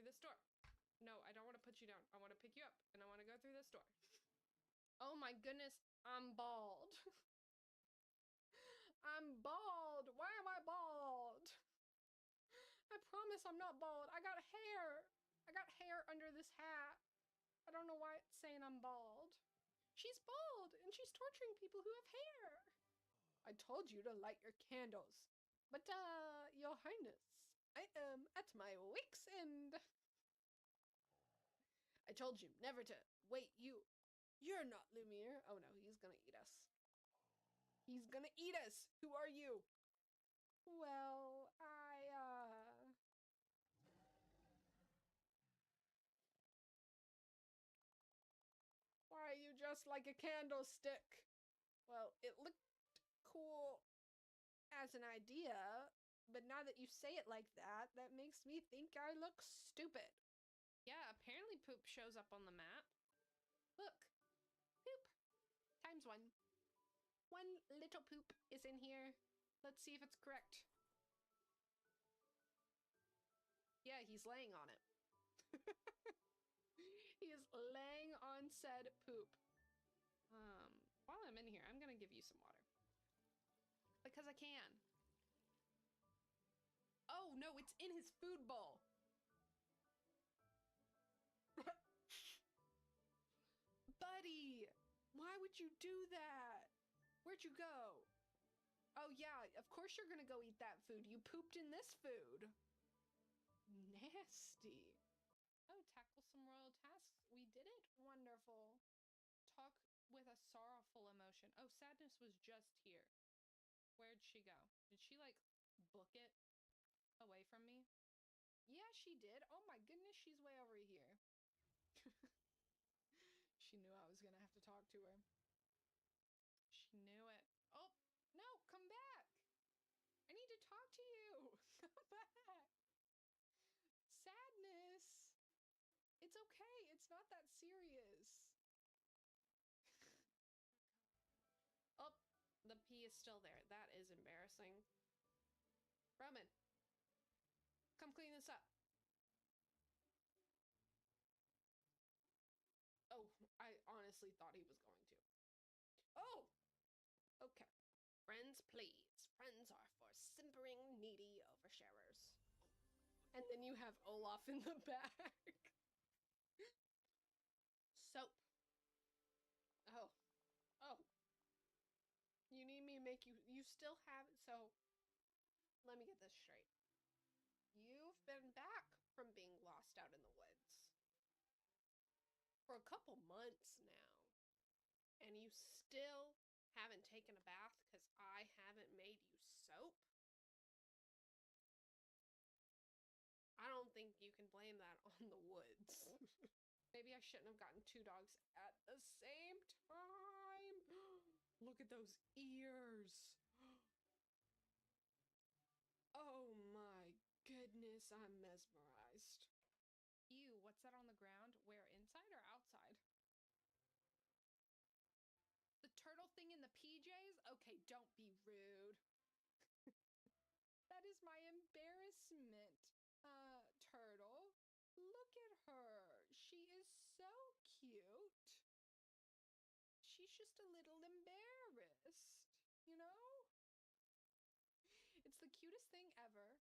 this door. No, I don't want to put you down. I want to pick you up, and I want to go through this door. Oh my goodness, I'm bald. I'm bald. Why am I bald? I promise I'm not bald. I got hair. I got hair under this hat. I don't know why it's saying I'm bald. She's bald, and she's torturing people who have hair. I told you to light your candles. But, your highness, I am at my wit's end. I told you never to. Wait, you're not Lumiere. Oh no, he's gonna eat us. He's gonna eat us. Who are you? Well, why are you just like a candlestick? Well, it looked cool as an idea, but now that you say it like that, that makes me think I look stupid. Yeah, apparently poop shows up on the map. Look, poop, times 1. One little poop is in here. Let's see if it's correct. Yeah, he's laying on it. He is laying on said poop. While I'm in here, I'm gonna give you some water. Because I can. Oh no, it's in his food bowl. Buddy, why would you do that? Where'd you go? Oh yeah, of course you're gonna go eat that food. You pooped in this food. Nasty. Oh, tackle some royal tasks. We did it. Wonderful. Talk with a sorrowful emotion. Oh, sadness was just here. Where'd she go? Did she, like, book it away from me? Yeah, she did. Oh my goodness, she's way over here. She knew I was gonna have to talk to her. She knew it. Oh, no, come back! I need to talk to you! Come back! Sadness! It's okay, it's not that serious. Oh, the pee is still there. That is embarrassing. Roman, come clean this up. Oh, I honestly thought he was going to. Oh! Okay. Friends, please. Friends are for simpering, needy oversharers. And then you have Olaf in the back. Soap. Oh. Oh. You need me to make you still have it, so let me get this straight. You've been back from being lost out in the woods for a couple months now, and you still haven't taken a bath because I haven't made you soap? I don't think you can blame that on the woods. Maybe I shouldn't have gotten 2 dogs at the same time. Look at those ears. Oh my goodness, I'm mesmerized. Ew, what's that on the ground? Where, inside or outside? The turtle thing in the PJs? Okay, don't be rude. That is my embarrassment. Turtle. Look at her. She is so cute. She's just a little embarrassed, you know? It's the cutest thing ever,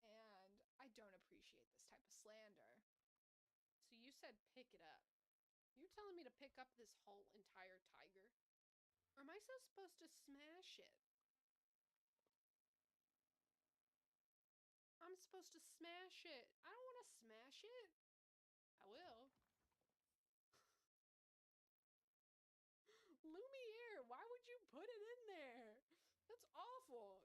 and I don't appreciate this type of slander. So you said pick it up. You're telling me to pick up this whole entire tiger? Or am I so supposed to smash it? I'm supposed to smash it. I don't want to smash it. I will. Lumiere, why would you put it in there? That's awful.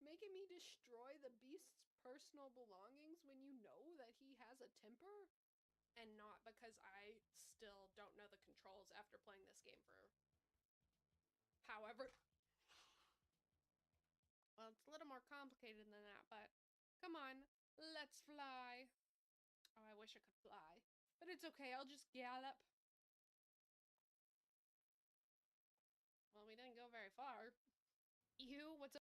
Making me destroy the beast's personal belongings when you know that he has a temper? And not because I still don't know the controls after playing this game for however. Well, it's a little more complicated than that, but come on, let's fly. Oh, I wish I could fly. But it's okay, I'll just gallop. Well, we didn't go very far. Ew, what's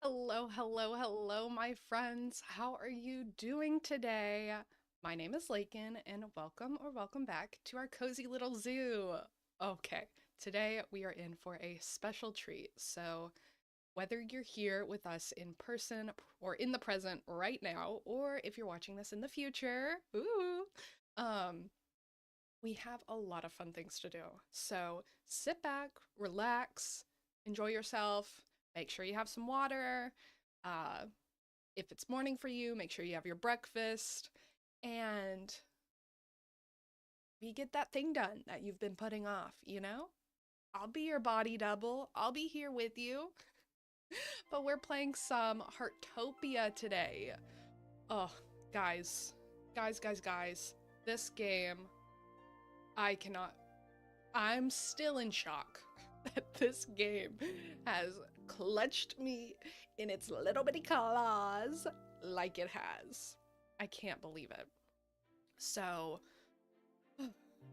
Hello, hello, hello, my friends. How are you doing today? My name is Lakin, and welcome back to our cozy little zoo. Okay, today we are in for a special treat. So, whether you're here with us in person or in the present right now, or if you're watching this in the future, um, we have a lot of fun things to do. So, sit back, relax, enjoy yourself, make sure you have some water. Uh, if it's morning for you, make sure you have your breakfast and we get that thing done that you've been putting off, you know? I'll be your body double. I'll be here with you. But we're playing some Heartopia today. Oh, guys. Guys. This game, I cannot. I'm still in shock that this game has clutched me in its little bitty claws like it has. I can't believe it. So,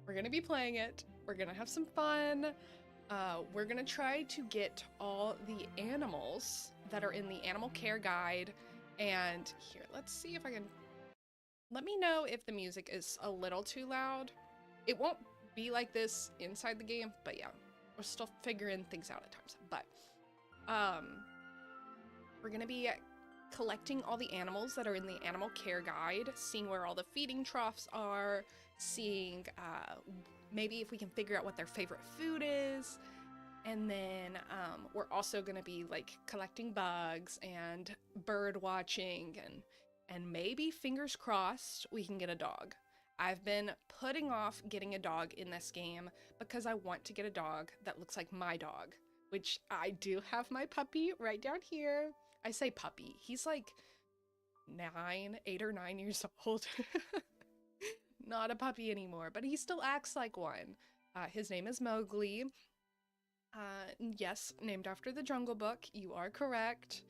we're gonna be playing it. We're gonna have some fun. We're gonna try to get all the animals that are in the animal care guide. And here, let's see if I can. Let me know if the music is a little too loud. It won't be like this inside the game, but yeah, we're still figuring things out at times. But, we're gonna be collecting all the animals that are in the animal care guide, seeing where all the feeding troughs are, seeing maybe if we can figure out what their favorite food is. And then we're also gonna be like collecting bugs and bird watching and maybe fingers crossed we can get a dog. I've been putting off getting a dog in this game because I want to get a dog that looks like my dog, which I do have my puppy right down here. I say puppy. He's like 8 or 9 years old. Not a puppy anymore, but he still acts like one. His name is Mowgli. Yes, named after the Jungle Book. You are correct.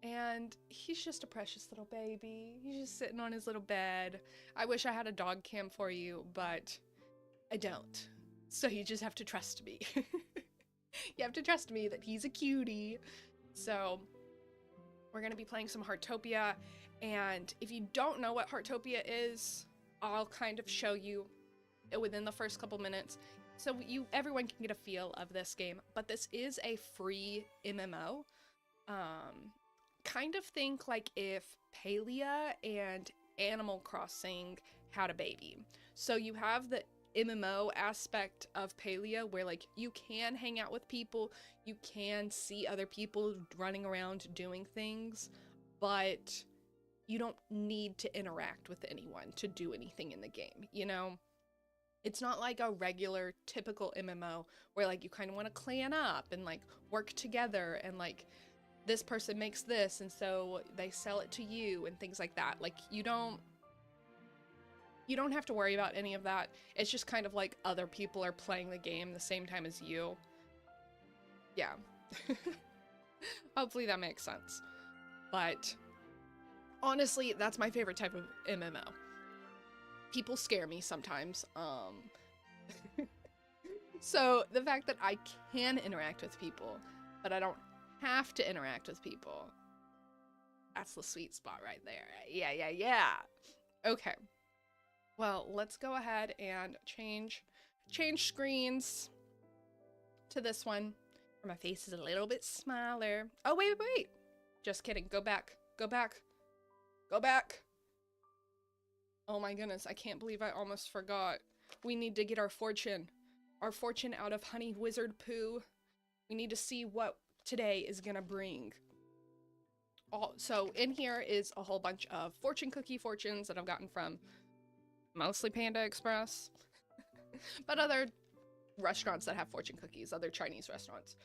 And he's just a precious little baby. He's just sitting on his little bed. I wish I had a dog cam for you, but I don't. So you just have to trust me. You have to trust me that he's a cutie. So we're going to be playing some Heartopia. And if you don't know what Heartopia is, I'll kind of show you within the first couple minutes. So everyone can get a feel of this game. But this is a free MMO. Kind of think like if Palia and Animal Crossing had a baby. So you have the MMO aspect of Palia where like you can hang out with people, you can see other people running around doing things, but you don't need to interact with anyone to do anything in the game, you know? It's not like a regular typical MMO where like you kind of want to clan up and like work together and like this person makes this and so they sell it to you and things like that. Like you don't have to worry about any of that. It's just kind of like other people are playing the game the same time as you. Yeah. Hopefully that makes sense. But honestly, that's my favorite type of MMO. People scare me sometimes. So the fact that I can interact with people, but I don't have to interact with people, that's the sweet spot right there. Yeah. Okay. Well, let's go ahead and change screens to this one. Where my face is a little bit smaller. Oh, wait. Just kidding. Go back. Oh my goodness, I can't believe I almost forgot. We need to get our fortune out of Honey Wizard Poo. We need to see what today is gonna bring. So in here is a whole bunch of fortune cookie fortunes that I've gotten from mostly Panda Express, but other restaurants that have fortune cookies, other Chinese restaurants.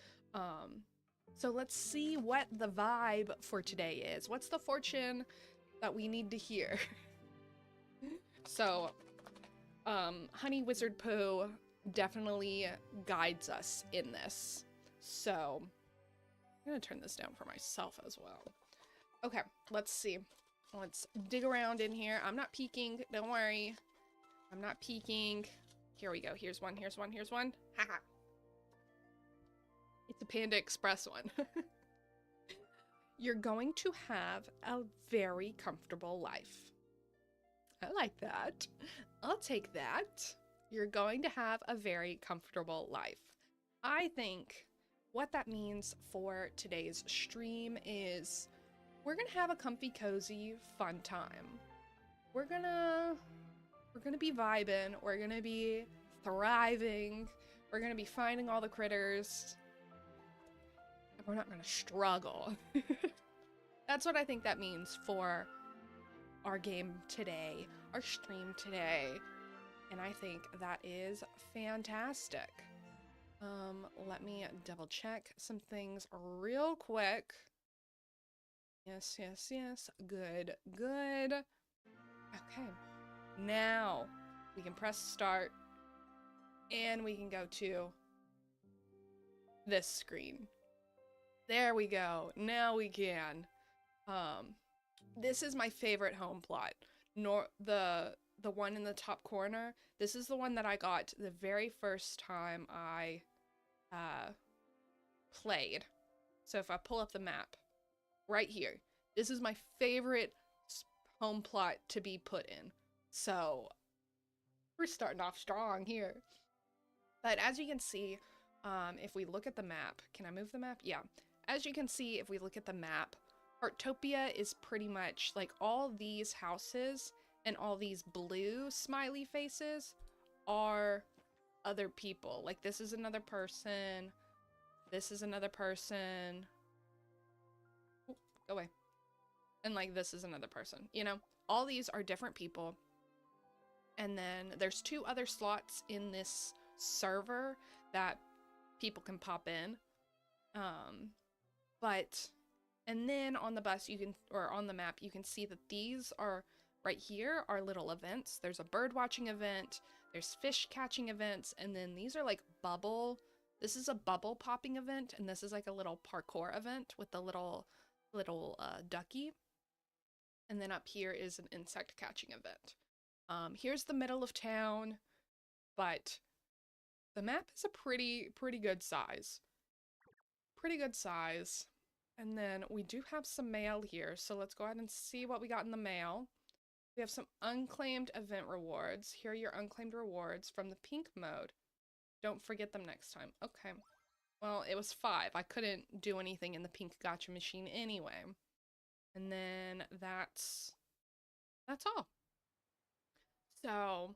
So let's see what the vibe for today is. What's the fortune that we need to hear? So, Honey Wizard Poo definitely guides us in this. So, I'm gonna turn this down for myself as well. Okay, let's see. Let's dig around in here. I'm not peeking, don't worry. I'm not peeking. Here we go. Here's one. Haha. It's a Panda Express one. you're going to have a very comfortable life. I like that. I'll take that. You're going to have a very comfortable life. I think what that means for today's stream is we're gonna have a comfy, cozy, fun time. We're gonna be vibing. We're gonna be thriving. We're gonna be finding all the critters. And we're not gonna struggle. That's what I think that means for our game today, our stream today. And I think that is fantastic. Let me double check some things real quick. Yes, yes, yes. Good, good. Okay. Now we can press start and we can go to this screen. There we go. Now we can. This is my favorite home plot. The one in the top corner. This is the one that I got the very first time I played. So if I pull up the map right here, this is my favorite home plot to be put in. So we're starting off strong here. But as you can see, if we look at the map, can I move the map? Yeah. As you can see, if we look at the map, Heartopia is pretty much like all these houses and all these blue smiley faces are other people. Like this is another person. This is another person. Oh, go away. And like this is another person. You know, all these are different people. And then there's 2 other slots in this server that people can pop in. And then on the bus you can, or on the map, you can see that these are right here are little events. There's a bird watching event, there's fish catching events, and then these are like this is a bubble popping event, and this is like a little parkour event with the little ducky. And then up here is an insect catching event. Here's the middle of town, but the map is a pretty good size. Pretty good size. And then we do have some mail here, so let's go ahead and see what we got in the mail. We have some unclaimed event rewards. Here are your unclaimed rewards from the pink mode. Don't forget them next time. Okay. Well, it was 5. I couldn't do anything in the pink gotcha machine anyway. And then that's all. So,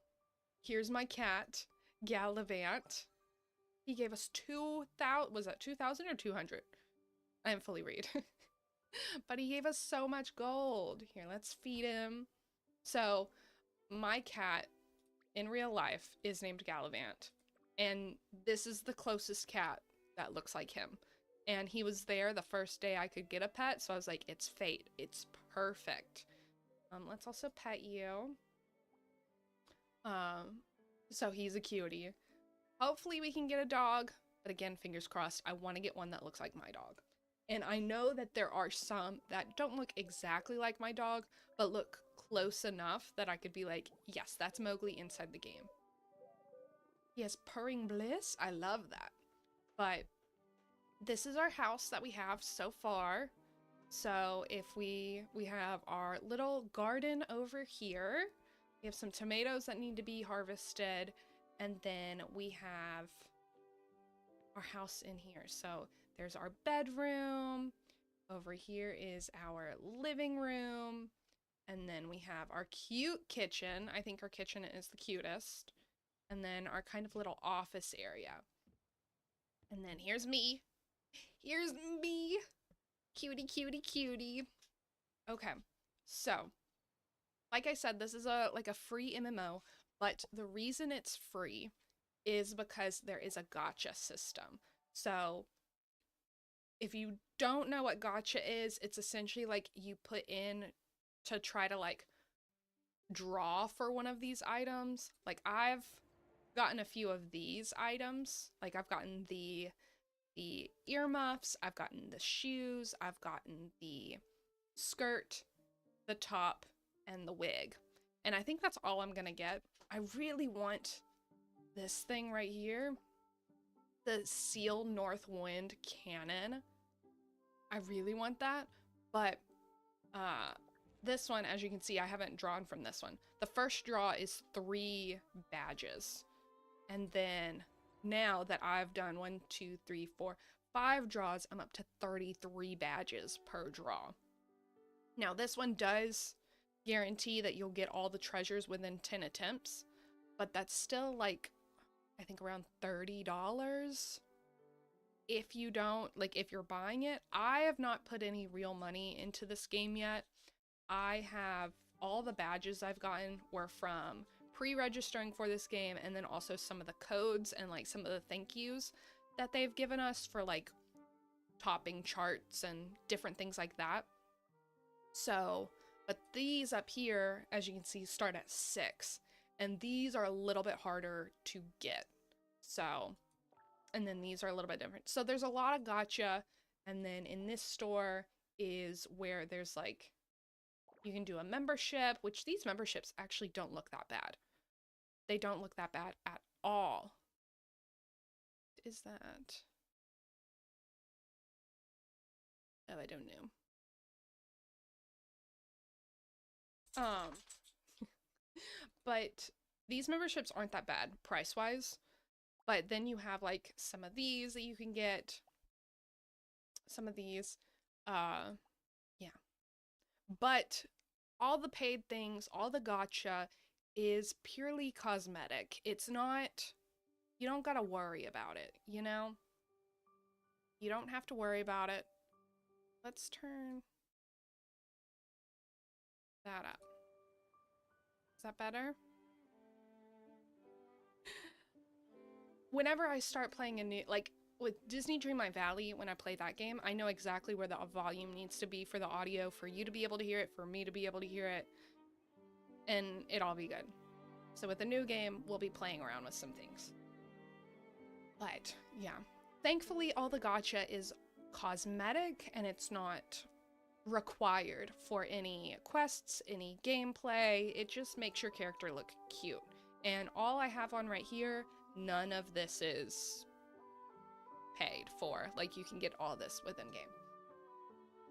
here's my cat, Gallivant. He gave us 2,000, was that 2,000 or 200? I didn't fully read. But he gave us so much gold. Here, let's feed him. So, my cat in real life is named Gallivant. And this is the closest cat that looks like him. And he was there the first day I could get a pet, so I was like, it's fate. It's perfect. Let's also pet you. So he's a cutie. Hopefully we can get a dog, but again, fingers crossed. I want to get one that looks like my dog. And I know that there are some that don't look exactly like my dog, but look close enough that I could be like, yes, that's Mowgli inside the game. He has purring bliss. I love that. But this is our house that we have so far. So if we have our little garden over here. We have some tomatoes that need to be harvested. And then we have our house in here. So there's our bedroom. Over here is our living room. And then we have our cute kitchen. I think our kitchen is the cutest. And then our kind of little office area. And then here's me. Here's me. Cutie, cutie, cutie. Okay, so like I said, this is a free MMO, but the reason it's free is because there is a gacha system. So if you don't know what gacha is, it's essentially like you put in to try to like draw for one of these items. Like I've gotten a few of these items. Like I've gotten the earmuffs, I've gotten the shoes, I've gotten the skirt, the top, and the wig. And I think that's all I'm gonna get. I really want this thing right here. The Seal North Wind cannon. I really want that, But this one, as you can see, I haven't drawn from this one. The first draw is 3 badges. And then now that I've done 1, 2, 3, 4, 5 draws, I'm up to 33 badges per draw. Now this one does guarantee that you'll get all the treasures within 10 attempts, but that's still like, I think around $30 if you don't, like if you're buying it. I have not put any real money into this game yet. I have all the badges I've gotten were from pre-registering for this game, and then also some of the codes and like some of the thank yous that they've given us for like topping charts and different things like that. So, but these up here, as you can see, start at 6, and these are a little bit harder to get. So, and then these are a little bit different. So there's a lot of gotcha, and then in this store is where there's like, you can do a membership, which these memberships actually don't look that bad. They don't look that bad at all. What is that? Oh, I don't know. But these memberships aren't that bad price-wise. But then you have like some of these that you can get. Some of these. Yeah. But all the paid things, all the gotcha is purely cosmetic. It's not, you don't gotta worry about it, you know? You don't have to worry about it. Let's turn that up. Is that better? Whenever I start playing a new, like with Disney Dreamlight Valley, when I play that game, I know exactly where the volume needs to be for the audio, for you to be able to hear it, for me to be able to hear it, and it'll all be good. So with the new game, we'll be playing around with some things. But yeah, thankfully all the gotcha is cosmetic and it's not required for any quests, any gameplay. It just makes your character look cute. And all I have on right here, none of this is paid for. Like, you can get all this within game.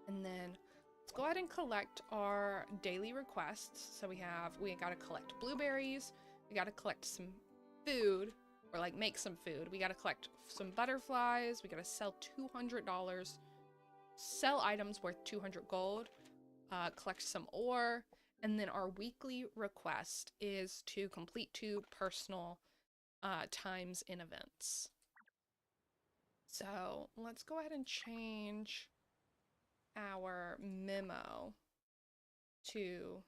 And then let's go ahead and collect our daily requests. So we gotta collect blueberries, we gotta collect some food, or like make some food, we gotta collect some butterflies, we gotta sell $200, sell items worth 200 gold, collect some ore, and then our weekly request is to complete 2 personal times in events. So let's go ahead and change our memo to,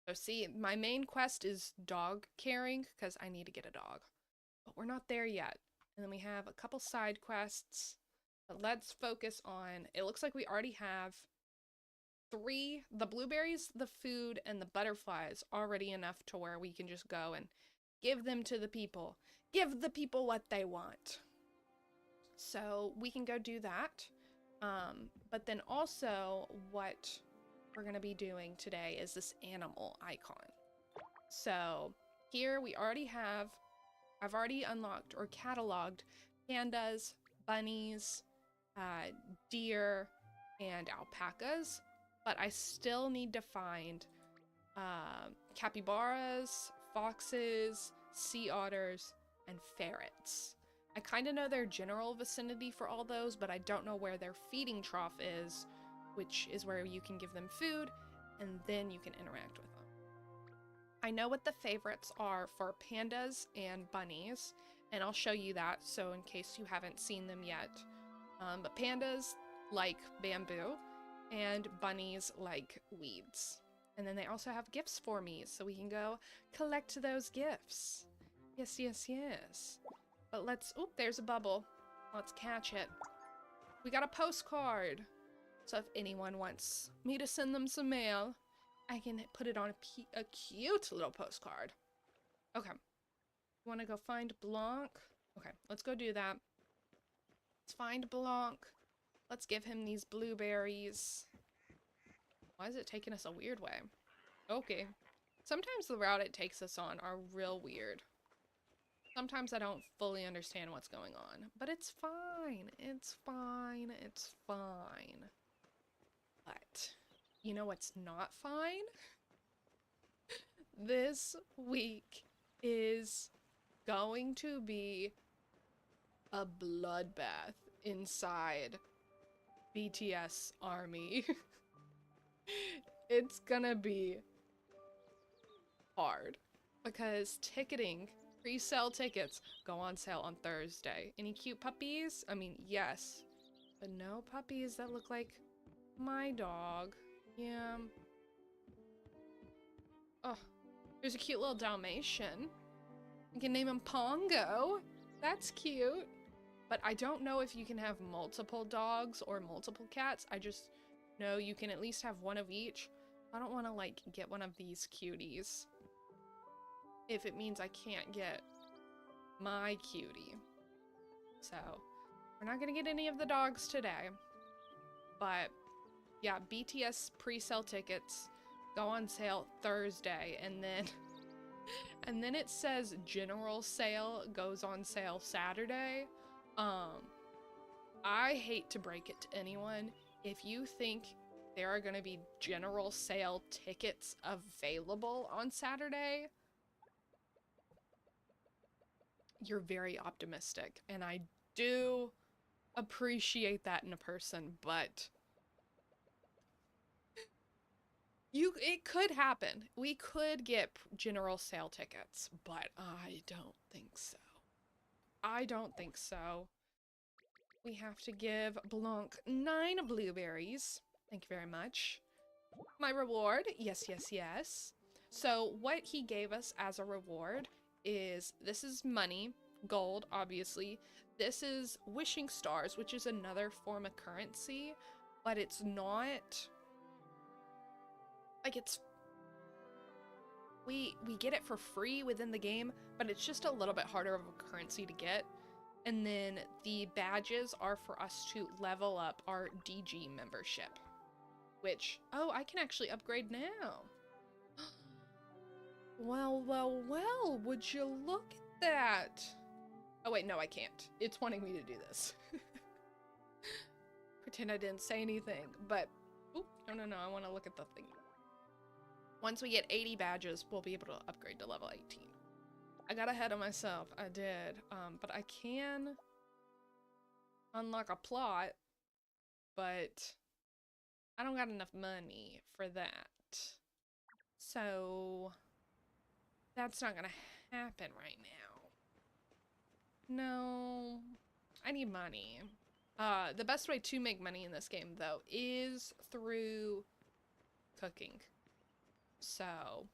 so see, my main quest is dog caring because I need to get a dog, but we're not there yet. And then we have a couple side quests, but let's focus on, it looks like we already have 3, the blueberries, the food, and the butterflies already enough to where we can just go and give them to the people. Give the people what they want. So we can go do that. But then also what we're going to be doing today is this animal icon. So here we already have, I've already unlocked or cataloged pandas, bunnies, deer, and alpacas, but I still need to find capybaras, foxes, sea otters, and ferrets. I kind of know their general vicinity for all those, but I don't know where their feeding trough is, which is where you can give them food, and then you can interact with them. I know what the favorites are for pandas and bunnies, and I'll show you that, so in case you haven't seen them yet. But pandas like bamboo, and bunnies like weeds. And then they also have gifts for me, so we can go collect those gifts. Yes, yes, yes. But let's, oop, there's a bubble. Let's catch it. We got a postcard. So if anyone wants me to send them some mail, I can put it on a cute little postcard. Okay. You want to go find Blanc? Okay, let's go do that. Let's find Blanc. Let's give him these blueberries. Why is it taking us a weird way? Okay. Sometimes the route it takes us on are real weird. Sometimes I don't fully understand what's going on, but it's fine. It's fine. It's fine. But you know what's not fine? This week is going to be a bloodbath inside BTS Army. It's gonna be hard because ticketing, pre-sale tickets go on sale on Thursday. Any cute puppies? I mean, yes, but no puppies that look like my dog. Yeah. Oh, there's a cute little Dalmatian. You can name him Pongo. That's cute. But I don't know if you can have multiple dogs or multiple cats. I just know you can at least have one of each. I don't want to, like, get one of these cuties if it means I can't get my cutie. So, we're not gonna get any of the dogs today. But, yeah, BTS pre-sale tickets go on sale Thursday, and then and then it says general sale goes on sale Saturday. I hate to break it to anyone. If you think there are gonna be general sale tickets available on Saturday, you're very optimistic, and I do appreciate that in a person, but it could happen. We could get general sale tickets, but I don't think so. I don't think so. We have to give Blanc 9 blueberries. Thank you very much. My reward, yes, yes, yes. So what he gave us as a reward is, this is money, gold, obviously. This is wishing stars, which is another form of currency, but it's not, like, it's, we get it for free within the game, but it's just a little bit harder of a currency to get. And then the badges are for us to level up our DG membership, which, oh, I can actually upgrade now. Well, well, well, would you look at that? Oh wait, no, I can't. It's wanting me to do this. Pretend I didn't say anything, but, oop, no, I want to look at the thing. Once we get 80 badges, we'll be able to upgrade to level 18. I got ahead of myself, I did, but I can unlock a plot, but I don't got enough money for that. So that's not gonna happen right now. No, I need money. The best way to make money in this game, though, is through cooking. So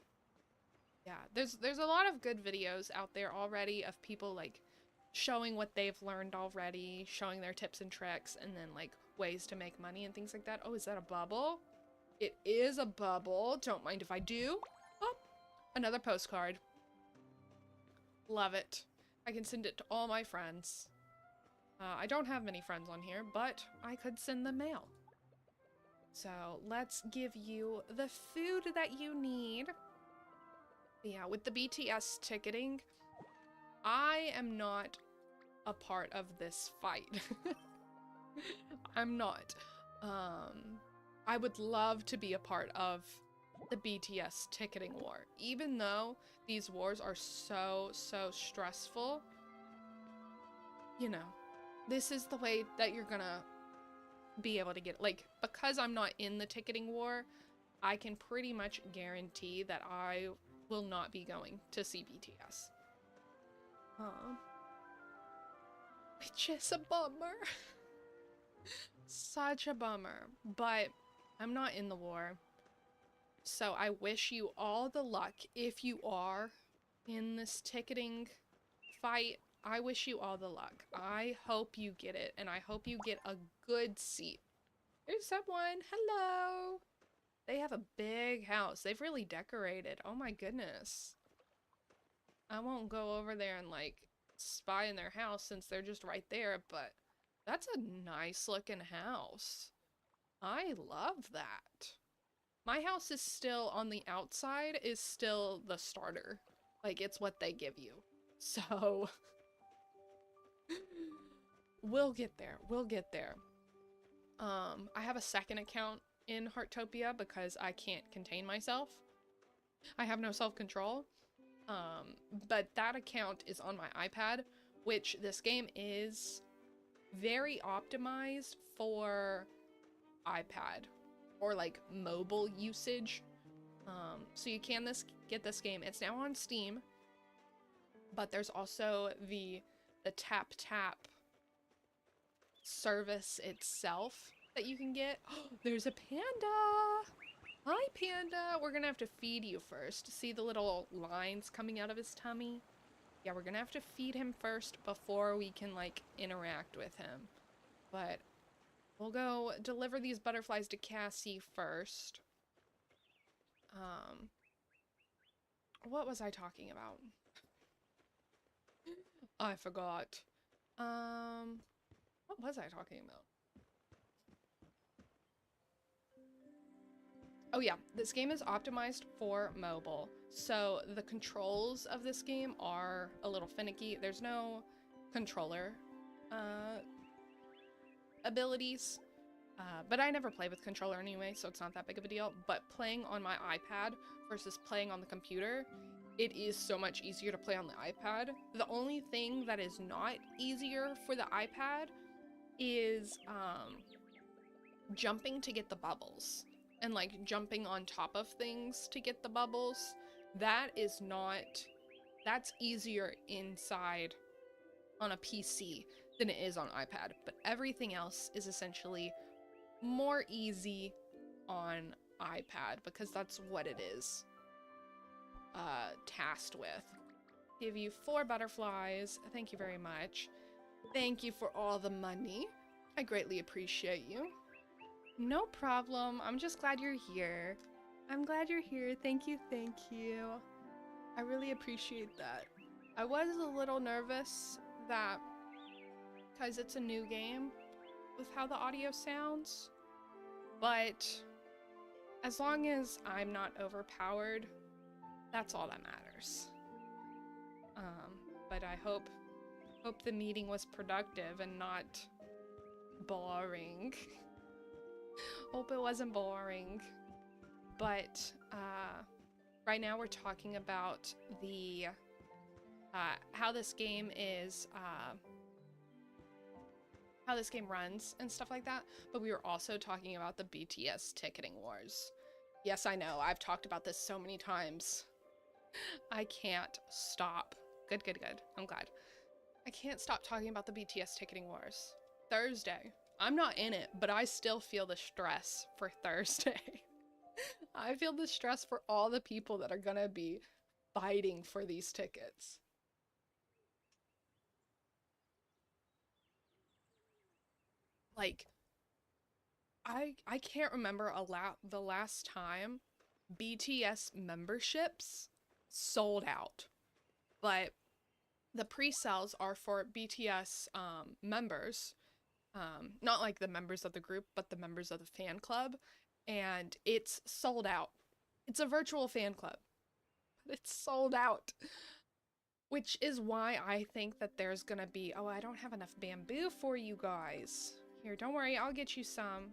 yeah, there's a lot of good videos out there already of people, like, showing what they've learned already, showing their tips and tricks, and then, like, ways to make money and things like that. Oh, is that a bubble? It is a bubble. Don't mind if I do. Oh, another postcard. Love it. I can send it to all my friends. I don't have many friends on here, but I could send them mail. So let's give you the food that you need. Yeah, with the BTS ticketing, I am not a part of this fight. I'm not. I would love to be a part of the BTS ticketing war, even though these wars are so stressful. You know, this is the way that you're gonna be able to get, like, because I'm not in the ticketing war, I can pretty much guarantee that I will not be going to see BTS. Which is a bummer. Such a bummer. But I'm not in the war. So I wish you all the luck if you are in this ticketing fight. I wish you all the luck. I hope you get it, and I hope you get a good seat. There's someone. Hello. They have a big house. They've really decorated. Oh my goodness. I won't go over there and, like, spy in their house since they're just right there, but that's a nice looking house. I love that. My house is still, on the outside, is still the starter. Like, it's what they give you. So we'll get there. We'll get there. I have a second account in Heartopia because I can't contain myself. I have no self-control. But that account is on my iPad, which this game is very optimized for iPad or like mobile usage. So you can get this game. It's now on Steam, but there's also the tap service itself that you can get. Oh, there's a panda. Hi, panda. We're gonna have to feed you first. See the little lines coming out of his tummy? Yeah, we're gonna have to feed him first before we can like interact with him. But we'll go deliver these butterflies to Cassie first. What was I talking about? I forgot. What was I talking about? Oh yeah, this game is optimized for mobile. So the controls of this game are a little finicky. There's no controller abilities. But I never play with controller anyway, so it's not that big of a deal. But playing on my iPad versus playing on the computer, it is so much easier to play on the iPad. The only thing that is not easier for the iPad is jumping to get the bubbles. And like jumping on top of things to get the bubbles. That's easier inside on a PC than it is on iPad. But everything else is essentially more easy on iPad because that's what it is tasked with. Give you 4 butterflies. Thank you very much. Thank you for all the money. I greatly appreciate you. No problem. I'm just glad you're here. I'm glad you're here. Thank you, thank you. I really appreciate that. I was a little nervous that because it's a new game with how the audio sounds, but as long as I'm not overpowered, that's all that matters. But I hope the meeting was productive and not boring. Hope it wasn't boring. But right now we're talking about the how this game is how this game runs and stuff like that, but we were also talking about the BTS ticketing wars. Yes, I know, I've talked about this so many times. I can't stop. Good. I'm glad. I can't stop talking about the BTS ticketing wars. Thursday. I'm not in it, but I still feel the stress for Thursday. I feel the stress for all the people that are gonna be fighting for these tickets. Like, I can't remember the last time BTS memberships sold out. But the pre-sales are for BTS members. Not like the members of the group, but the members of the fan club. And it's sold out. It's a virtual fan club. It's sold out. Which is why I think that there's gonna be... Oh, I don't have enough bamboo for you guys. Here, don't worry, I'll get you some.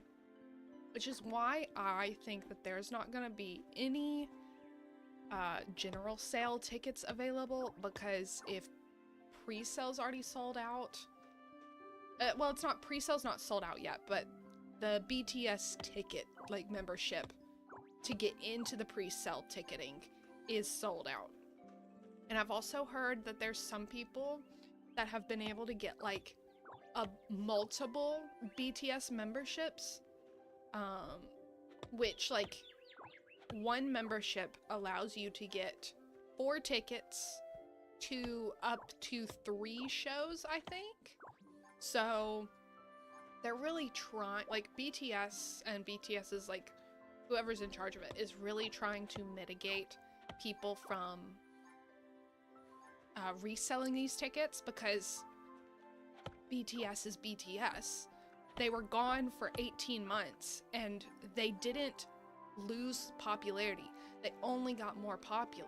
Which is why I think that there's not gonna be any general sale tickets available, because if pre-sale's already sold out... well, it's not... Pre-sale's not sold out yet, but the BTS ticket, like, membership to get into the pre-sale ticketing is sold out. And I've also heard that there's some people that have been able to get, like, multiple BTS memberships, which, like, one membership allows you to get 4 tickets to up to 3 shows, I think. So they're really trying, like, BTS and BTS's, like, whoever's in charge of it is really trying to mitigate people from reselling these tickets, because BTS is BTS. They were gone for 18 months and they didn't lose popularity. They only got more popular.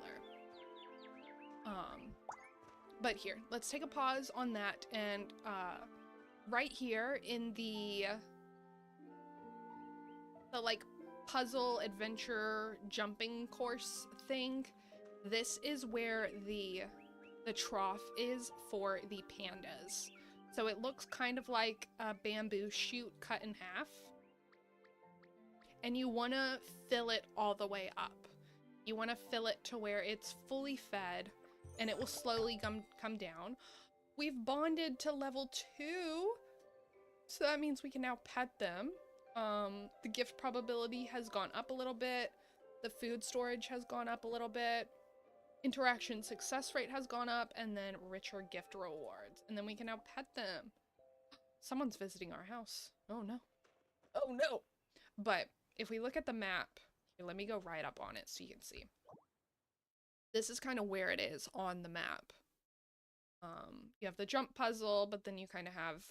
But here, let's take a pause on that, and right here in the like puzzle adventure jumping course thing, this is where the trough is for the pandas. So it looks kind of like a bamboo shoot cut in half. And you want to fill it all the way up. You want to fill it to where it's fully fed and it will slowly come down. We've bonded to level 2, so that means we can now pet them. The gift probability has gone up a little bit. The food storage has gone up a little bit. Interaction success rate has gone up, and then richer gift rewards. And then we can now pet them. Someone's visiting our house. Oh no. Oh no. But if we look at the map, here, let me go right up on it so you can see. This is kind of where it is on the map. You have the jump puzzle, but then you kind of have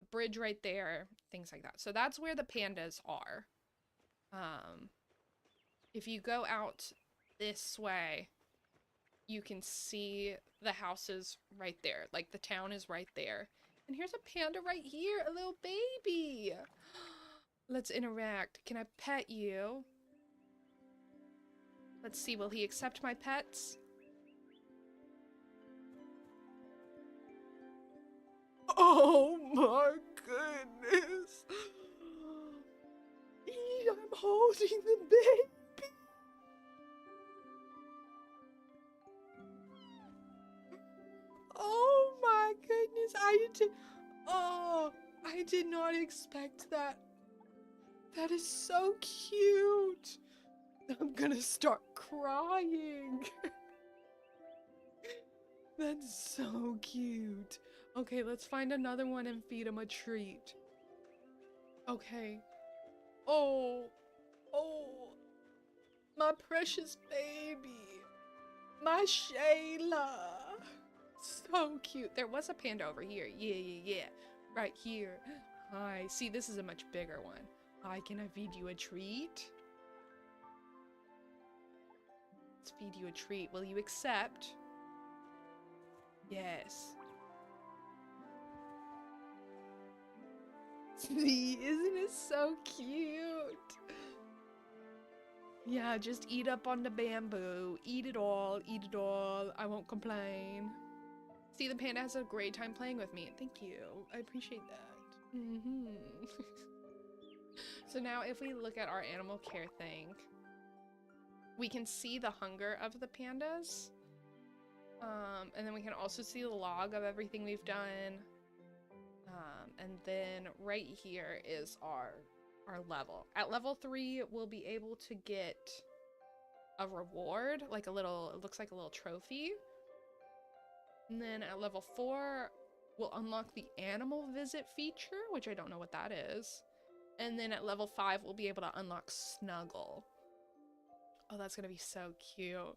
the bridge right there, things like that. So that's where the pandas are. If you go out this way, you can see the houses right there. Like, the town is right there. And here's a panda right here, a little baby. Let's interact. Can I pet you? Let's see, will he accept my pets? Oh my goodness. I'm holding the baby. Oh my goodness. I did not expect that. That is so cute. I'm gonna start crying. That's so cute. Okay, let's find another one and feed him a treat. Okay. Oh, my precious baby. My Shayla. So cute. There was a panda over here. Yeah. Right here. Hi. See, this is a much bigger one. Hi, can I feed you a treat? Let's feed you a treat. Will you accept? Yes. See, isn't it so cute? Yeah, just eat up on the bamboo. Eat it all, eat it all. I won't complain. See, the panda has a great time playing with me. Thank you. I appreciate that. So now if we look at our animal care thing, we can see the hunger of the pandas. And then we can also see the log of everything we've done. And then right here is our level. At level 3, we'll be able to get a reward, like a little, it looks like a little trophy. And then at level 4, we'll unlock the animal visit feature, which I don't know what that is. And then at level 5, we'll be able to unlock Snuggle. Oh, that's gonna be so cute.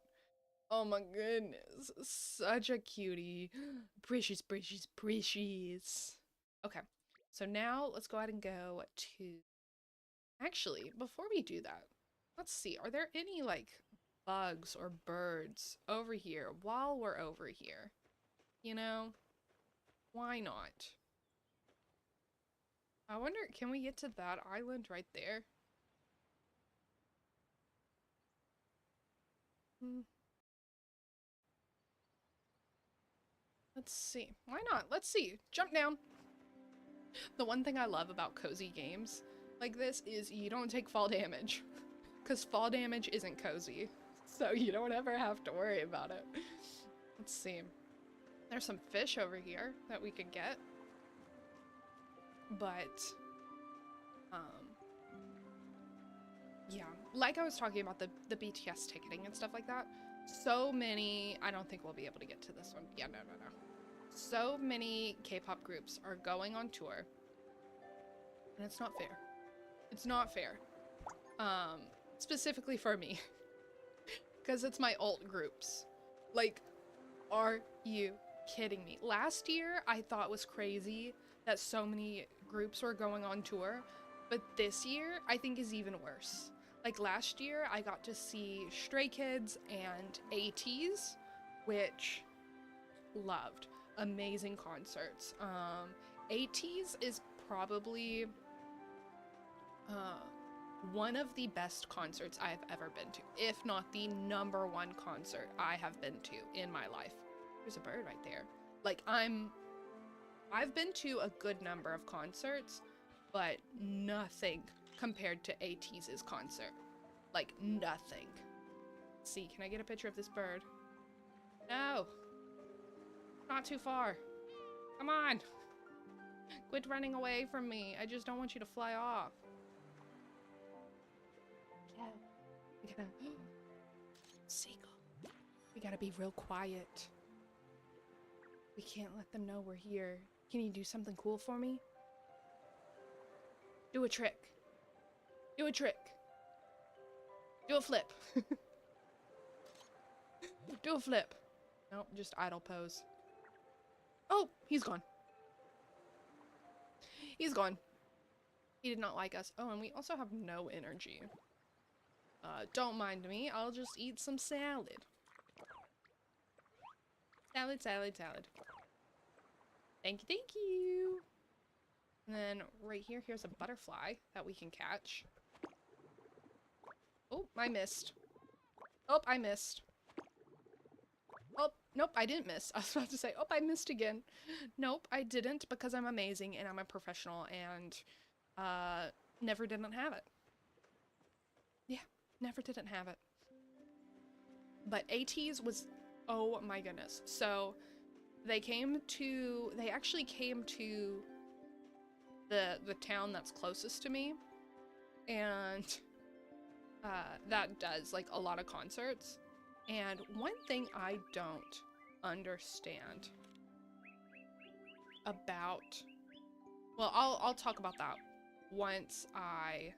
Oh my goodness, such a cutie. Precious. Okay, so now let's go ahead and go to... Actually, before we do that, let's see, are there any, like, bugs or birds over here while we're over here? You know, why not? I wonder, can we get to that island right there? Let's see. Why not? Let's see. Jump down. The one thing I love about cozy games like this is you don't take fall damage. Because fall damage isn't cozy. So you don't ever have to worry about it. Let's see. There's some fish over here that we could get. But, yeah. Like I was talking about the BTS ticketing and stuff like that. So many, I don't think we'll be able to get to this one. Yeah, no. So many K-pop groups are going on tour. And it's not fair. It's not fair. Specifically for me. Because it's my alt groups. Like, are you kidding me? Last year, I thought was crazy that so many groups were going on tour. But this year, I think is even worse. Like last year, I got to see Stray Kids and ATEEZ, which loved. Amazing concerts. ATEEZ is probably one of the best concerts I've ever been to, if not the #1 concert I have been to in my life. There's a bird right there. Like, I've been to a good number of concerts, but nothing compared to ATEEZ's concert. Like, nothing. Let's see, can I get a picture of this bird? No! Not too far. Come on! Quit running away from me. I just don't want you to fly off. Yeah. We gotta... Sika. We gotta be real quiet. We can't let them know we're here. Can you do something cool for me? Do a trick. Do a trick. Do a flip. Do a flip. Nope, just idle pose. Oh, he's gone. He's gone. He did not like us. Oh, and we also have no energy. Don't mind me. I'll just eat some salad. Salad, salad, salad. Thank you, thank you. And then right here, here's a butterfly that we can catch. Oh, I missed. Oh, I missed. Oh, nope, I didn't miss. I was about to say, oh, I missed again. Nope, I didn't, because I'm amazing and I'm a professional and never didn't have it. Yeah, never didn't have it. But ATEEZ was, oh my goodness. So they actually came to the town that's closest to me, and that does like a lot of concerts. And one thing I don't understand about, well, I'll talk about that once I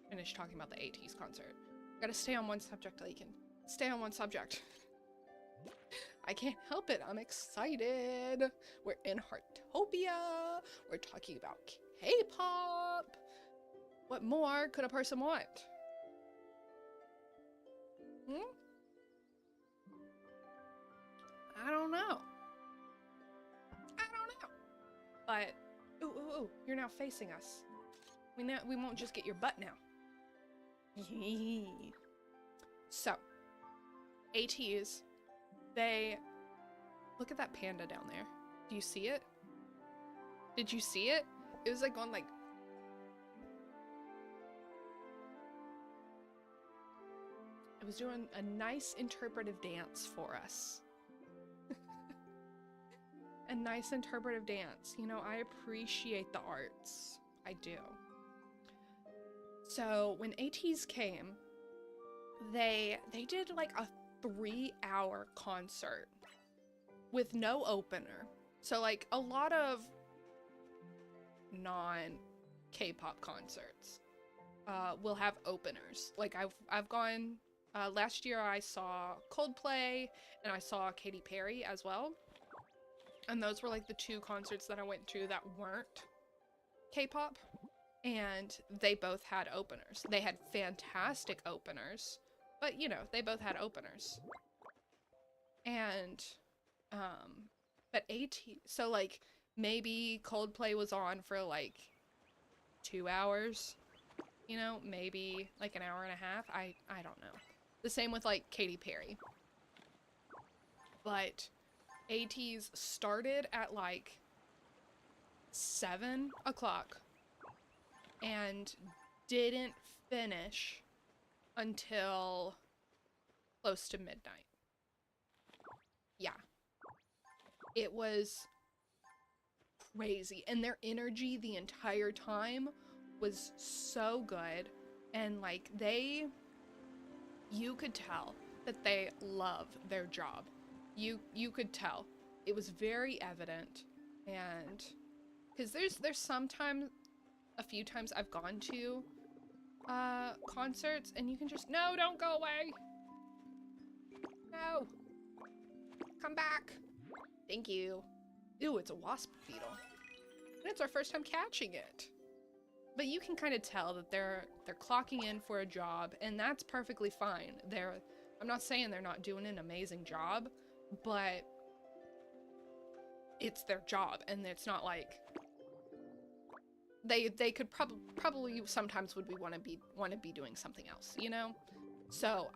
finish talking about the ATEEZ concert. Gotta stay on one subject, Lakin. Stay on one subject. I can't help it. I'm excited. We're in Heartopia. We're talking about K-pop. What more could a person want? I don't know. But, ooh, you're now facing us. We won't just get your butt now. So, ATEEZ, they, look at that panda down there. Do you see it? Did you see it? It was like on like, it was doing a nice interpretive dance for us. A nice interpretive dance. You know, I appreciate the arts. I do. So when ATEEZ came, they did like a 3-hour concert with no opener. So like a lot of non-K-pop concerts will have openers. Like I've gone last year I saw Coldplay and I saw Katy Perry as well. And those were like the 2 concerts that I went to that weren't K-pop. And they both had openers. They had fantastic openers. But, you know, they both had openers. And, but ATEEZ, so like, maybe Coldplay was on for like 2 hours. You know, maybe like an hour and a half. I don't know. The same with like Katy Perry. But ATEEZ started at like 7 o'clock and didn't finish until close to midnight. Yeah. It was crazy. And their energy the entire time was so good. And like you could tell that they love their job. You could tell. It was very evident. And because there's sometimes, a few times I've gone to concerts and you can just, no, don't go away. No. Come back. Thank you. Ew, it's a wasp beetle. And it's our first time catching it. But you can kind of tell that they're clocking in for a job, and that's perfectly fine. I'm not saying they're not doing an amazing job, but it's their job, and it's not like they could probably sometimes would want to be doing something else, you know? So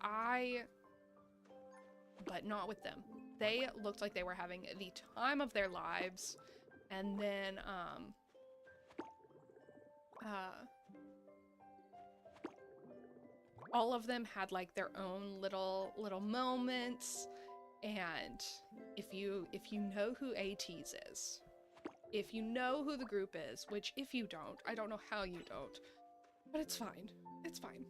but not with them. They looked like they were having the time of their lives, and then all of them had like their own little moments. And if you know who ATs is, if you know who the group is, which if you don't, I don't know how you don't, but it's fine. It's fine.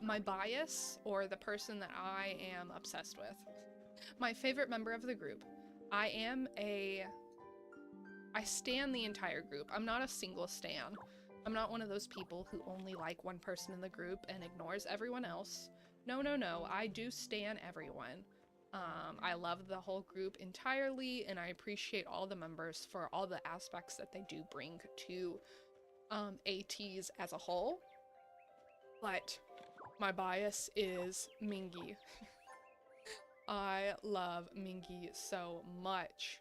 My bias, or the person that I am obsessed with, my favorite member of the group, I stan the entire group. I'm not a single stan. I'm not one of those people who only like one person in the group and ignores everyone else. No, no, no. I do stan everyone. I love the whole group entirely, and I appreciate all the members for all the aspects that they do bring to ATs as a whole. But my bias is Mingy. I love Mingy so much.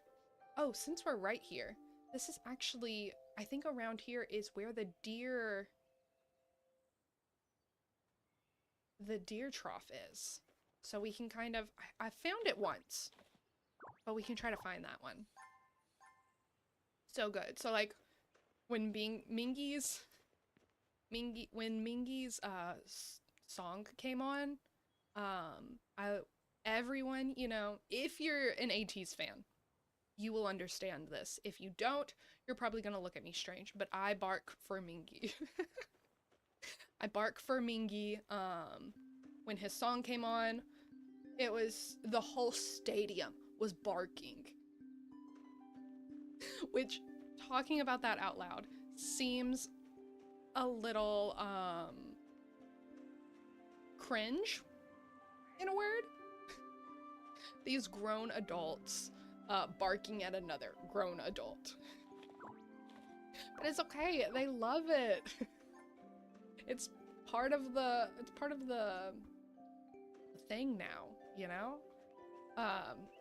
Oh, since we're right here, this is actually, I think around here is where the deer trough is. So we can kind of, I found it once, but we can try to find that one. So good. So like when Mingy's song came on, everyone, you know, if you're an ATs fan, you will understand this. If you don't, you're probably gonna look at me strange, but I bark for Mingy. I bark for Mingy. When his song came on, it was, the whole stadium was barking. Which, talking about that out loud, seems a little, cringe, in a word. These grown adults barking at another grown adult. But it's okay, they love it. It's part of the thing now, you know?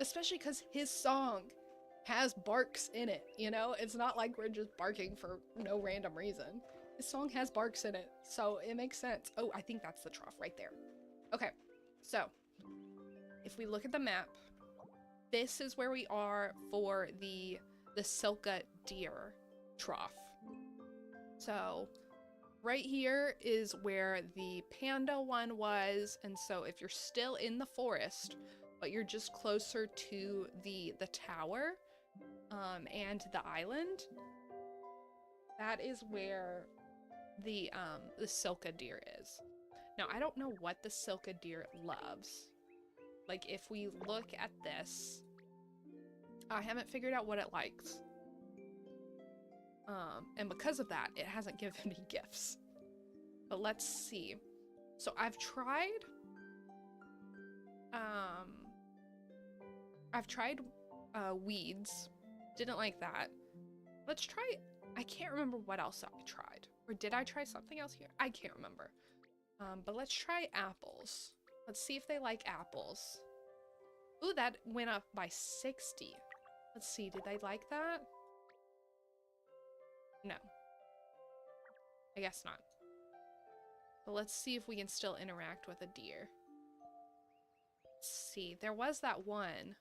Especially because his song has barks in it, you know? It's not like we're just barking for no random reason. His song has barks in it, so it makes sense. Oh, I think that's the trough right there. Okay, so if we look at the map, this is where we are for the Sika Deer trough. So right here is where the panda one was, and so if you're still in the forest, but you're just closer to the tower and the island, that is where the Sika Deer is. Now, I don't know what the Sika Deer loves. Like, if we look at this, I haven't figured out what it likes. And because of that, it hasn't given me gifts. But let's see. So I've tried weeds. Didn't like that. Let's try, I can't remember what else I tried. Or did I try something else here? I can't remember. But let's try apples. Let's see if they like apples. Ooh, that went up by 60. Let's see, did they like that? No. I guess not. But let's see if we can still interact with a deer. Let's see, there was that one.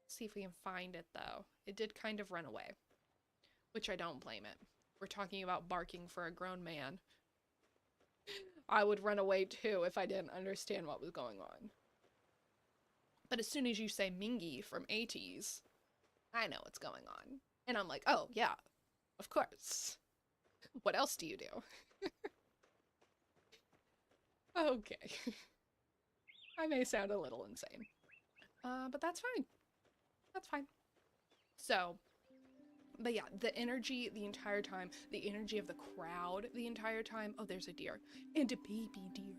Let's see if we can find it though. It did kind of run away, which I don't blame it. We're talking about barking for a grown man. I would run away too if I didn't understand what was going on. But as soon as you say Mingy from ATs, I know what's going on. And I'm like, oh yeah, of course. What else do you do? Okay. I may sound a little insane. But that's fine. That's fine. So, but yeah, the energy the entire time, the energy of the crowd the entire time. Oh, there's a deer. And a baby deer.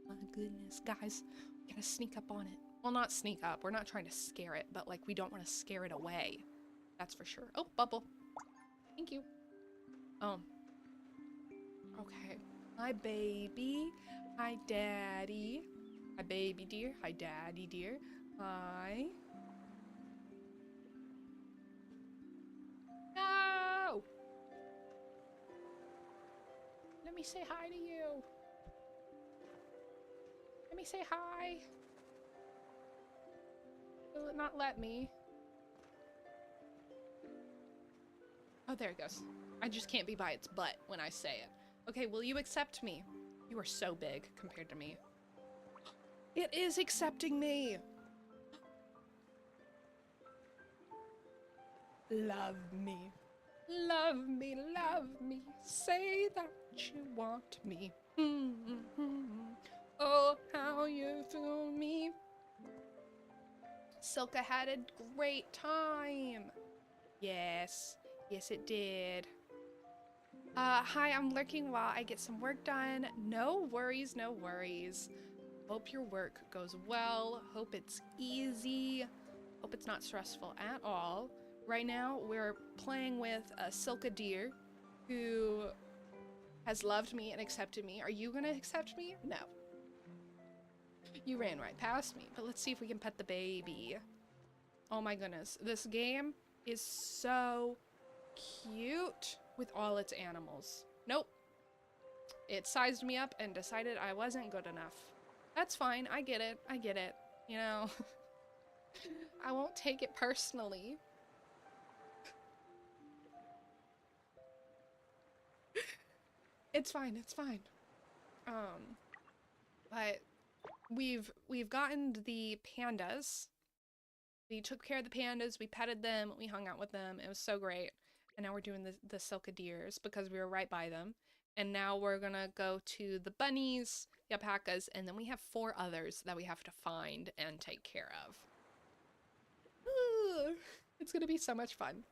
My goodness, guys, we gotta sneak up on it. Well, not sneak up. We're not trying to scare it, but like we don't want to scare it away. That's for sure. Oh, bubble. Thank you. Okay. Hi, baby. Hi, daddy. Hi, baby deer. Hi, daddy deer. Hi. me say hi to you. Let me say hi. Will it not let me? Oh, there it goes. I just can't be by its butt when I say it. Okay, will you accept me? You are so big compared to me. It is accepting me! Love me. Love me, love me. Say that you want me. Oh, how you feel me. Silka had a great time. Yes. Yes, it did. Hi, I'm lurking while I get some work done. No worries, no worries. Hope your work goes well. Hope it's easy. Hope it's not stressful at all. Right now, we're playing with a Sika Deer who has loved me and accepted me. Are you gonna accept me? No. You ran right past me, but let's see if we can pet the baby. Oh my goodness, this game is so cute with all its animals. Nope. It sized me up and decided I wasn't good enough. That's fine, I get it, you know. I won't take it personally. It's fine, it's fine. But we've gotten the pandas. We took care of the pandas, we petted them, we hung out with them, it was so great. And now we're doing the Sika Deers because we were right by them. And now we're gonna go to the bunnies, the alpacas, and then we have 4 others that we have to find and take care of. Ooh, it's gonna be so much fun.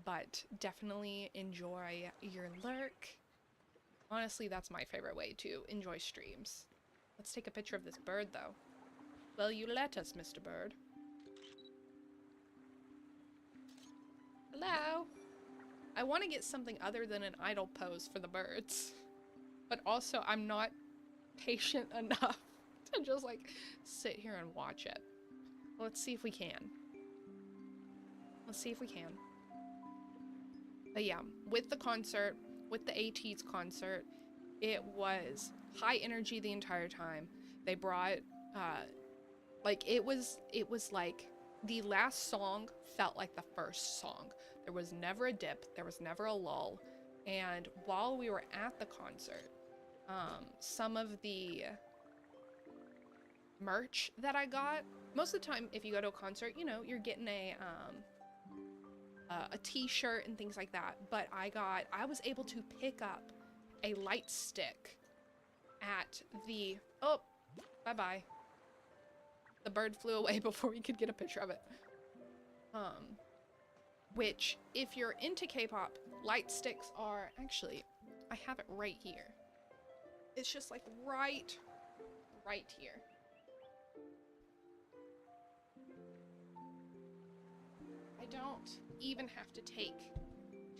But definitely enjoy your lurk. Honestly, that's my favorite way to enjoy streams. Let's take a picture of this bird, though. Will you let us, Mr. Bird? Hello? I want to get something other than an idle pose for the birds. But also, I'm not patient enough to just, like, sit here and watch it. Let's see if we can. Let's see if we can. But yeah, with the concert, with the AT's concert, it was high energy the entire time. They brought, like, it was like the last song felt like the first song. There was never a dip, there was never a lull. And while we were at the concert, some of the merch that I got, most of the time if you go to a concert, you know, you're getting a t-shirt and things like that, but I was able to pick up a light stick at the, oh, bye-bye. The bird flew away before we could get a picture of it. Which, if you're into K-pop, light sticks are, actually, I have it right here. It's just like right here. I don't even have to take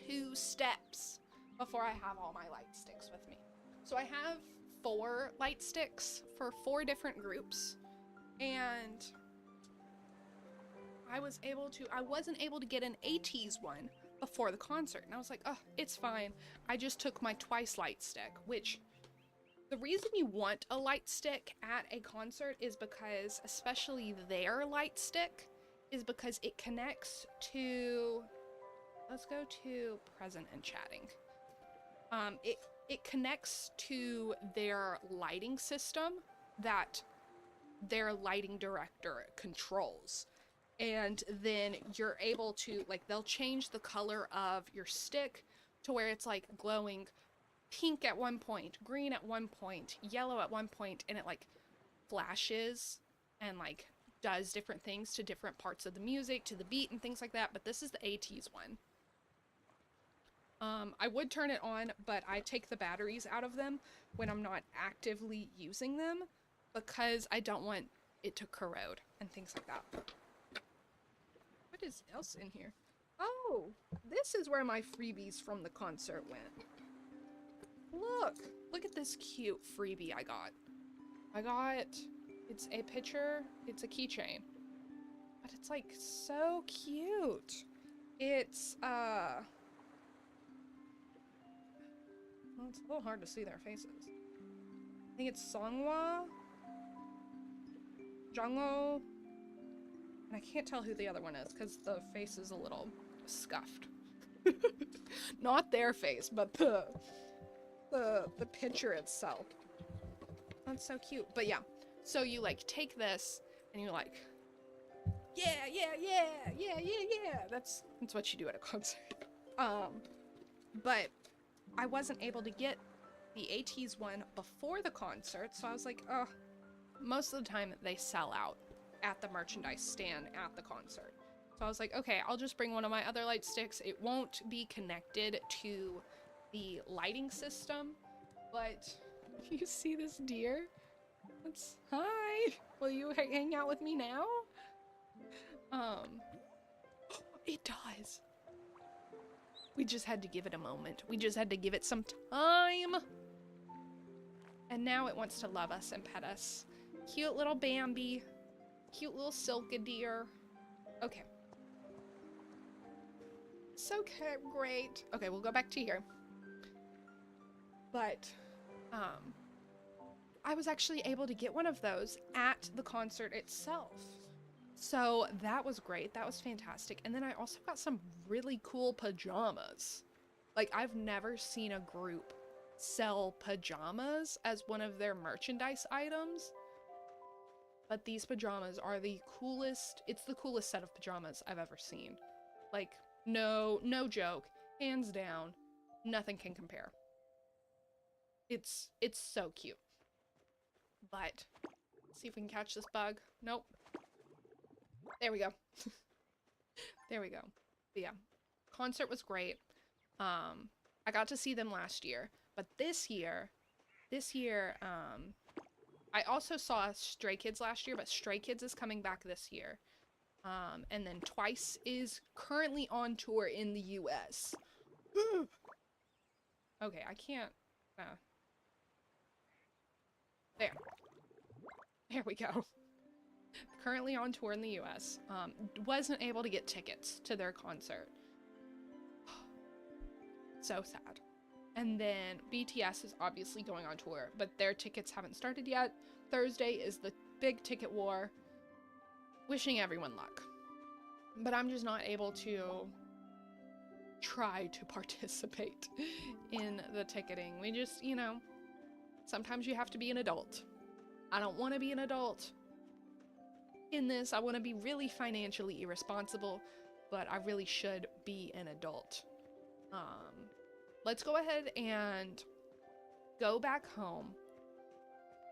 2 steps before I have all my light sticks with me. So I have 4 light sticks for 4 different groups, and I wasn't able to get an AT's one before the concert, and I was like, oh, it's fine. I just took my twice light stick, which the reason you want a light stick at a concert is because, especially their light stick, is because it connects to, let's go to present and chatting. It connects to their lighting system that their lighting director controls. And then you're able to, like, they'll change the color of your stick to where it's like glowing pink at one point, green at one point, yellow at one point, and it like flashes and like does different things to different parts of the music, to the beat and things like that. But this is the AT's one. I would turn it on, but I take the batteries out of them when I'm not actively using them because I don't want it to corrode and things like that. What is else in here? Oh, this is where my freebies from the concert went. Look at this cute freebie I got. It's a picture, it's a keychain, but it's like so cute. It's, Well, it's a little hard to see their faces. I think it's Songhwa, Jongho, and I can't tell who the other one is because the face is a little scuffed. Not their face, but the picture itself. That's so cute. But yeah, so you like take this and you're like, yeah, yeah, yeah, yeah, yeah, yeah. That's what you do at a concert. But I wasn't able to get the ATEEZ one before the concert, so I was like, oh, most of the time they sell out at the merchandise stand at the concert. So I was like, okay, I'll just bring one of my other light sticks. It won't be connected to the lighting system, but you see this deer? Hi! Will you hang out with me now? It does. We just had to give it a moment. We just had to give it some time. And now it wants to love us and pet us. Cute little Bambi. Cute little Sika Deer. Okay. So great. Okay, we'll go back to here. But, I was actually able to get one of those at the concert itself. So that was great. That was fantastic. And then I also got some really cool pajamas. Like, I've never seen a group sell pajamas as one of their merchandise items. But these pajamas are the coolest. It's the coolest set of pajamas I've ever seen. Like, no joke. Hands down. Nothing can compare. It's so cute. But, let's see if we can catch this bug. Nope. There we go. There we go. But yeah, concert was great. I got to see them last year, but this year, I also saw Stray Kids last year, but Stray Kids is coming back this year. And then Twice is currently on tour in the US. Okay, I can't, There we go. Currently on tour in the US. Wasn't able to get tickets to their concert. So sad. And then BTS is obviously going on tour, but their tickets haven't started yet. Thursday is the big ticket war. Wishing everyone luck. But I'm just not able to try to participate in the ticketing. We just, you know, sometimes you have to be an adult. I don't want to be an adult. In this, I want to be really financially irresponsible, but I really should be an adult. Let's go ahead and go back home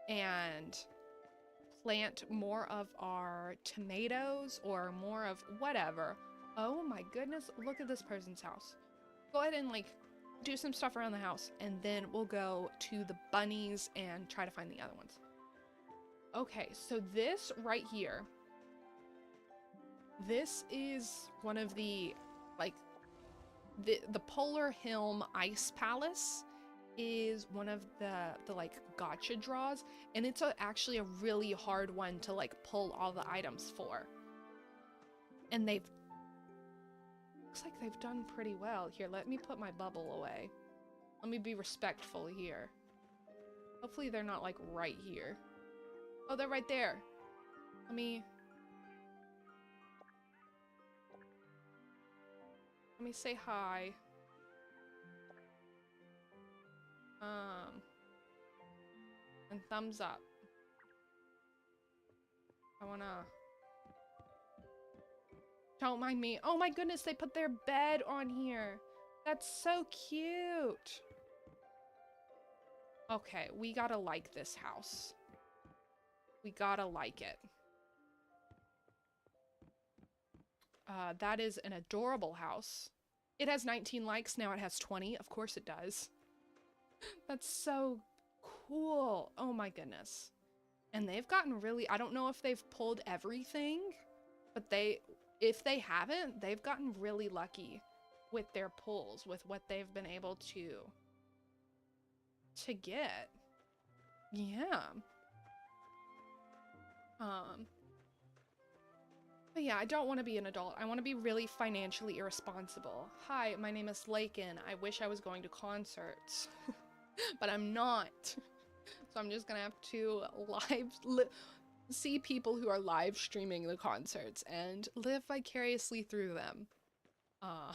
and plant more of our tomatoes or more of whatever. Oh my goodness, look at this person's house. Go ahead and like do some stuff around the house, and then we'll go to the bunnies and try to find the other ones. Okay, so this right here, this is one of the, like, the Polar Helm Ice Palace is one of the like gacha draws, and it's actually a really hard one to like pull all the items for. And looks like they've done pretty well. Here, let me put my bubble away. Let me be respectful here. Hopefully they're not like right here. Oh, they're right there. Let me say hi. And thumbs up. Don't mind me. Oh my goodness, they put their bed on here. That's so cute. Okay, we gotta like this house. We gotta like it. That is an adorable house. It has 19 likes, now it has 20. Of course it does. That's so cool. Oh my goodness. And they've gotten really, I don't know if they've pulled everything, but if they haven't, they've gotten really lucky with their pulls, with what they've been able to get. Yeah. But yeah, I don't want to be an adult. I want to be really financially irresponsible. Hi, my name is Lakin. I wish I was going to concerts. but I'm not. So I'm just gonna have to see people who are live streaming the concerts and live vicariously through them. Uh,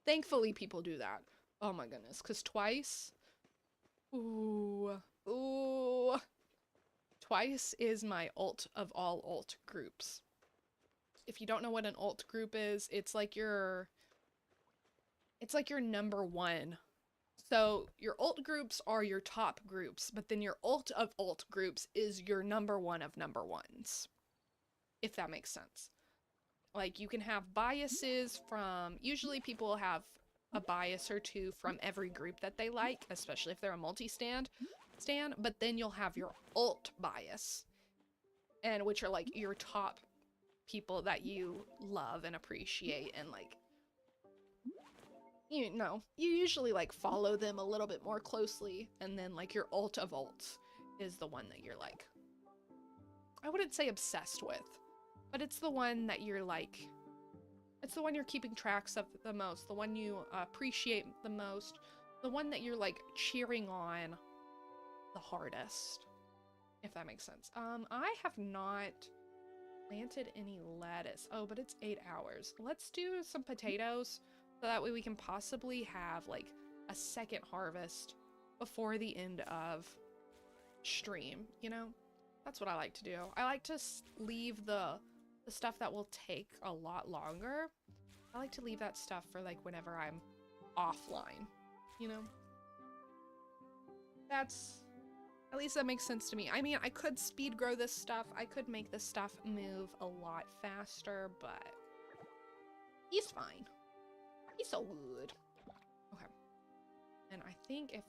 Thankfully people do that. Oh my goodness, because Twice, ooh, Twice is my ult of all ult groups. If you don't know what an ult group is, it's like your number one. So your ult groups are your top groups, but then your ult of ult groups is your number one of number ones, if that makes sense. Like, you can have biases from, usually people have a bias or two from every group that they like, especially if they're a multi-stand, but then you'll have your ult bias, and which are like your top people that you love and appreciate, and like, you know, you usually like follow them a little bit more closely, and then like your ult of ults is the one that you're like, I wouldn't say obsessed with, but it's the one that you're like, it's the one you're keeping tracks of the most, the one you appreciate the most, the one that you're like cheering on the hardest, if that makes sense. I have not planted any lettuce. Oh, but it's 8 hours. Let's do some potatoes so that way we can possibly have like a second harvest before the end of stream, you know? That's what I like to do. I like to leave the stuff that will take a lot longer. I like to leave that stuff for like whenever I'm offline, you know? That's, at least that makes sense to me. I mean, I could speed grow this stuff. I could make this stuff move a lot faster, but he's fine. He's so good. Okay. And I think if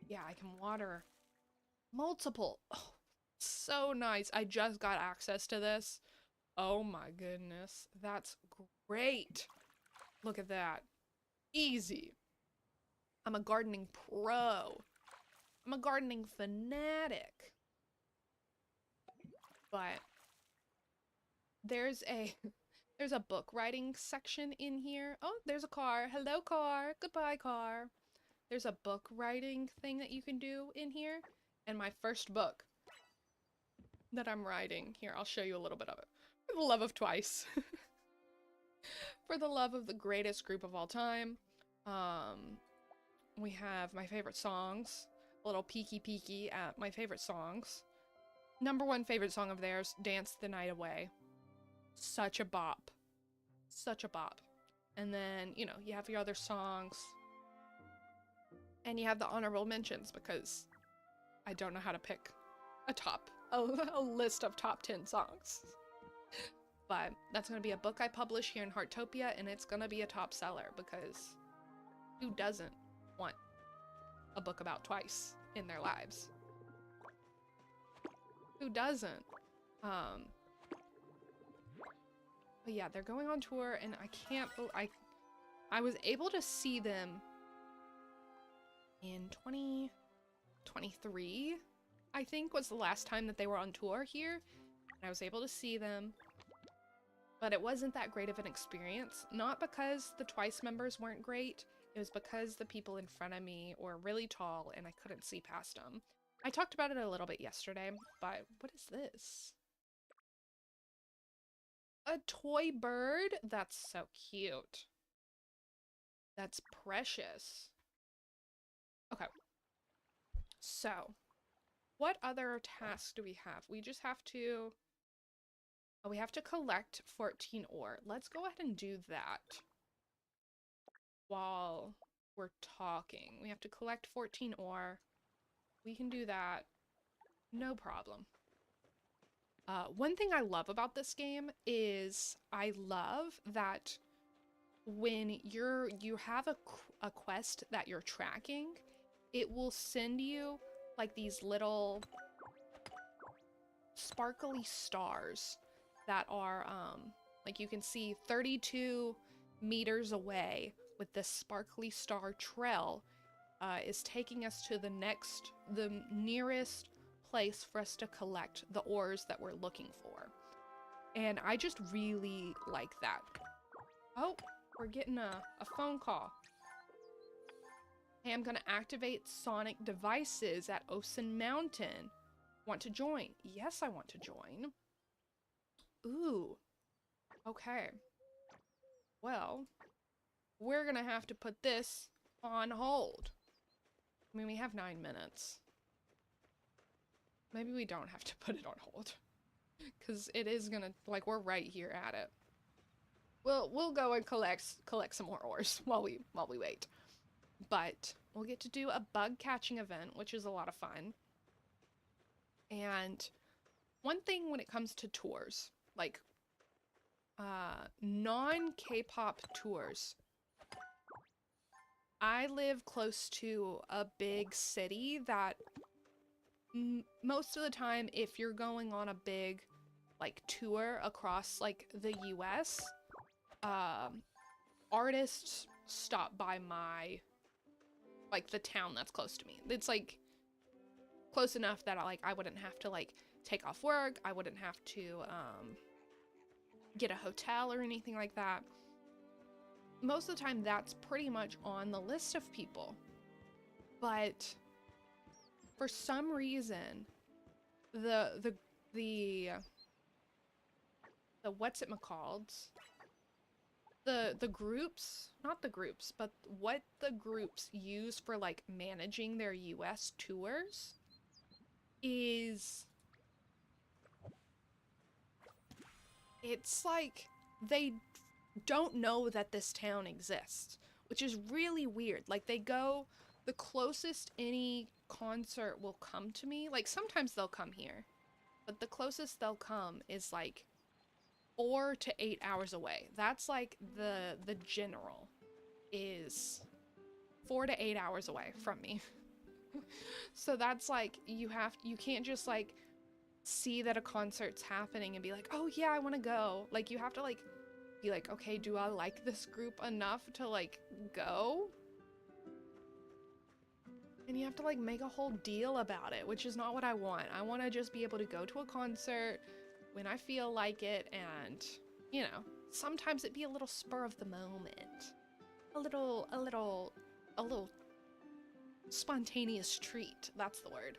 yeah, I can water multiple. Oh, so nice. I just got access to this. Oh my goodness. That's great. Look at that. Easy. I'm a gardening pro. I'm a gardening fanatic. But there's a book writing section in here. Oh, there's a car. Hello, car. Goodbye, car. There's a book writing thing that you can do in here. And my first book that I'm writing, here, I'll show you a little bit of it. For the love of Twice. For the love of the greatest group of all time. We have my favorite songs. A little peeky at my favorite songs. Number one favorite song of theirs, Dance the Night Away. Such a bop. Such a bop. And then, you know, you have your other songs. And you have the honorable mentions because I don't know how to pick a list of top 10 songs. But that's going to be a book I publish here in Heartopia, and it's going to be a top seller because who doesn't want a book about Twice in their lives? Who doesn't? But yeah, they're going on tour, and I was able to see them in 2023, I think was the last time that they were on tour here. And I was able to see them, but it wasn't that great of an experience. Not because the Twice members weren't great, it was because the people in front of me were really tall and I couldn't see past them. I talked about it a little bit yesterday, but what is this? A toy bird? That's so cute. That's precious. Okay. So, what other tasks do we have? We just have to... Oh, we have to collect 14 ore. Let's go ahead and do that while we're talking. We have to collect 14 ore. We can do that. No problem. One thing I love about this game is I love that when you have a quest that you're tracking, it will send you like these little sparkly stars that are like you can see 32 meters away with this sparkly star trail is taking us to the nearest place for us to collect the ores that we're looking for. And I just really like that. Oh, we're getting a phone call. Hey, I'm gonna activate sonic devices at Ocean Mountain. Want to join? Yes, I want to join. Ooh. Okay. Well, we're gonna have to put this on hold. I mean, we have 9 minutes. Maybe we don't have to put it on hold. Because it is gonna, like, we're right here at it. We'll go and collect some more ores while we wait. But we'll get to do a bug catching event, which is a lot of fun. And one thing when it comes to tours, like non-K-pop tours, I live close to a big city that most of the time, if you're going on a big like tour across like the US, artists stop by my, like, the town that's close to me. It's like close enough that I wouldn't have to like take off work. I wouldn't have to get a hotel or anything like that. Most of the time that's pretty much on the list of people. But for some reason, the what's it called? The groups, not the groups, but what the groups use for like managing their US tours is, it's like they don't know that this town exists, which is really weird. Like, they go, the closest any concert will come to me, like sometimes they'll come here, but the closest they'll come is like 4 to 8 hours away. That's like the general is 4 to 8 hours away from me. So that's like, you can't just like see that a concert's happening and be like, oh yeah, I want to go. Like, you have to like be like, okay, do I like this group enough to like go? And you have to like make a whole deal about it, which is not what I want. I want to just be able to go to a concert when I feel like it, and, you know, sometimes it'd be a little spur of the moment. A little spontaneous treat. That's the word.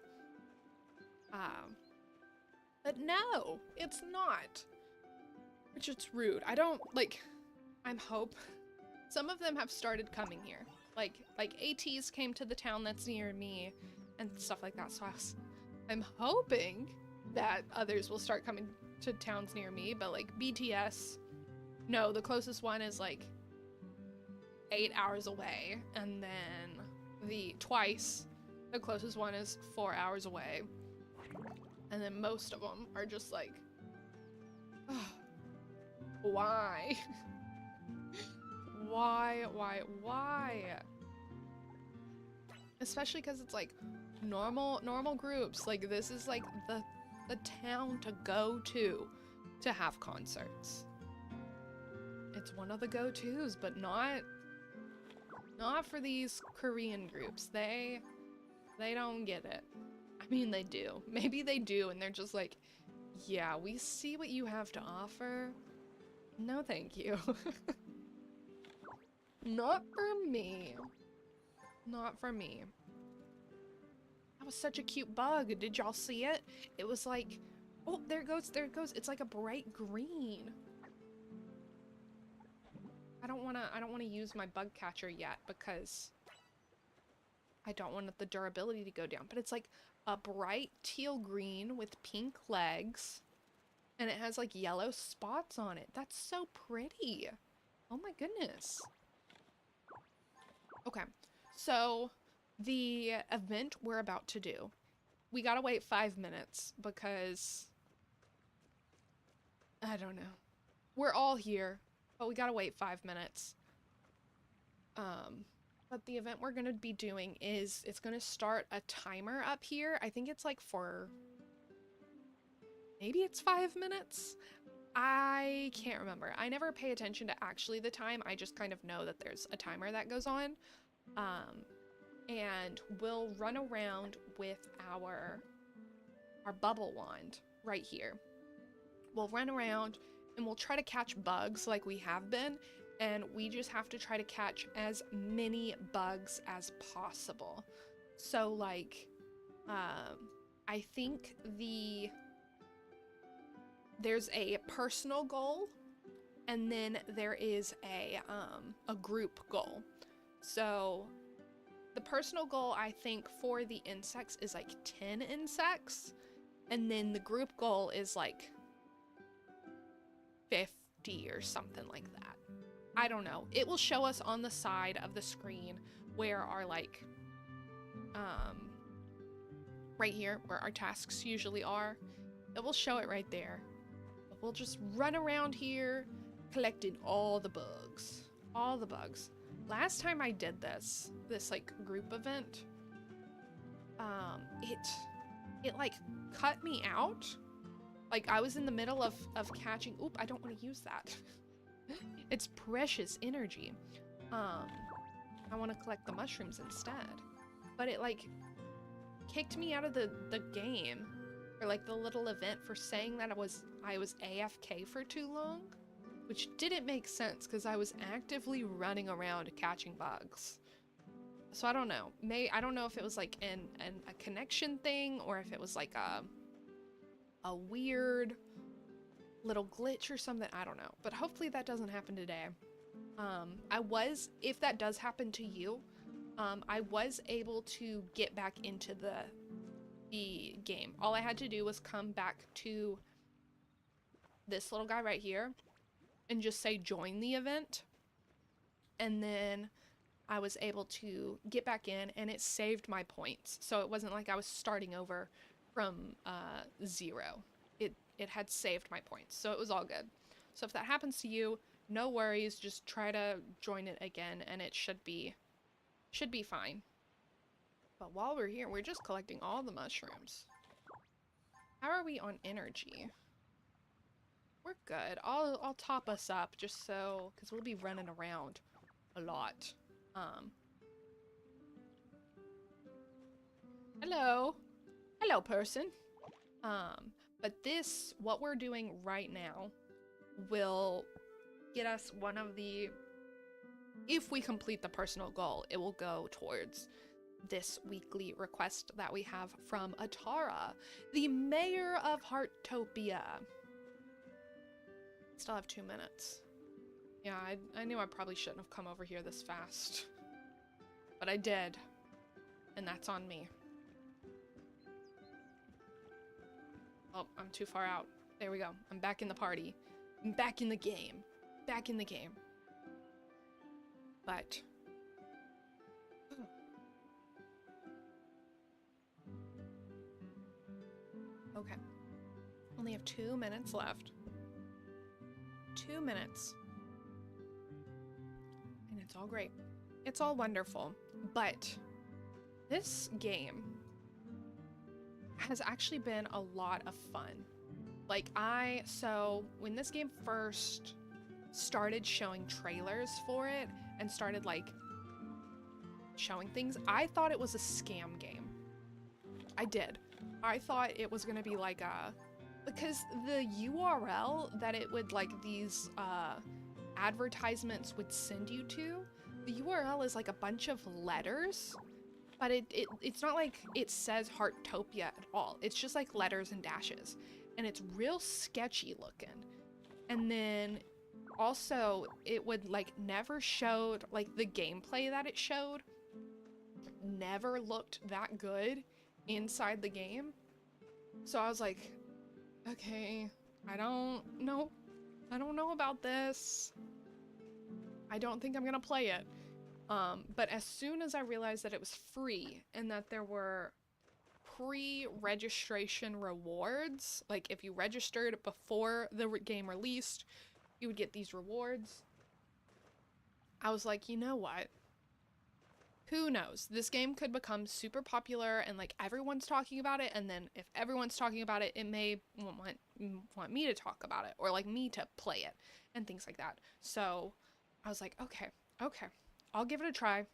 But no, it's not. Which is rude. I don't, like, some of them have started coming here. Like ATs came to the town that's near me and stuff like that. So I'm hoping that others will start coming to towns near me, but like BTS, no, the closest one is like 8 hours away, and then the closest one is 4 hours away, and then most of them are just like, oh, why? why? Especially because it's like normal groups. Like, this is like the town to go to have concerts. It's one of the go-tos, but not for these Korean groups. They don't get it. I mean, they do. Maybe they do, and they're just like, yeah, we see what you have to offer. No, thank you. Not for me. Not for me. That was such a cute bug. Did y'all see it? It was like, oh, there it goes. It's like a bright green. I don't wanna use my bug catcher yet because I don't want the durability to go down. But it's like a bright teal green with pink legs, and it has like yellow spots on it. That's so pretty. Oh my goodness. Okay, so the event we're about to do, we gotta wait 5 minutes because, I don't know. We're all here, but we gotta wait 5 minutes. But the event we're gonna be doing is, it's gonna start a timer up here. I think it's like for, maybe it's 5 minutes? I can't remember. I never pay attention to actually the time. I just kind of know that there's a timer that goes on. And we'll run around with our bubble wand right here. We'll run around and we'll try to catch bugs like we have been. and we just have to try to catch as many bugs as possible. So like, I think there's a personal goal, and then there is a group goal. So the personal goal, I think, for the insects is like 10 insects, and then the group goal is like 50 or something like that. I don't know. It will show us on the side of the screen where our like right here where our tasks usually are. It will show it right there. But we'll just run around here collecting all the bugs. All the bugs. Last time I did this like group event, it like cut me out. Like I was in the middle of catching. Oop, I don't want to use that. It's precious energy. I want to collect the mushrooms instead. But it like kicked me out of the game, or like the little event, for saying that I was AFK for too long, which didn't make sense because I was actively running around catching bugs. So I don't know. I don't know if it was like a connection thing, or if it was like a weird little glitch or something. I don't know. But hopefully that doesn't happen today. If that does happen to you, I was able to get back into the game. All I had to do was come back to this little guy right here and just say join the event, and then I was able to get back in, and it saved my points. So it wasn't like I was starting over from 0. It had saved my points, so it was all good. So if that happens to you, no worries, just try to join it again and it should be fine. But while we're here, we're just collecting all the mushrooms. How are we on energy? We're good. I'll top us up just so, because we'll be running around a lot. Hello. Hello, person. But what we're doing right now will get us one of the, if we complete the personal goal, it will go towards this weekly request that we have from Atara, the mayor of Heartopia. Still have 2 minutes. Yeah, I knew I probably shouldn't have come over here this fast. But I did. And that's on me. Oh, I'm too far out. There we go. I'm back in the party. I'm back in the game. Back in the game. But... okay. Only have 2 minutes left. 2 minutes. And it's all great. It's all wonderful. But this game has actually been a lot of fun. Like so when this game first started showing trailers for it and started like showing things, I thought it was a scam game. I did. I thought it was gonna be like because the URL that it would, like, these advertisements would send you to, the URL is like a bunch of letters, but it's not like it says Heartopia at all. It's just like letters and dashes, and it's real sketchy looking. And then also it would like never showed, like, the gameplay that it showed never looked that good inside the game. So I was like, okay, I don't know about this. I don't think I'm gonna play it. But as soon as I realized that it was free and that there were pre-registration rewards, like if you registered before the game released, you would get these rewards, I was like, you know what? Who knows? This game could become super popular and like everyone's talking about it, and then if everyone's talking about it, it may want me to talk about it, or like me to play it and things like that. So I was like, okay, I'll give it a try.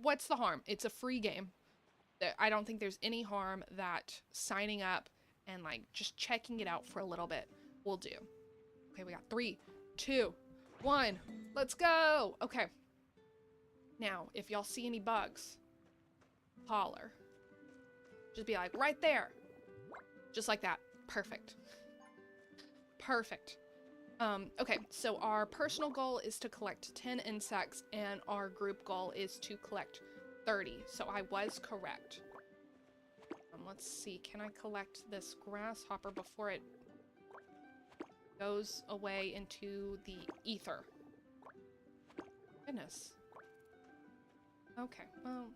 What's the harm? It's a free game. I don't think there's any harm that signing up and like just checking it out for a little bit will do. Okay, we got 3, 2, 1. Let's go. Okay. Now, if y'all see any bugs, holler. Just be like, right there. Just like that. Perfect. Perfect. Okay, so our personal goal is to collect 10 insects, and our group goal is to collect 30. So I was correct. Let's see. Can I collect this grasshopper before it goes away into the ether? Goodness. Okay, well...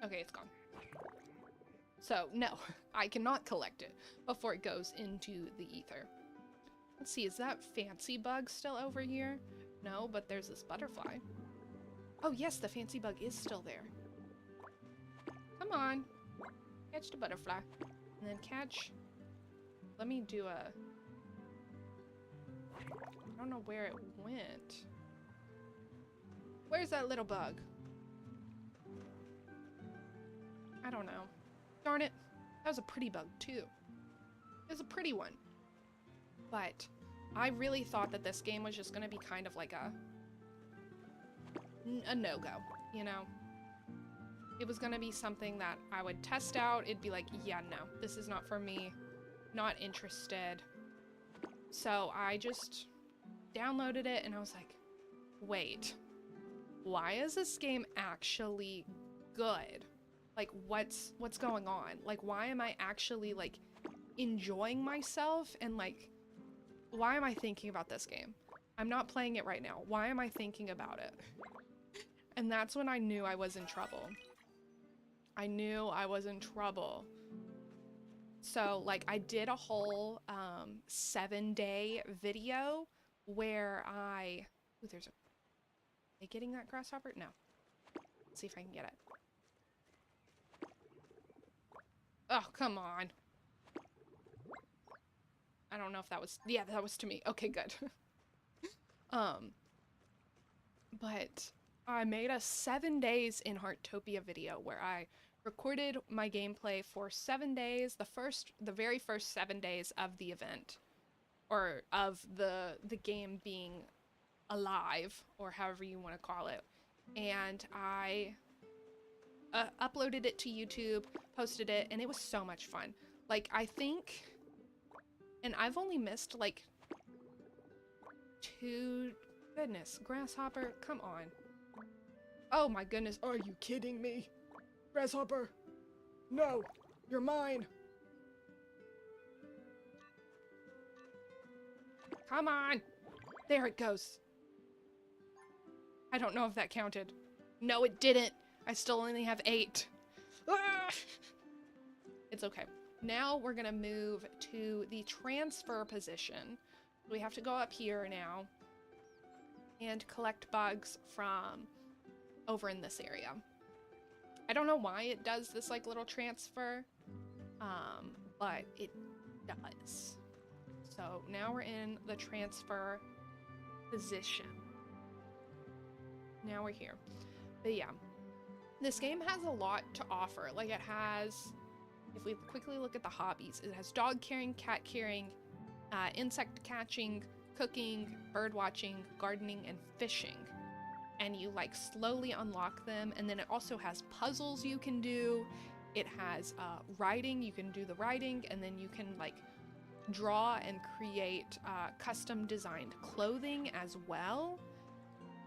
Okay, it's gone. So, no, I cannot collect it before it goes into the ether. Let's see, is that fancy bug still over here? No, but there's this butterfly. Oh yes, the fancy bug is still there. Come on. Catch the butterfly. And then catch... Let me do a... I don't know where it went. Where's that little bug? I don't know. Darn it. That was a pretty bug, too. It was a pretty one. But I really thought that this game was just going to be kind of like a no-go, you know? It was going to be something that I would test out. It'd be like, yeah, no, this is not for me. Not interested. So I just downloaded it and I was like, wait, why is this game actually good? Like, what's going on? Like, why am I actually, like, enjoying myself? And, like, why am I thinking about this game? I'm not playing it right now. Why am I thinking about it? And that's when I knew I was in trouble. I knew I was in trouble. So, like, I did a whole 7-day video where I... Ooh, there's a... Are they getting that grasshopper? No. Let's see if I can get it. Oh, come on. I don't know if that was... Yeah, that was to me. Okay, good. But I made a 7 days in Heartopia video where I recorded my gameplay for 7 days, the very first 7 days of the event, or of the game being alive, or however you want to call it. And I uploaded it to YouTube, posted it, and it was so much fun. Like, I think, and I've only missed like 2, goodness, grasshopper, come on. Oh my goodness, are you kidding me? Grasshopper, no, you're mine. Come on, there it goes. I don't know if that counted. No, it didn't. I still only have 8. Ah! It's okay. Now we're gonna move to the transfer position. We have to go up here now and collect bugs from over in this area. I don't know why it does this like little transfer, but it does. So now we're in the transfer position. Now we're here. But yeah, this game has a lot to offer. Like, it has, if we quickly look at the hobbies, it has dog carrying, cat carrying, insect catching, cooking, bird watching, gardening, and fishing. And you like slowly unlock them. And then it also has puzzles you can do. It has writing, you can do the writing, and then you can like draw and create custom designed clothing as well.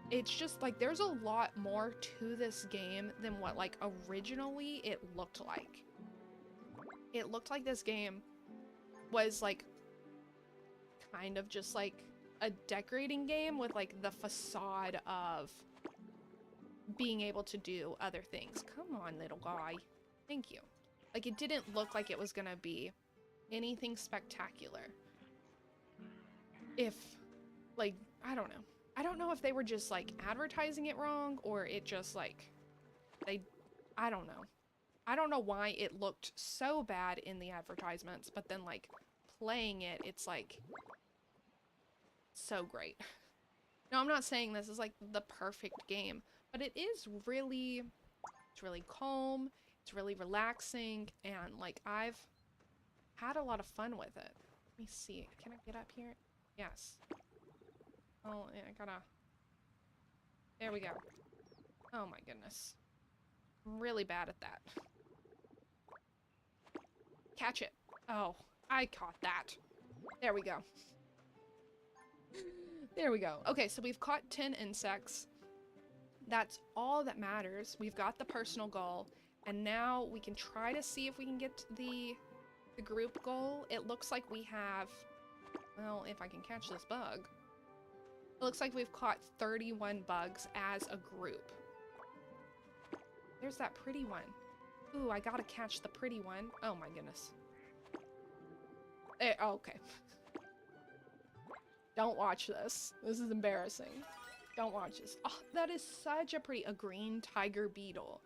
It's just like there's a lot more to this game than what like originally it looked like. It looked like this game was like kind of just like a decorating game with like the facade of being able to do other things. Come on, little guy. Thank you. Like, it didn't look like it was gonna be anything spectacular. If, like, I don't know. I don't know if they were just like advertising it wrong, or it just like I don't know. I don't know why it looked so bad in the advertisements, but then like playing it, it's like so great. Now, I'm not saying this is like the perfect game, but it is really, it's really calm, it's really relaxing, and like I've had a lot of fun with it. Let me see. Can I get up here? Yes. Oh, yeah, I gotta... There we go. Oh my goodness. I'm really bad at that. Catch it. Oh, I caught that. There we go. There we go. Okay, so we've caught 10 insects. That's all that matters. We've got the personal goal, and now we can try to see if we can get the group goal. It looks like we have, well, if I can catch this bug, it looks like we've caught 31 bugs as a group. There's that pretty one. Ooh, I gotta catch the pretty one. Oh my goodness. Oh, okay. Don't watch this. This is embarrassing. Don't watch this. Oh, that is such a green tiger beetle.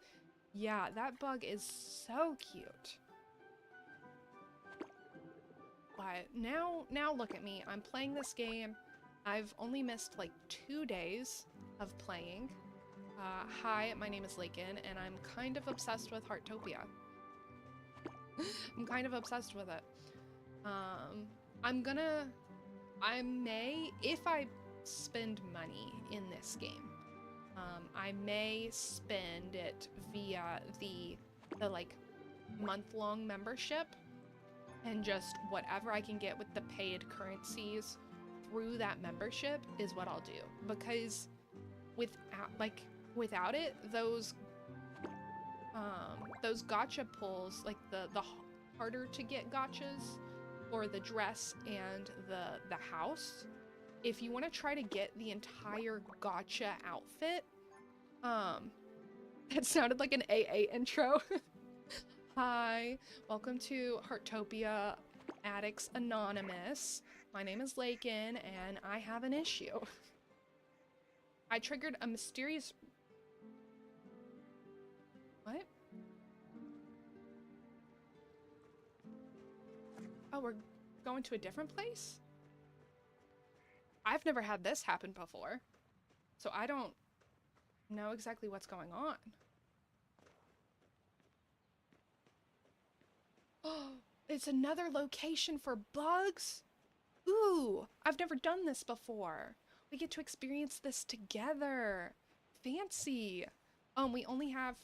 Yeah, that bug is so cute. But now look at me. I'm playing this game. I've only missed like 2 days of playing. Hi, my name is Lakin, and I'm kind of obsessed with Heartopia. I'm kind of obsessed with it. I may, if I spend money in this game, I may spend it via the like month-long membership, and just whatever I can get with the paid currencies through that membership is what I'll do, because without it, those gacha pulls, like the harder to get gachas, or the dress and the house, if you want to try to get the entire gacha outfit, that sounded like an AA intro. Hi, welcome to Heartopia Addicts Anonymous. My name is Lakin, and I have an issue. I triggered a mysterious... What? Oh, we're going to a different place? I've never had this happen before, so I don't know exactly what's going on. Oh, it's another location for bugs? Ooh, I've never done this before. We get to experience this together. Fancy. We only have...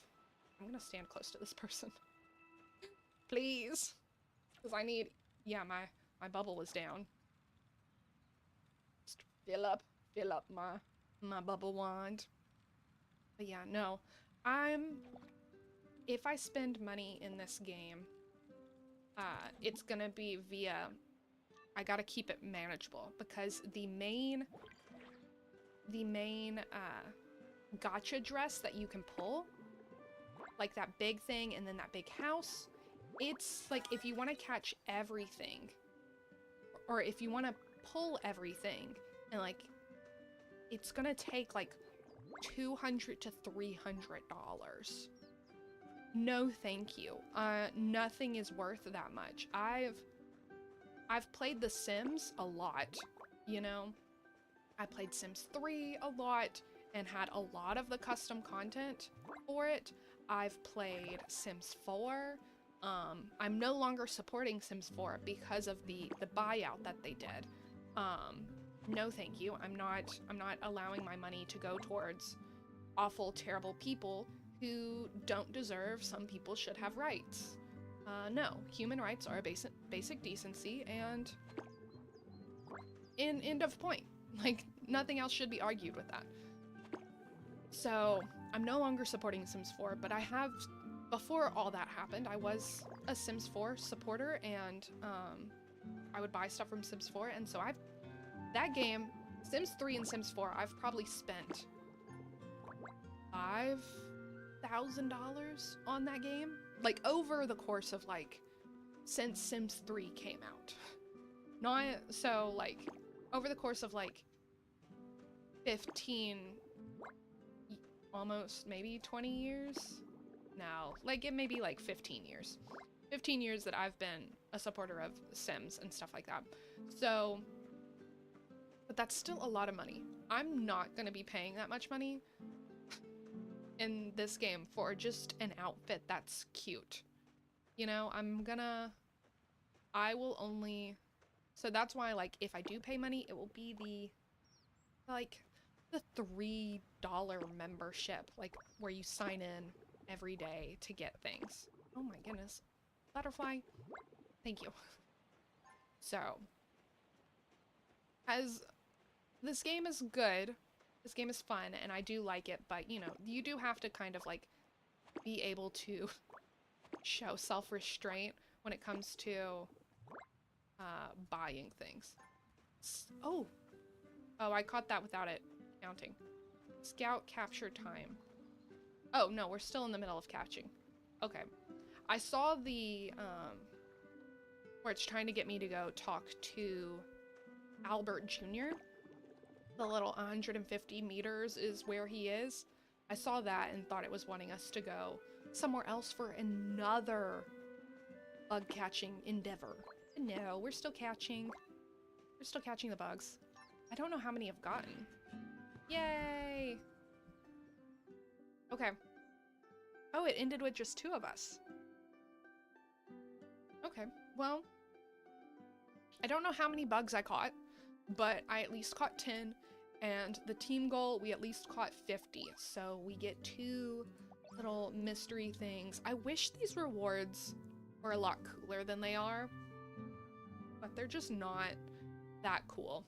I'm gonna stand close to this person. Please. Because I need... Yeah, my bubble is down. Just fill up my bubble wand. But yeah, no. If I spend money in this game, it's gonna be via... I gotta keep it manageable, because the main gacha dress that you can pull, like that big thing and then that big house, it's like if you want to catch everything, or if you want to pull everything, and like it's gonna take like $200 to $300. No thank you. Nothing is worth that much. I've played The Sims a lot, you know? I played Sims 3 a lot and had a lot of the custom content for it. I've played Sims 4. I'm no longer supporting Sims 4 because of the buyout that they did. No thank you. I'm not allowing my money to go towards awful, terrible people who don't deserve. Some people should have rights. No, human rights are a basic decency, and end of point. Like, nothing else should be argued with that. So, I'm no longer supporting Sims 4, but I have, before all that happened, I was a Sims 4 supporter, and I would buy stuff from Sims 4, and so that game, Sims 3 and Sims 4, I've probably spent $5,000 on that game. Like, over the course of, like, since Sims 3 came out. So, like, over the course of, like, 15, almost, maybe 20 years? No, like, it may be, like, 15 years. 15 years that I've been a supporter of Sims and stuff like that. So, but that's still a lot of money. I'm not gonna be paying that much money in this game for just an outfit that's cute. You know, I will only, so that's why, like, if I do pay money, it will be like the $3 membership, like where you sign in every day to get things. Oh my goodness. Butterfly. Thank you. So, as this game is good, this game is fun, and I do like it, but you know, you do have to kind of like be able to show self-restraint when it comes to buying things. Oh, I caught that without it counting. Scout capture time. Oh no, we're still in the middle of catching. Okay, I saw the where it's trying to get me to go talk to Albert Jr. The little 150 meters is where he is. I saw that and thought it was wanting us to go somewhere else for another bug catching endeavor. No, we're still catching. We're still catching the bugs. I don't know how many I've gotten. Yay! Okay. Oh, it ended with just 2 of us. Okay, well, I don't know how many bugs I caught, but I at least caught 10, and the team goal, we at least caught 50, so we get 2 little mystery things. I wish these rewards were a lot cooler than they are, but they're just not that cool.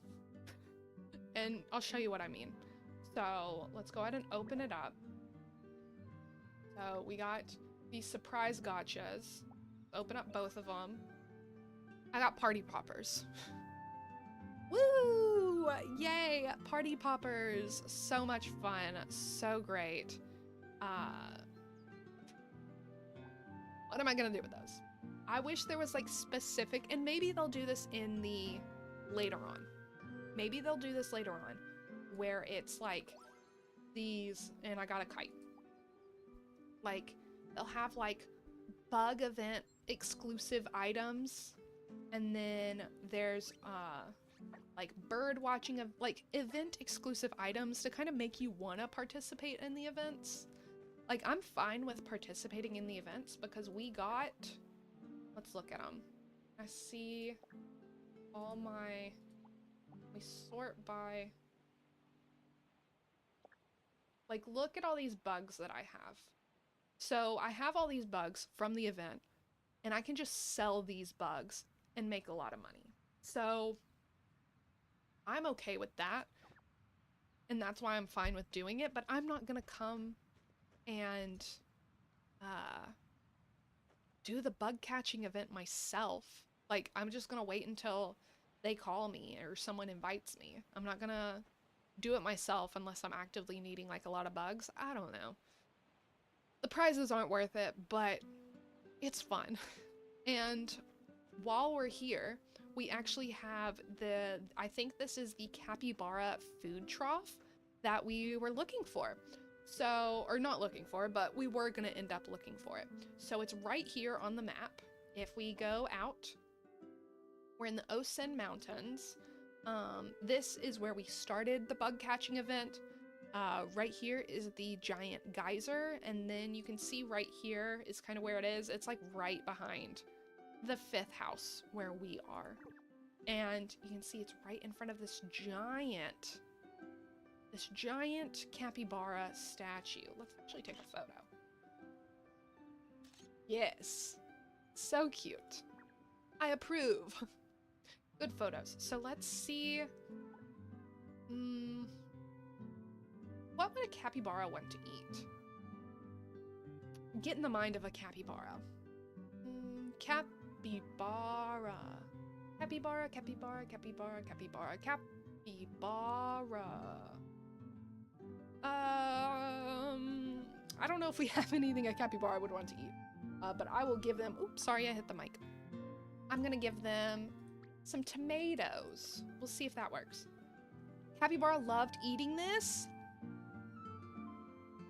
And I'll show you what I mean. So let's go ahead and open it up. So we got these surprise gotchas. Open up both of them. I got party poppers. Woo! Yay! Party poppers. So much fun. So great. What am I gonna do with those? I wish there was like specific, and maybe they'll do this in the later on. Maybe they'll do this later on, where it's like these, and I got a kite. Like, they'll have like bug event exclusive items, and then there's like bird watching of like event exclusive items to kind of make you want to participate in the events. Like, I'm fine with participating in the events because we got, let's look at them. I see all my, we sort by, like, look at all these bugs that I have. So I have all these bugs from the event, and I can just sell these bugs and make a lot of money. So I'm okay with that, and that's why I'm fine with doing it, but I'm not gonna come and do the bug catching event myself. Like, I'm just gonna wait until they call me or someone invites me. I'm not gonna do it myself unless I'm actively needing like a lot of bugs. I don't know. The prizes aren't worth it, but it's fun. And while we're here, we actually have the, I think this is the capybara food trough that we were looking for. So, or not looking for, but we were gonna end up looking for it. So it's right here on the map. If we go out, we're in the Osen Mountains. This is where we started the bug catching event. Right here is the giant geyser, and then you can see right here is kind of where it is. It's like right behind the 5th house where we are. And you can see it's right in front of this giant capybara statue. Let's actually take a photo. Yes, so cute. I approve. Good photos. So let's see. What would a capybara want to eat? Get in the mind of a capybara. Capybara. Capybara, capybara, capybara, capybara, capybara. I don't know if we have anything a capybara would want to eat. But I will give them, oops, sorry, I hit the mic. I'm gonna give them some tomatoes. We'll see if that works. Capybara loved eating this.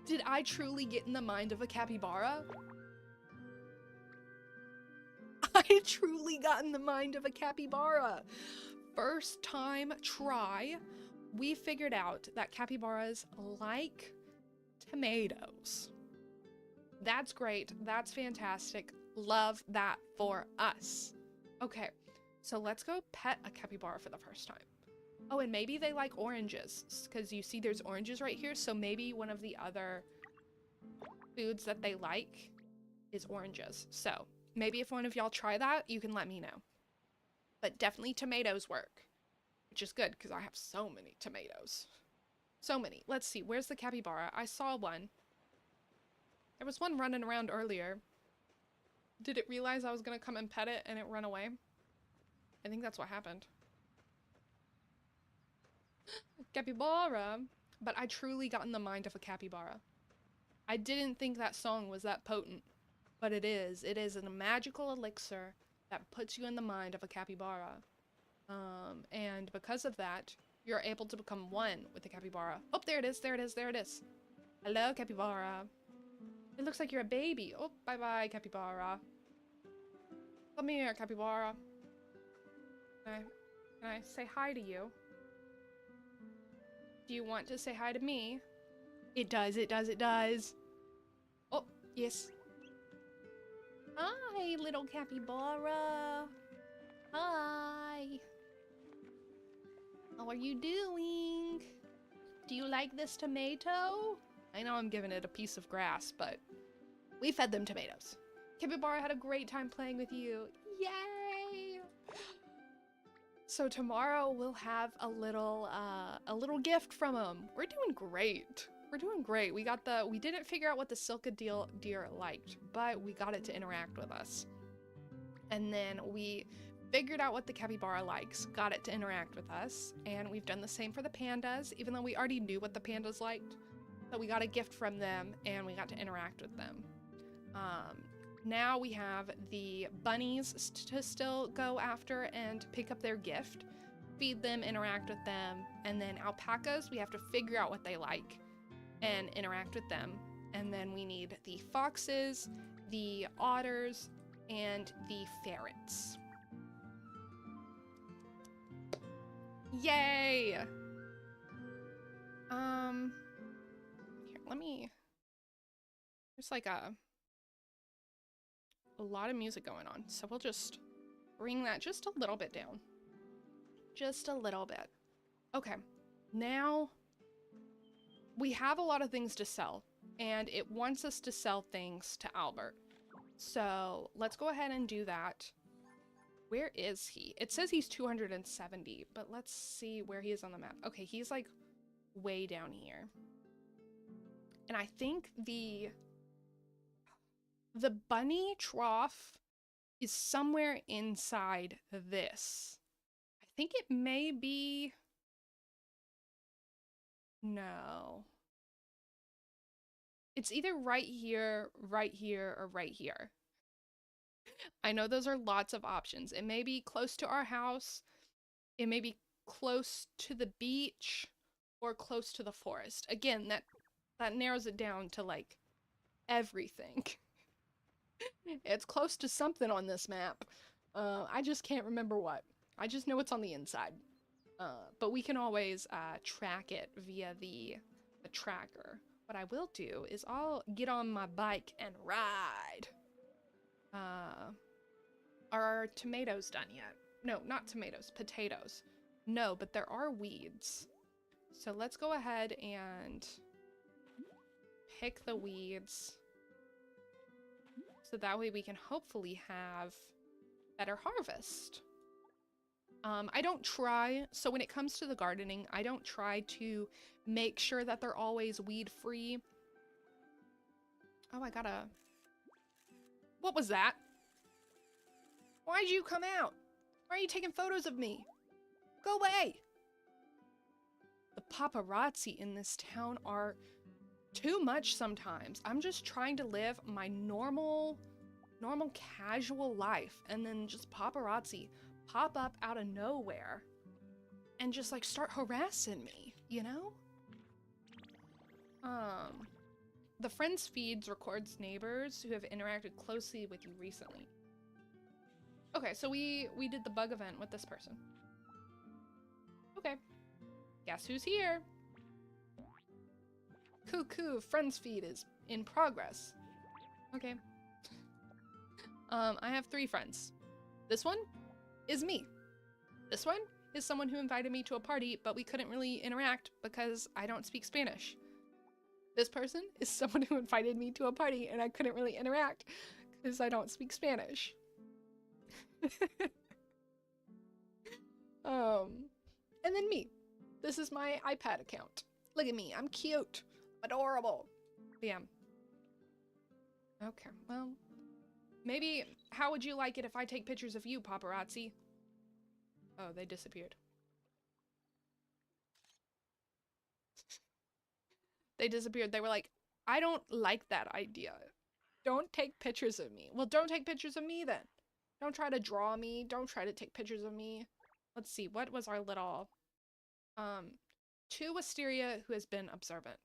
Did I truly get in the mind of a capybara? I truly got in the mind of a capybara. First time try, we figured out that capybaras like tomatoes. That's great. That's fantastic. Love that for us. Okay, so let's go pet a capybara for the first time. Oh, and maybe they like oranges, because you see there's oranges right here, so maybe one of the other foods that they like is oranges. So maybe if one of y'all try that, you can let me know. But definitely tomatoes work, which is good because I have so many tomatoes. So many. Let's see, where's the capybara? I saw one. There was one running around earlier. Did it realize I was gonna come and pet it and it run away? I think that's what happened. Capybara! But I truly got in the mind of a capybara. I didn't think that song was that potent, but it is. It is a magical elixir that puts you in the mind of a capybara. And because of that, you're able to become one with the capybara. Oh, there it is, there it is, there it is. Hello, capybara. It looks like you're a baby. Oh, bye-bye, capybara. Come here, capybara. Can I say hi to you? Do you want to say hi to me? It does, it does, it does. Oh, yes. Hi, little capybara. Hi. How are you doing? Do you like this tomato? I know I'm giving it a piece of grass, but we fed them tomatoes. Capybara had a great time playing with you. Yay! So tomorrow we'll have a little gift from him. We're doing great. We're doing great. We didn't figure out what the Sika Deer liked, but we got it to interact with us. And then we figured out what the capybara likes, got it to interact with us, and we've done the same for the pandas, even though we already knew what the pandas liked. So we got a gift from them, and we got to interact with them. Now we have the bunnies to still go after and pick up their gift, feed them, interact with them, and then alpacas, we have to figure out what they like and interact with them. And then we need the foxes, the otters, and the ferrets. Yay! Here, there's like a lot of music going on, so we'll just bring that just a little bit down. Just a little bit. Okay, now we have a lot of things to sell, and it wants us to sell things to Albert. So let's go ahead and do that. Where is he? It says he's 270, but let's see where he is on the map. Okay, he's like way down here. And I think the bunny trough is somewhere inside this. I think it may be... No. It's either right here, or right here. I know those are lots of options. It may be close to our house, it may be close to the beach, or close to the forest. Again, that narrows it down to like everything. It's close to something on this map. I just can't remember what. I just know it's on the inside. But we can always track it via the tracker. What I will do is I'll get on my bike and ride. Are our tomatoes done yet? No, not tomatoes, potatoes. No, but there are weeds. So let's go ahead and pick the weeds. So that way we can hopefully have better harvest. I don't try, so when it comes to the gardening, I don't try to make sure that they're always weed free. Oh, what was that? Why'd you come out? Why are you taking photos of me? Go away! The paparazzi in this town are too much sometimes. I'm just trying to live my normal casual life, and then just paparazzi pop up out of nowhere and just like start harassing me, you know? The friends feeds records neighbors who have interacted closely with you recently. Okay, so we did the bug event with this person. Okay. Guess who's here? Cuckoo, friends feed is in progress. Okay. I have 3 friends. This one is me. This one is someone who invited me to a party, but we couldn't really interact because I don't speak Spanish. This person is someone who invited me to a party and I couldn't really interact because I don't speak Spanish. And then me. This is my iPad account. Look at me. I'm cute. Adorable. Yeah. Okay, well, maybe how would you like it if I take pictures of you, paparazzi? Oh, they disappeared. They disappeared. They were like, I don't like that idea. Don't take pictures of me. Well, don't take pictures of me then. Don't try to draw me. Don't try to take pictures of me. Let's see. What was our little... To Wisteria, who has been observant.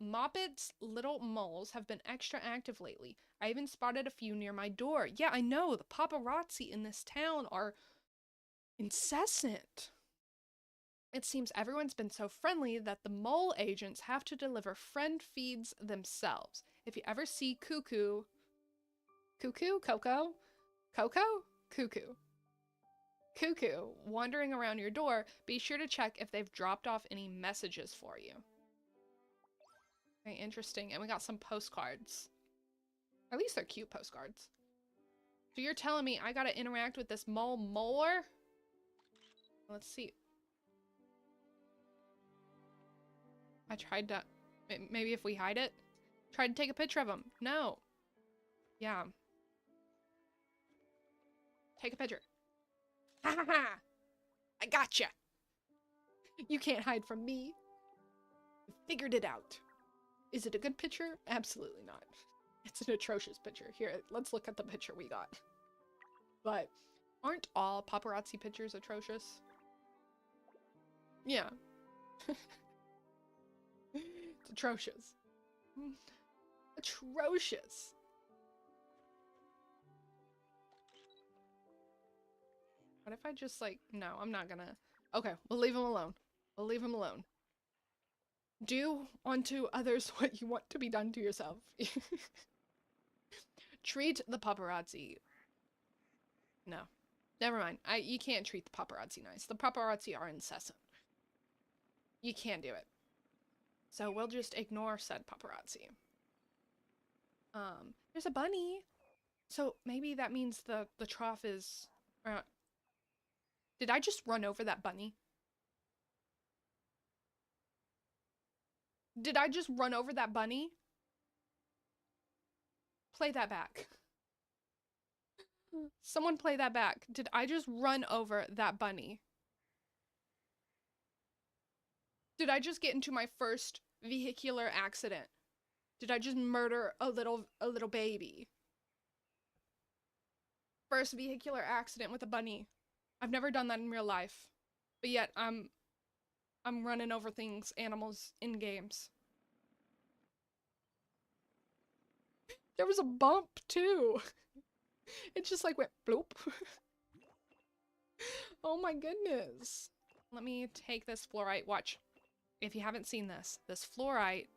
Moppet's little moles have been extra active lately. I even spotted a few near my door. Yeah, I know. The paparazzi in this town are incessant. It seems everyone's been so friendly that the mole agents have to deliver friend feeds themselves. If you ever see Cuckoo, wandering around your door, be sure to check if they've dropped off any messages for you. Very interesting. And we got some postcards. At least they're cute postcards. So you're telling me I gotta interact with this mole more? Let's see. I tried to... Maybe if we hide it? Tried to take a picture of him. No. Yeah. Take a picture. Ha ha ha! I gotcha! You can't hide from me. I figured it out. Is it a good picture? Absolutely not. It's an atrocious picture. Here, let's look at the picture we got. But aren't all paparazzi pictures atrocious? Yeah. It's atrocious. Atrocious. What if I just like, no, I'm not gonna. Okay, we'll leave him alone. We'll leave him alone. Do unto others what you want to be done to yourself. Treat the paparazzi. No. Never mind. You can't treat the paparazzi nice. The paparazzi are incessant. You can't do it. So we'll just ignore said paparazzi. There's a bunny. So maybe that means the trough is... did I just run over that bunny? Did I just run over that bunny? Play that back. Someone play that back. Did I just run over that bunny? Did I just get into my first vehicular accident? Did I just murder a little baby? First vehicular accident with a bunny. I've never done that in real life. But yet I'm running over things, animals in games. There was a bump too. It just like went bloop. Oh my goodness. Let me take this fluorite. Watch. If you haven't seen this fluorite.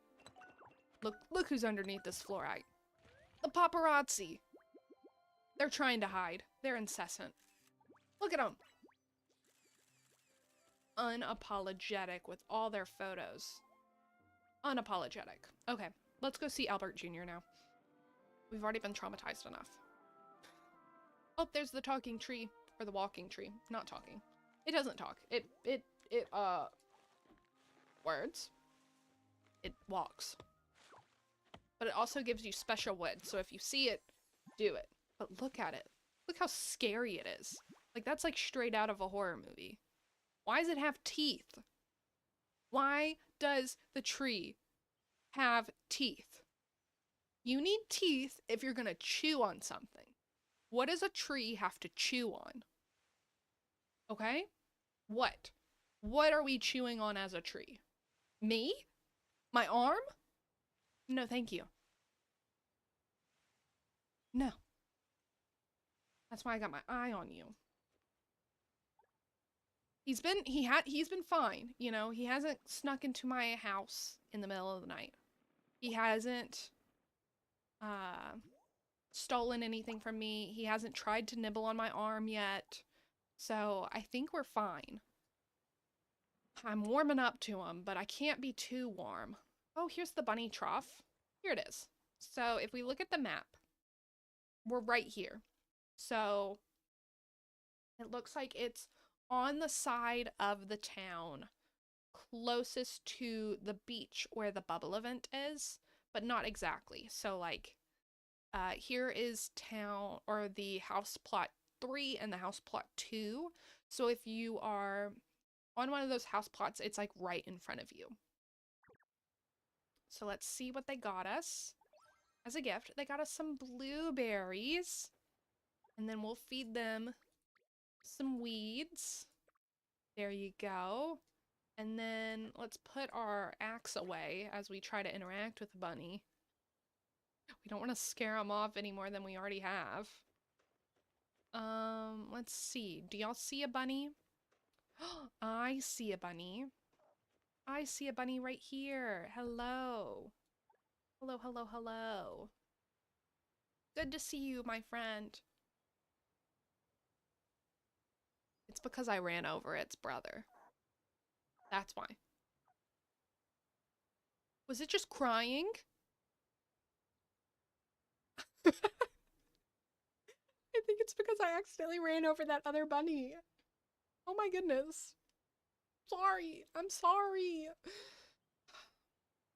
Look who's underneath this fluorite. The paparazzi. They're trying to hide. They're incessant. Look at them. Unapologetic with all their photos. Unapologetic. Okay, let's go see Albert Jr. now. We've already been traumatized enough. Oh, there's the talking tree. Or the walking tree. Not talking. It doesn't talk. It words. It walks. But it also gives you special wood. So if you see it, do it. But look at it. Look how scary it is. Like, that's like straight out of a horror movie. Why does it have teeth? Why does the tree have teeth? You need teeth if you're gonna chew on something. What does a tree have to chew on? Okay? What? What are we chewing on as a tree? Me? My arm? No, thank you. No. That's why I got my eye on you. He's been fine, you know. He hasn't snuck into my house in the middle of the night. He hasn't stolen anything from me. He hasn't tried to nibble on my arm yet. So I think we're fine. I'm warming up to them, but I can't be too warm. Oh, here's the bunny trough. Here it is. So if we look at the map, we're right here. So it looks like it's on the side of the town closest to the beach where the bubble event is, but not exactly. So like here is town or the house plot 3 and the house plot 2. So if you are on one of those house plots, it's like right in front of you. So let's see what they got us as a gift. They got us some blueberries, and then we'll feed them some weeds. There you go. And then let's put our axe away as we try to interact with the bunny. We don't want to scare them off any more than we already have. Let's see. Do y'all see a bunny? I see a bunny. I see a bunny right here. Hello. Hello, hello, hello. Good to see you, my friend. It's because I ran over its brother. That's why. Was it just crying? I think it's because I accidentally ran over that other bunny. Oh my goodness. Sorry. I'm sorry.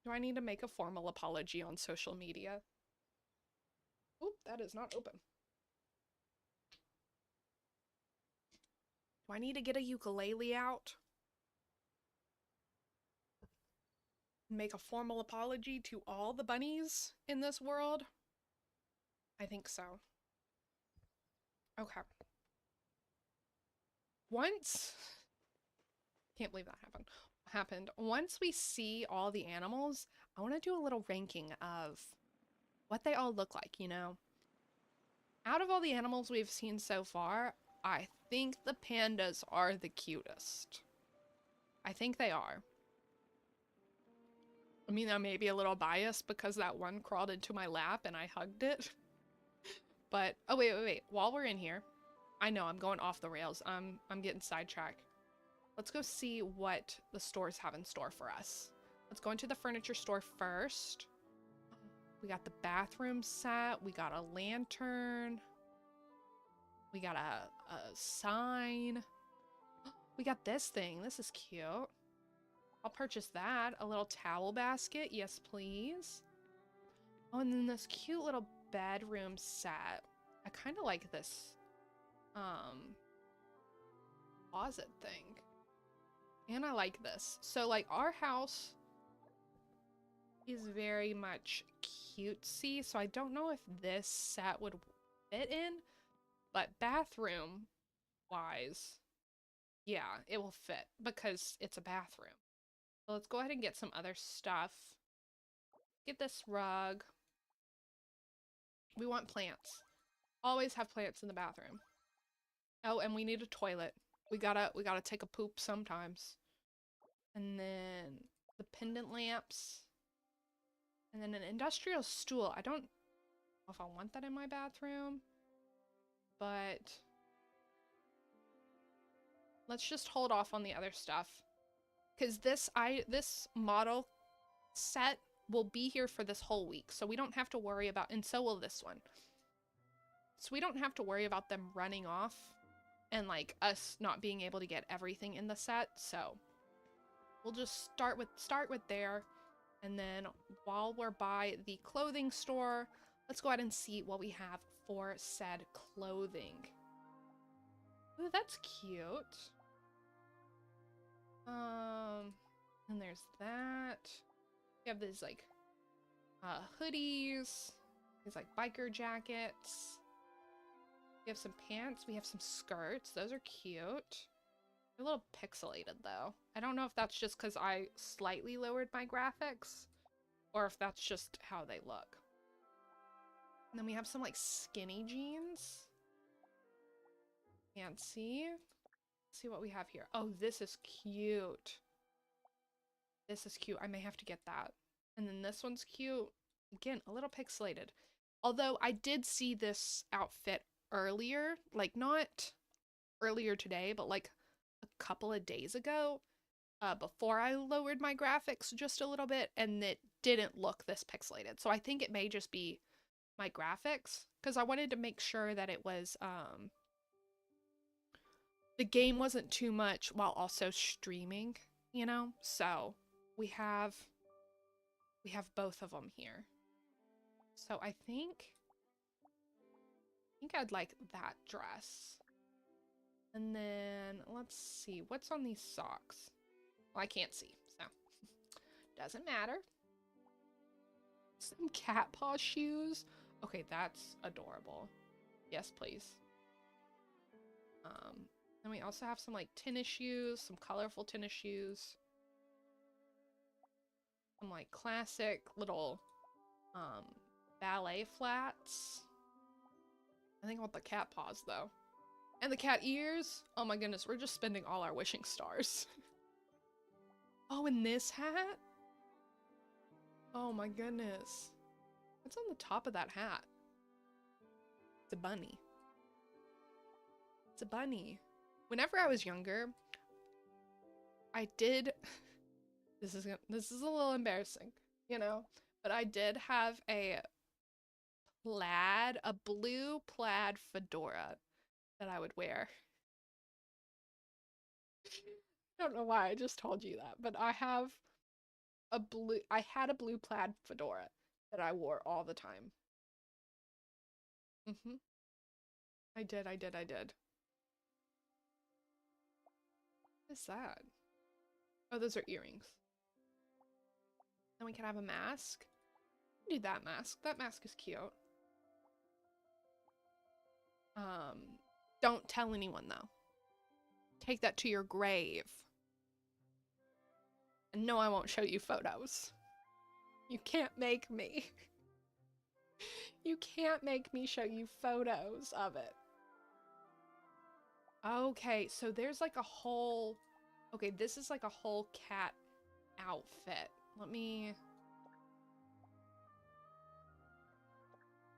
Do I need to make a formal apology on social media? Oop, that is not open. Do I need to get a ukulele out? Make a formal apology to all the bunnies in this world? I think so. Okay. Once... Can't believe that happened. Once we see all the animals, I want to do a little ranking of what they all look like, you know? Out of all the animals we've seen so far, I think the pandas are the cutest. I think they are. I mean, I may be a little biased because that one crawled into my lap and I hugged it. But, oh wait. While we're in here, I know I'm going off the rails. I'm getting sidetracked. Let's go see what the stores have in store for us. Let's go into the furniture store first. We got the bathroom set. We got a lantern. We got a sign. We got this thing. This is cute. I'll purchase that. A little towel basket. Yes, please. Oh, and then this cute little bedroom set. I kind of like this closet thing. And I like this. So, like, our house is very much cutesy, so I don't know if this set would fit in, but bathroom-wise, yeah, it will fit because it's a bathroom. So let's go ahead and get some other stuff. Get this rug. We want plants. Always have plants in the bathroom. Oh, and we need a toilet. We gotta take a poop sometimes. And then the pendant lamps. And then an industrial stool. I don't know if I want that in my bathroom, but let's just hold off on the other stuff. Because this model set will be here for this whole week, so we don't have to worry about, and so will this one. So we don't have to worry about them running off and like us not being able to get everything in the set. So we'll just start with there, and then while we're by the clothing store, let's go ahead and see what we have for said clothing. Ooh, that's cute. And there's that. We have these like hoodies, these like biker jackets. We have some pants, we have some skirts. Those are cute. They're a little pixelated though. I don't know if that's just because I slightly lowered my graphics or if that's just how they look. And then we have some like skinny jeans. Can't see. Let's see what we have here. Oh, this is cute. This is cute. I may have to get that. And then this one's cute. Again, a little pixelated. Although I did see this outfit earlier. Like, not earlier today, but like a couple of days ago, before I lowered my graphics just a little bit, and it didn't look this pixelated. So I think it may just be my graphics, because I wanted to make sure that it was, the game wasn't too much while also streaming, you know? So we have both of them here. So I think I'd like that dress. And then let's see, what's on these socks? Well, I can't see, so doesn't matter. Some cat paw shoes. Okay, that's adorable. Yes, please. Then we also have some like tennis shoes, some colorful tennis shoes. Some like classic little ballet flats. I think I want the cat paws though. And the cat ears. Oh my goodness, we're just spending all our wishing stars. Oh, and this hat? Oh my goodness. What's on the top of that hat? It's a bunny. It's a bunny. Whenever I was younger, I did this is a little embarrassing, you know, but I did have a blue plaid fedora that I would wear. I don't know why I just told you that, but I had a blue plaid fedora that I wore all the time. I did. What is that? Oh, those are earrings. Then we can have a mask. Do that mask. That mask is cute. Don't tell anyone though. Take that to your grave. And no, I won't show you photos. You can't make me. You can't make me show you photos of it. Okay, so there's like a whole... Okay, this is like a whole cat outfit. Let me...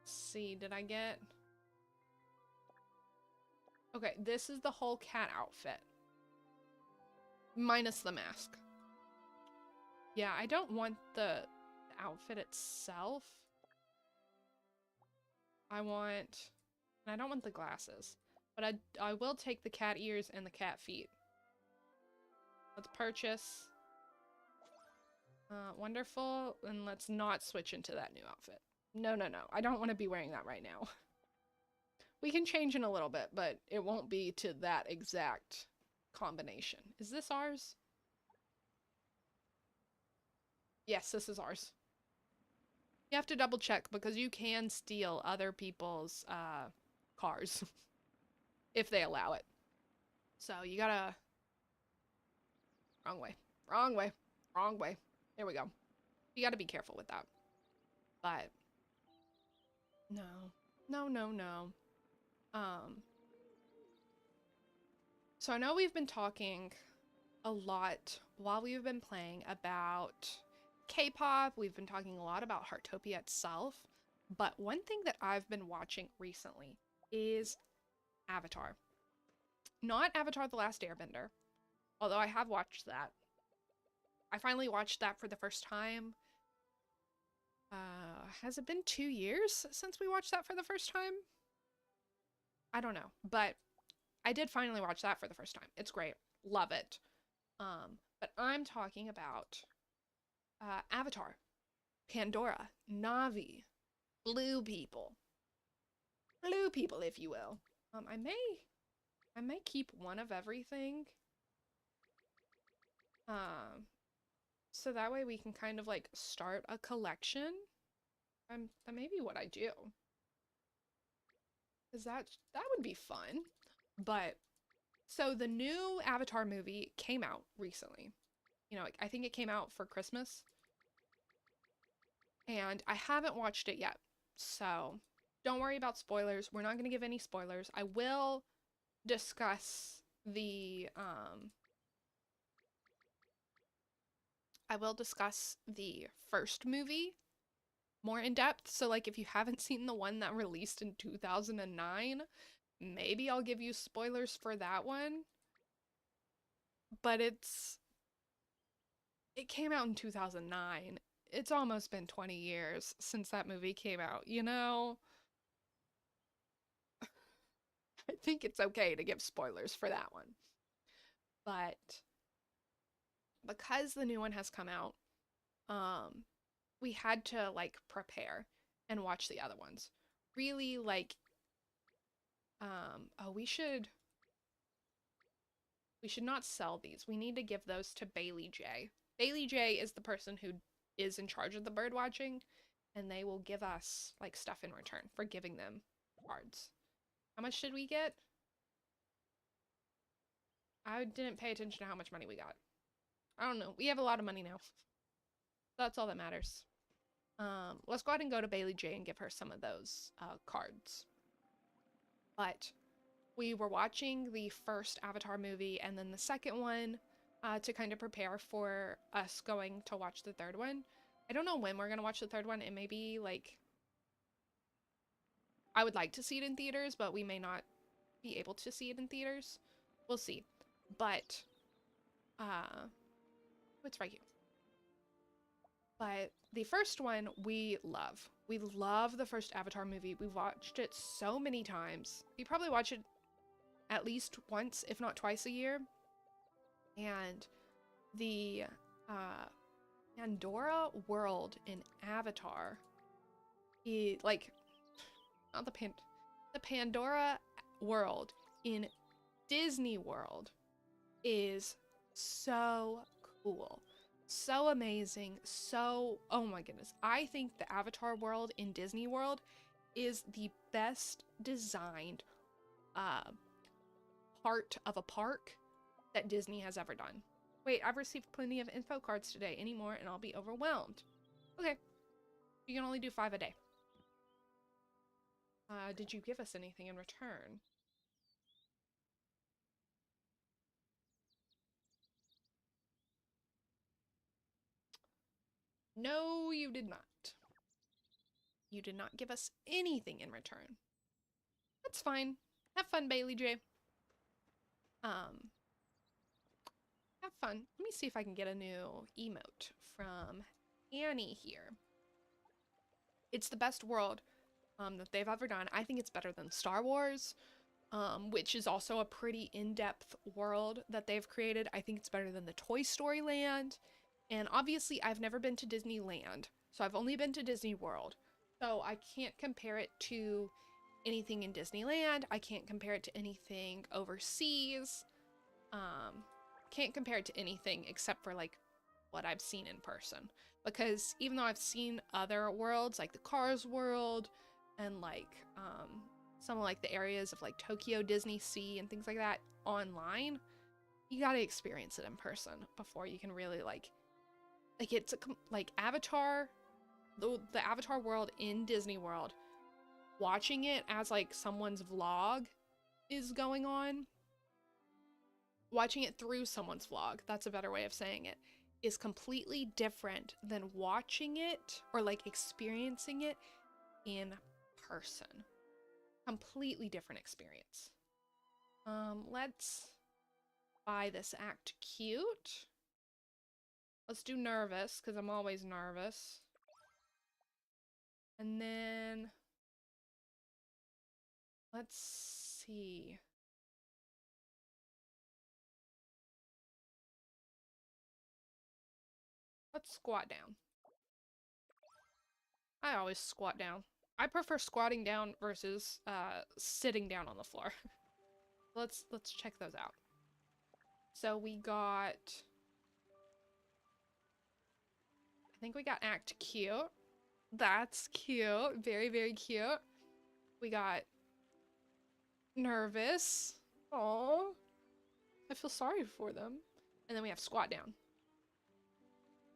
see, did I get... Okay, this is the whole cat outfit. Minus the mask. Yeah, I don't want the outfit itself. I don't want the glasses. But I will take the cat ears and the cat feet. Let's purchase. Wonderful. And let's not switch into that new outfit. No. I don't want to be wearing that right now. We can change in a little bit, but it won't be to that exact combination. Is this ours? Yes, this is ours. You have to double check because you can steal other people's cars if they allow it. So you gotta... Wrong way. There we go. You gotta be careful with that. But... No. So I know we've been talking a lot while we've been playing about K-pop. We've been talking a lot about Heartopia itself. But one thing that I've been watching recently is Avatar. Not Avatar: The Last Airbender, although I have watched that. I finally watched that for the first time. Has it been 2 years since we watched that for the first time? I don't know, but I did finally watch that for the first time. It's great. Love it. But I'm talking about Avatar, Pandora, Na'vi, blue people, if you will. I may keep one of everything. So that way we can kind of like start a collection. That may be what I do. Cause that would be fun. But so the new Avatar movie came out recently. You know, I think it came out for Christmas. And I haven't watched it yet. So don't worry about spoilers. We're not going to give any spoilers. I will discuss the first movie more in depth. So like if you haven't seen the one that released in 2009, maybe I'll give you spoilers for that one. But it came out in 2009. It's almost been 20 years since that movie came out, you know? I think it's okay to give spoilers for that one. But because the new one has come out, we had to like prepare and watch the other ones. Really like oh, we should not sell these. We need to give those to Bailey J. Bailey J is the person who is in charge of the bird watching, and they will give us like stuff in return for giving them cards. How much did we get? I didn't pay attention to how much money we got. I don't know. We have a lot of money now. That's all that matters. Let's go ahead and go to Bailey J and give her some of those cards. But we were watching the first Avatar movie and then the second one to kind of prepare for us going to watch the third one. I don't know when we're going to watch the third one. It may be like... I would like to see it in theaters, but we may not be able to see it in theaters. We'll see. But, it's right here. But the first one we love. We love the first Avatar movie. We've watched it so many times. We probably watch it at least once, if not twice a year. And the Pandora world in Avatar is like not the Pandora world in Disney World is so cool. So amazing. So, oh my goodness. I think the Avatar world in Disney World is the best designed part of a park that Disney has ever done. Wait, I've received plenty of info cards today. Any more and I'll be overwhelmed. Okay. You can only do 5 a day. Did you give us anything in return? No, you did not. You did not give us anything in return. That's fine. Have fun, Bailey J. Have fun. Let me see if I can get a new emote from Annie here. It's the best world that they've ever done. I think it's better than Star Wars, which is also a pretty in-depth world that they've created. I think it's better than the Toy Story Land. And obviously, I've never been to Disneyland, so I've only been to Disney World. So I can't compare it to anything in Disneyland. I can't compare it to anything overseas. Can't compare it to anything except for like what I've seen in person. Because even though I've seen other worlds like the Cars world and like some of like the areas of like Tokyo Disney Sea and things like that online, you gotta experience it in person before you can really like it's like Avatar, the Avatar world in Disney World, watching it as like someone's vlog is going on, watching it through someone's vlog, that's a better way of saying it, is completely different than watching it or like experiencing it in person. Completely different experience. Let's buy this act cute. Let's do nervous, because I'm always nervous. And then let's see. Let's squat down. I always squat down. I prefer squatting down versus sitting down on the floor. Let's check those out. So we got, I think we got act cute. That's cute. Very, very cute. We got nervous. Aww. I feel sorry for them. And then we have squat down.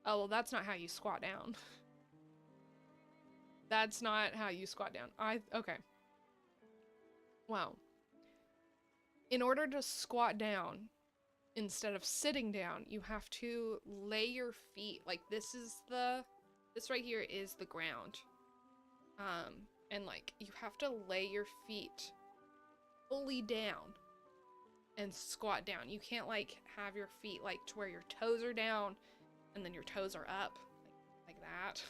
Oh, well, that's not how you squat down. That's not how you squat down. Okay. Wow. In order to squat down, instead of sitting down, you have to lay your feet, like this right here is the ground. And like, you have to lay your feet fully down and squat down. You can't like have your feet like to where your toes are down and then your toes are up like that.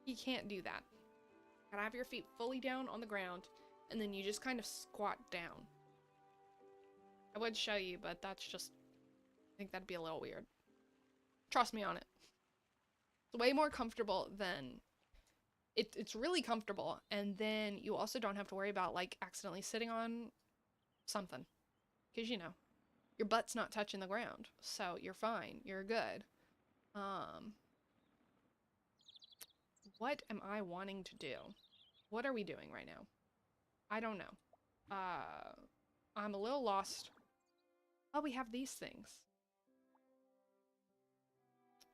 You can't do that. You gotta have your feet fully down on the ground and then you just kind of squat down. I would show you, but that's just, I think that'd be a little weird. Trust me on it. It's way more comfortable than, it's really comfortable, and then you also don't have to worry about like accidentally sitting on something. Because, you know, your butt's not touching the ground, so you're fine. You're good. What am I wanting to do? What are we doing right now? I don't know. I'm a little lost. Oh, we have these things.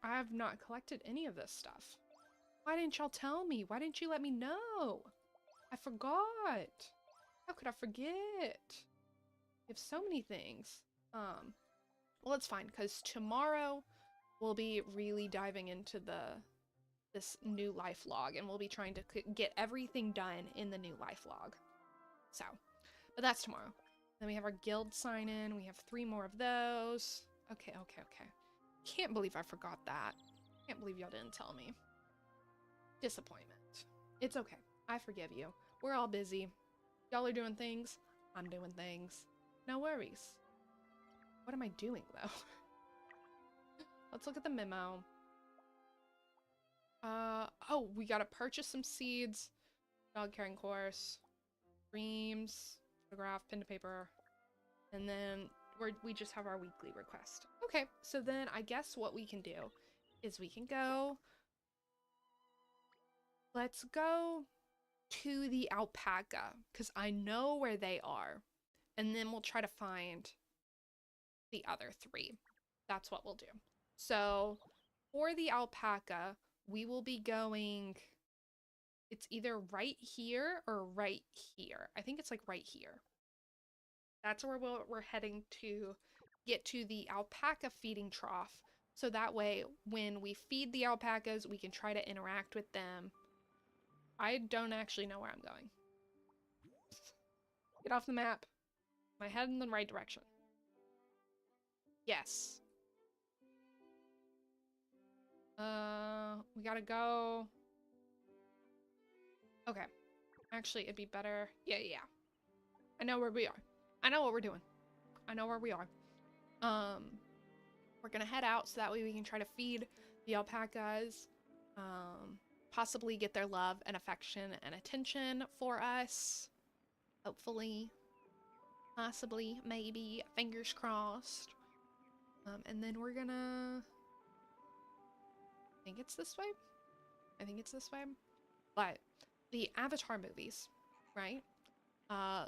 I have not collected any of this stuff. Why didn't y'all tell me? Why didn't you let me know? I forgot. How could I forget? We have so many things. Well, it's fine, because tomorrow we'll be really diving into this new life log, and we'll be trying to get everything done in the new life log. So, but that's tomorrow. Then we have our guild sign in. We have 3 more of those. Okay. Can't believe I forgot that. Can't believe y'all didn't tell me. Disappointment. It's okay. I forgive you. We're all busy. Y'all are doing things. I'm doing things. No worries. What am I doing, though? Let's look at the memo. Oh, we gotta purchase some seeds. Dog caring course. Dreams. Photograph, pen to paper. And then we just have our weekly request. Okay, so then I guess what we can do is we can go... Let's go to the alpaca, because I know where they are. And then we'll try to find the other 3. That's what we'll do. So, for the alpaca, we will be going... It's either right here or right here. I think it's like right here. That's where we're heading to get to the alpaca feeding trough. So that way, when we feed the alpacas, we can try to interact with them. I don't actually know where I'm going. Get off the map. Am I heading in the right direction? Yes. We gotta go. Okay. Actually, it'd be better. Yeah. I know where we are. I know what we're doing. I know where we are. We're gonna head out so that way we can try to feed the alpacas. Possibly get their love and affection and attention for us. Hopefully. Possibly. Maybe. Fingers crossed. And then we're gonna... I think it's this way? I think it's this way. But the Avatar movies, right?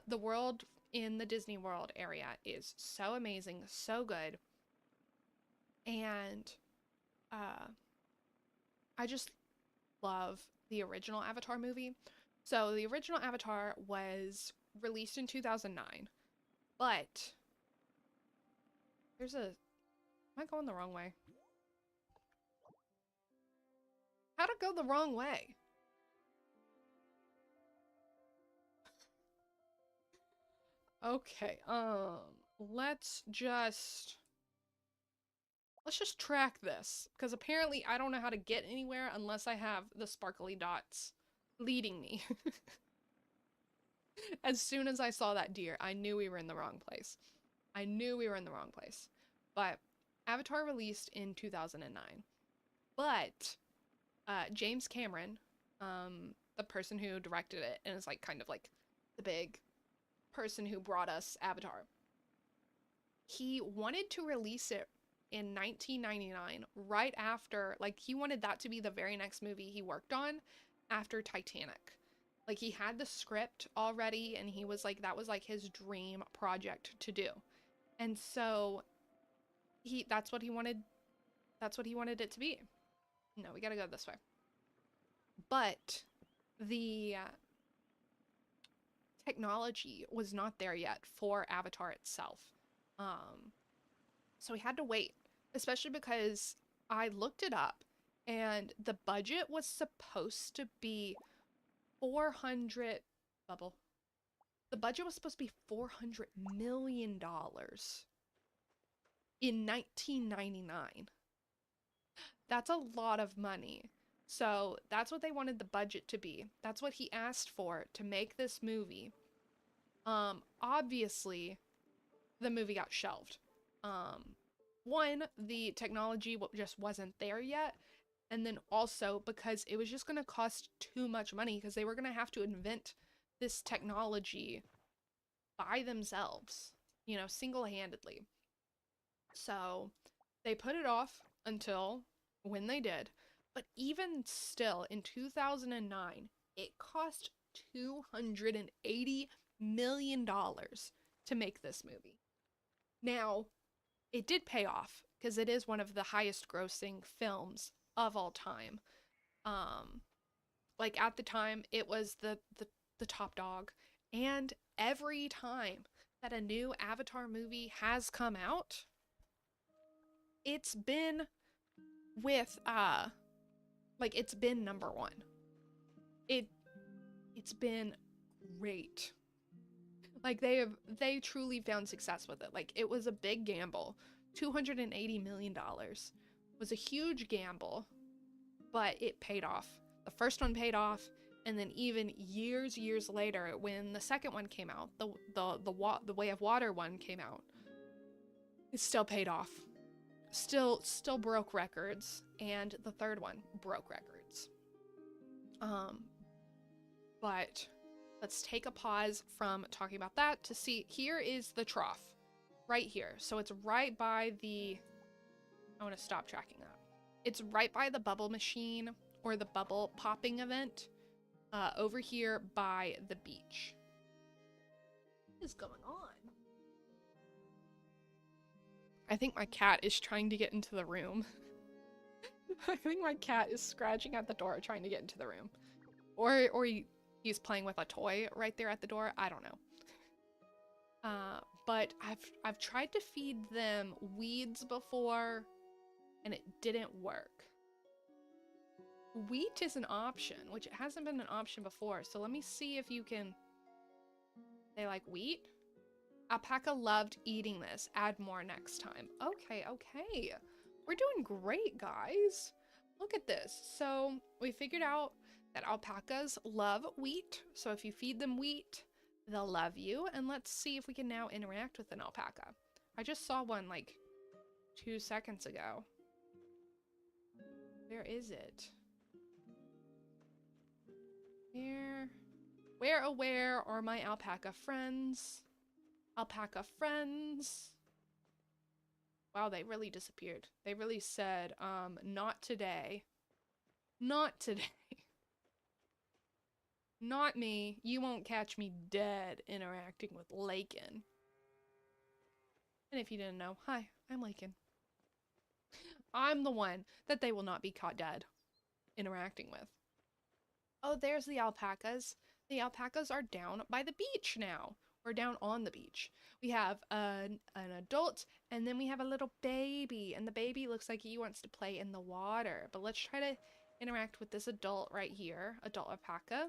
The world in the Disney World area is so amazing, so good. And I just love the original Avatar movie. So the original Avatar was released in 2009, but there's a... Am I going the wrong way? How'd it go the wrong way? Okay, let's just track this, because apparently I don't know how to get anywhere unless I have the sparkly dots leading me. As soon as I saw that deer, I knew we were in the wrong place. I knew we were in the wrong place. But Avatar released in 2009. But James Cameron, the person who directed it and is like kind of like the big person who brought us Avatar, he wanted to release it in 1999, right after, like, he wanted that to be the very next movie he worked on after Titanic. Like, he had the script already, and he was like, that was like his dream project to do. And so that's what he wanted it to be. No, we gotta go this way. But the technology was not there yet for Avatar itself. So we had to wait, especially because I looked it up and the budget was supposed to be 400 bubble. The budget was supposed to be $400 million in 1999. That's a lot of money. So that's what they wanted the budget to be. That's what he asked for to make this movie. Obviously, the movie got shelved. One, the technology just wasn't there yet. And then also because it was just going to cost too much money because they were going to have to invent this technology by themselves, you know, single-handedly. So they put it off until when they did. But even still, in 2009, it cost $280 million to make this movie. Now, it did pay off because it is one of the highest grossing films of all time. Like at the time, it was the top dog. And every time that a new Avatar movie has come out, it's been with it's been number one. It's been great. Like they truly found success with it. Like it was a big gamble. $280 million was a huge gamble, but it paid off. The first one paid off, and then even years later, when the second one came out, the Way of Water one came out, it still paid off. Still broke records, and the third one broke records. But let's take a pause from talking about that to see, here is the trough, right here. So it's right by the, I want to stop tracking that. It's right by the bubble machine or the bubble popping event, over here by the beach. What is going on? I think my cat is trying to get into the room. I think my cat is scratching at the door trying to get into the room. Or he's playing with a toy right there at the door. I don't know. But I've tried to feed them weeds before, and it didn't work. Wheat is an option, which it hasn't been an option before. So let me see if you can... They like wheat? Alpaca loved eating this. Add more next time. Okay. We're doing great, guys. Look at this. So we figured out that alpacas love wheat. So if you feed them wheat, they'll love you. And let's see if we can now interact with an alpaca. I just saw one like 2 seconds ago. Where is it? Where are my alpaca friends? Alpaca friends. Wow, they really disappeared. They really said, not today. Not today. Not me. You won't catch me dead interacting with Lakin. And if you didn't know, hi, I'm Lakin. I'm the one that they will not be caught dead interacting with. Oh, there's the alpacas. The alpacas are down by the beach now. We're down on the beach. We have an adult, and then we have a little baby, and the baby looks like he wants to play in the water. But let's try to interact with this adult right here, adult alpaca.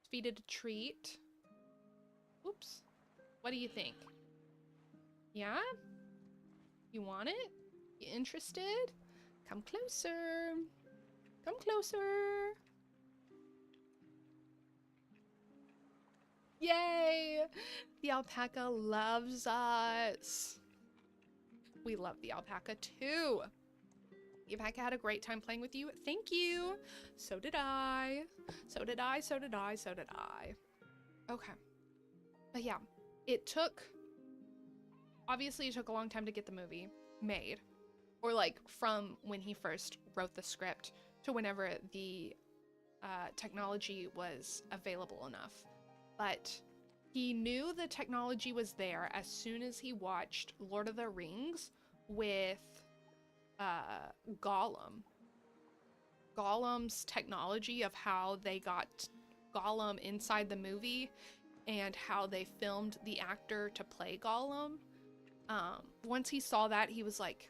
Feed it a treat. Oops. What do you think? Yeah? You want it? You interested? Come closer. Come closer. Yay! The alpaca loves us. We love the alpaca too. The alpaca had a great time playing with you. Thank you. So did I. So did I. Okay. But yeah, obviously it took a long time to get the movie made. Or like from when he first wrote the script to whenever the technology was available enough. But he knew the technology was there as soon as he watched Lord of the Rings with Gollum. Gollum's technology of how they got Gollum inside the movie and how they filmed the actor to play Gollum. Once he saw that, he was like,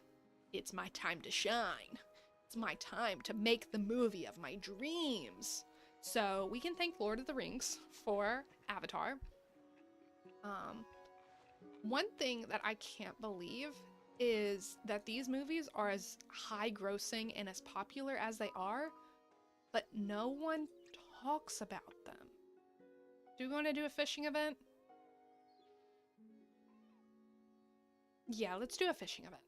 it's my time to shine. It's my time to make the movie of my dreams. So we can thank Lord of the Rings for Avatar. Um, One thing that I can't believe is that these movies are as high grossing and as popular as they are, but no one talks about them. Do we want to do a fishing event? Yeah, let's do a fishing event.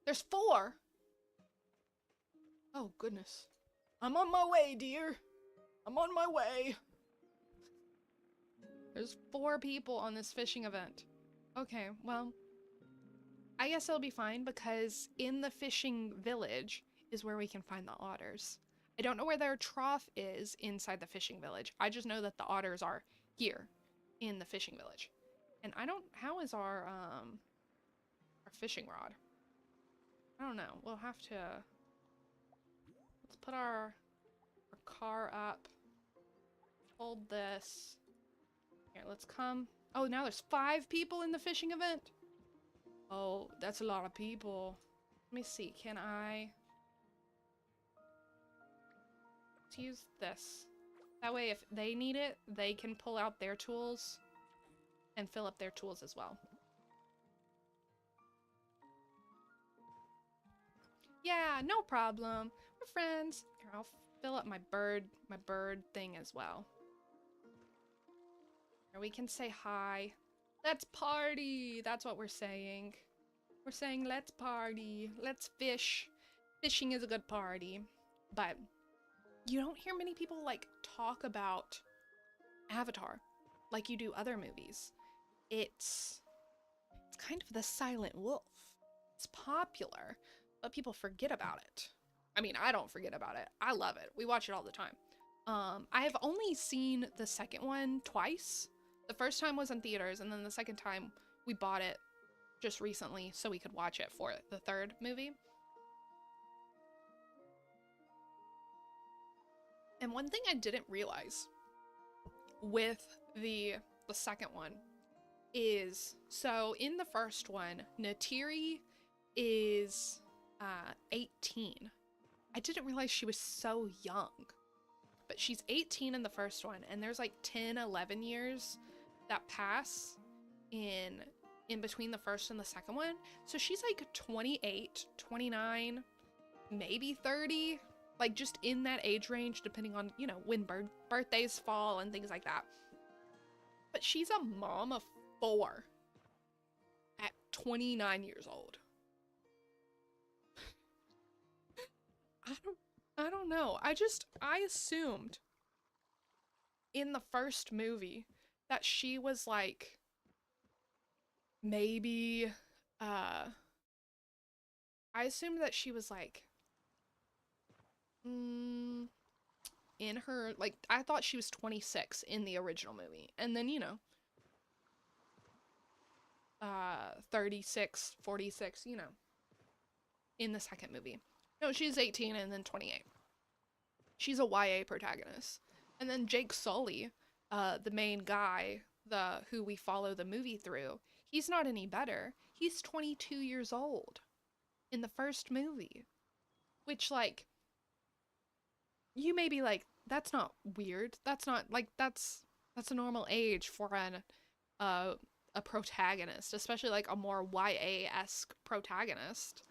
There's 4! Oh, goodness. I'm on my way, dear. I'm on my way. There's 4 people on this fishing event. Okay, well, I guess it'll be fine because in the fishing village is where we can find the otters. I don't know where their trough is inside the fishing village. I just know that the otters are here in the fishing village. And I don't, how is our fishing rod? I don't know. We'll have to, let's put our car up. Hold this. Here, let's come. Oh, now there's 5 people in the fishing event. Oh, that's a lot of people. Let me see. Can I? Let's use this. That way, if they need it, they can pull out their tools and fill up their tools as well. Yeah, no problem. We're friends. Here, I'll fill up my bird thing as well. Or we can say hi. Let's party! That's what we're saying. We're saying let's party. Let's fish. Fishing is a good party. But you don't hear many people like talk about Avatar like you do other movies. It's kind of the silent wolf. It's popular, but people forget about it. I mean, I don't forget about it. I love it. We watch it all the time. I have only seen the second one twice. The first time was in theaters, and then the second time we bought it just recently so we could watch it for the third movie. And one thing I didn't realize with the second one is, so in the first one, Natiri is 18. I didn't realize she was so young. But she's 18 in the first one, and there's like 10, 11 years that pass in between the first and the second one. So she's like 28, 29, maybe 30, like just in that age range, depending on, you know, when birthdays fall and things like that. But she's a mom of 4 at 29 years old. I don't know. I assumed in the first movie that she was like maybe I assumed that she was like in her, like, I thought she was 26 in the original movie. And then, you know, 36, 46, you know, in the second movie. No, she's 18 and then 28. She's a YA protagonist. And then Jake Sully, the main guy, who we follow the movie through, he's not any better. He's 22 years old in the first movie. Which, like, you may be like, that's not weird. That's not, like, that's a normal age for a protagonist, especially like a more YA-esque protagonist.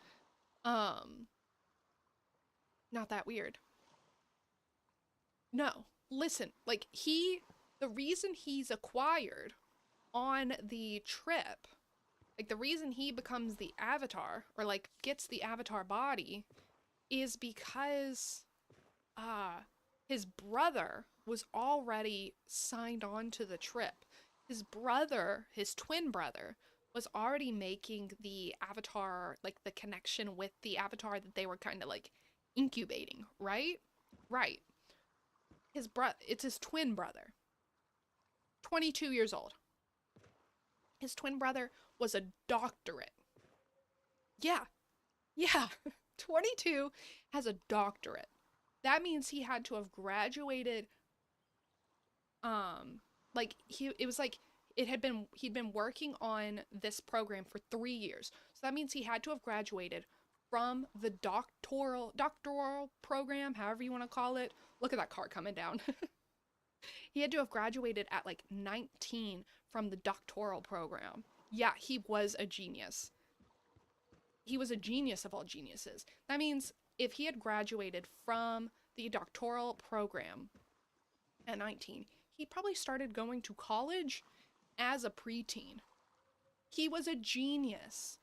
Not that weird. No, listen, like, the reason he's acquired on the trip, like, the reason he becomes the Avatar, or like gets the Avatar body, is because his brother was already signed on to the trip. His brother, his twin brother, was already making the Avatar, like the connection with the Avatar that they were kind of like incubating, right? Right. It's his twin brother. 22 years old. His twin brother was a doctorate. Yeah. Yeah. 22, has a doctorate. That means he had to have graduated, like, he'd been working on this program for 3 years. So that means he had to have graduated from the doctoral program, however you want to call it. Look at that car coming down. He had to have graduated at like 19 from the doctoral program. Yeah, he was a genius. He was a genius of all geniuses. That means if he had graduated from the doctoral program at 19, he probably started going to college as a preteen. He was a genius.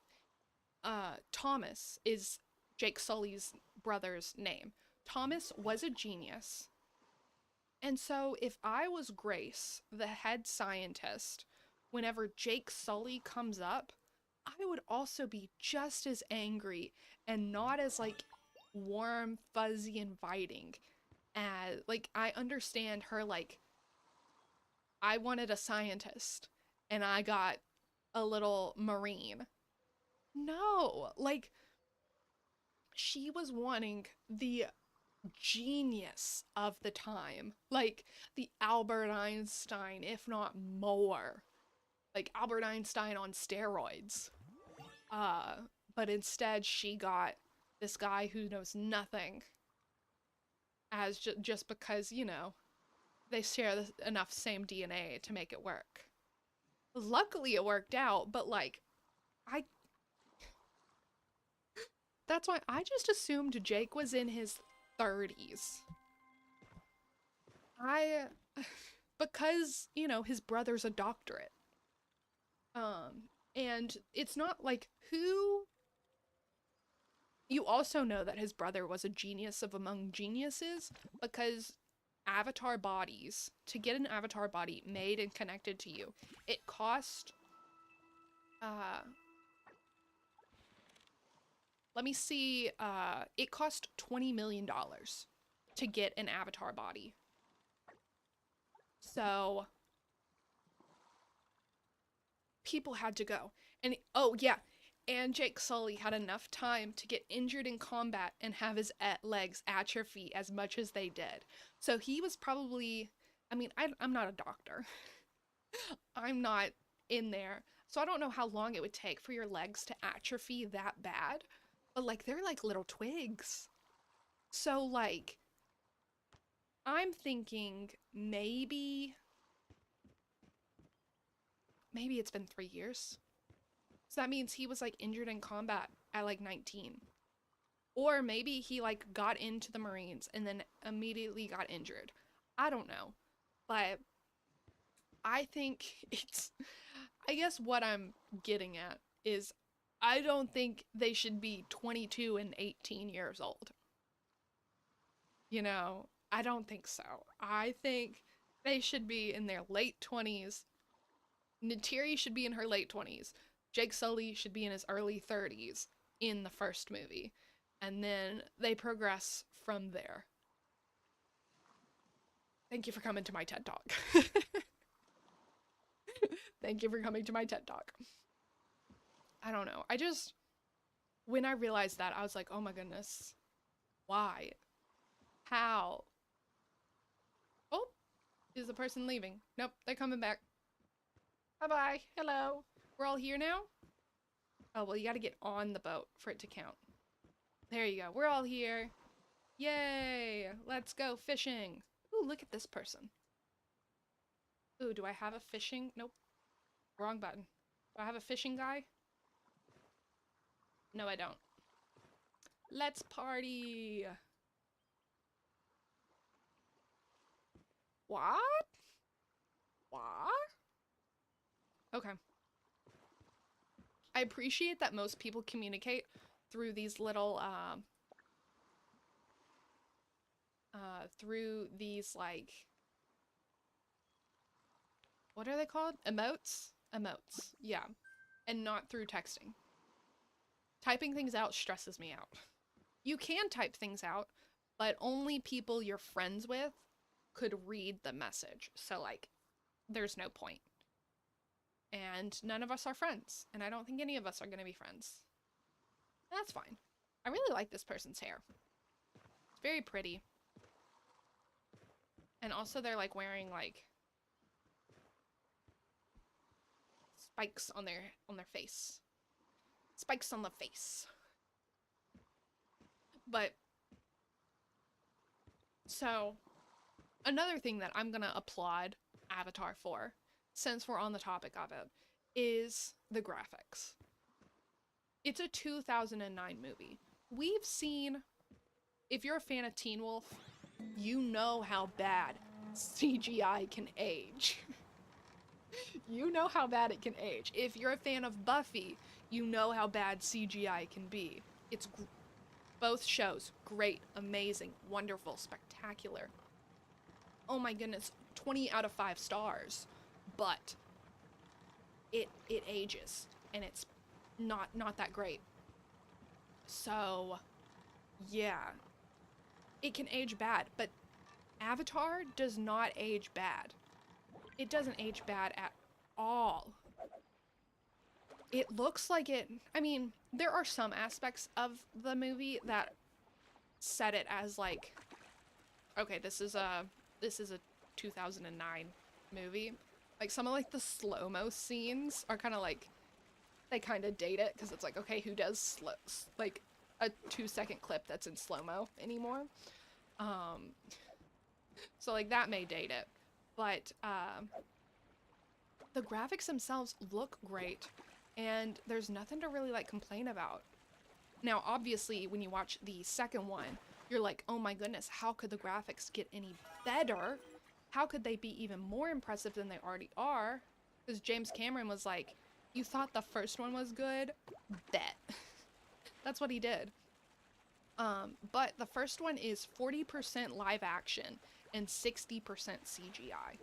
Thomas is Jake Sully's brother's name. Thomas was a genius. And so if I was Grace, the head scientist, whenever Jake Sully comes up, I would also be just as angry and not as like warm, fuzzy, inviting as like I understand her like I wanted a scientist and I got a little marine. No, like she was wanting the genius of the time, like the Albert Einstein, if not more, like Albert Einstein on steroids. Uh, but instead she got this guy who knows nothing, as just because they share enough same DNA to make it work. Luckily, it worked out, but like I that's why I just assumed Jake was in his 30s. I because, his brother's a doctorate. And it's not like who you also know that his brother was a genius of among geniuses because avatar bodies, to get an avatar body made and connected to you, it cost let me see, it cost $20 million to get an avatar body. So people had to go. And oh yeah, and Jake Sully had enough time to get injured in combat and have his legs atrophy as much as they did. So he was probably, I mean, I'm not a doctor. I'm not in there. So I don't know how long it would take for your legs to atrophy that bad. But like they're like little twigs. So like I'm thinking maybe it's been 3 years. So that means he was like injured in combat at like 19. Or maybe he like got into the Marines and then immediately got injured. I don't know. But I think I guess what I'm getting at is I don't think they should be 22 and 18 years old. I don't think so. I think they should be in their late 20s. Neytiri should be in her late 20s. Jake Sully should be in his early 30s in the first movie. And then they progress from there. Thank you for coming to my TED Talk. Thank you for coming to my TED Talk. I don't know. When I realized that, I was like, oh my goodness. Why? How? Oh, is the person leaving? Nope, they're coming back. Bye-bye. Hello. We're all here now? Oh, well, you gotta get on the boat for it to count. There you go. We're all here. Yay! Let's go fishing. Ooh, look at this person. Ooh, do I have a fishing? Nope. Wrong button. Do I have a fishing guy? No, I don't. Let's party! What? What? Okay. I appreciate that most people communicate through these little, through these, like, what are they called? Emotes? Emotes, yeah. And not through texting. Typing things out stresses me out. You can type things out, but only people you're friends with could read the message. So, like, there's no point. And none of us are friends. And I don't think any of us are going to be friends. That's fine. I really like this person's hair. It's very pretty. And also they're like wearing like spikes on their face. Spikes on the face. But so another thing that I'm gonna applaud Avatar for, since we're on the topic of it, is the graphics. It's a 2009 movie. We've seen, if you're a fan of Teen Wolf, you know how bad CGI can age. You know how bad it can age. If you're a fan of Buffy, you know how bad CGI can be. It's both shows, great, amazing, wonderful, spectacular. Oh my goodness, 20 out of 5 stars. But it ages, and it's not that great. So, yeah. It can age bad, but Avatar does not age bad. It doesn't age bad at all. It looks like it, I mean, there are some aspects of the movie that set it as like, okay, this is a 2009 movie. Like some of like the slow-mo scenes are kind of like, they kind of date it because it's like, okay, who does like a 2-second clip that's in slow-mo anymore? So like that may date it, but the graphics themselves look great, and there's nothing to really like complain about. Now, obviously, when you watch the second one, you're like, oh my goodness, how could the graphics get any better? How could they be even more impressive than they already are? Because James Cameron was like, you thought the first one was good? Bet. That's what he did. But the first one is 40% live action and 60% CGI.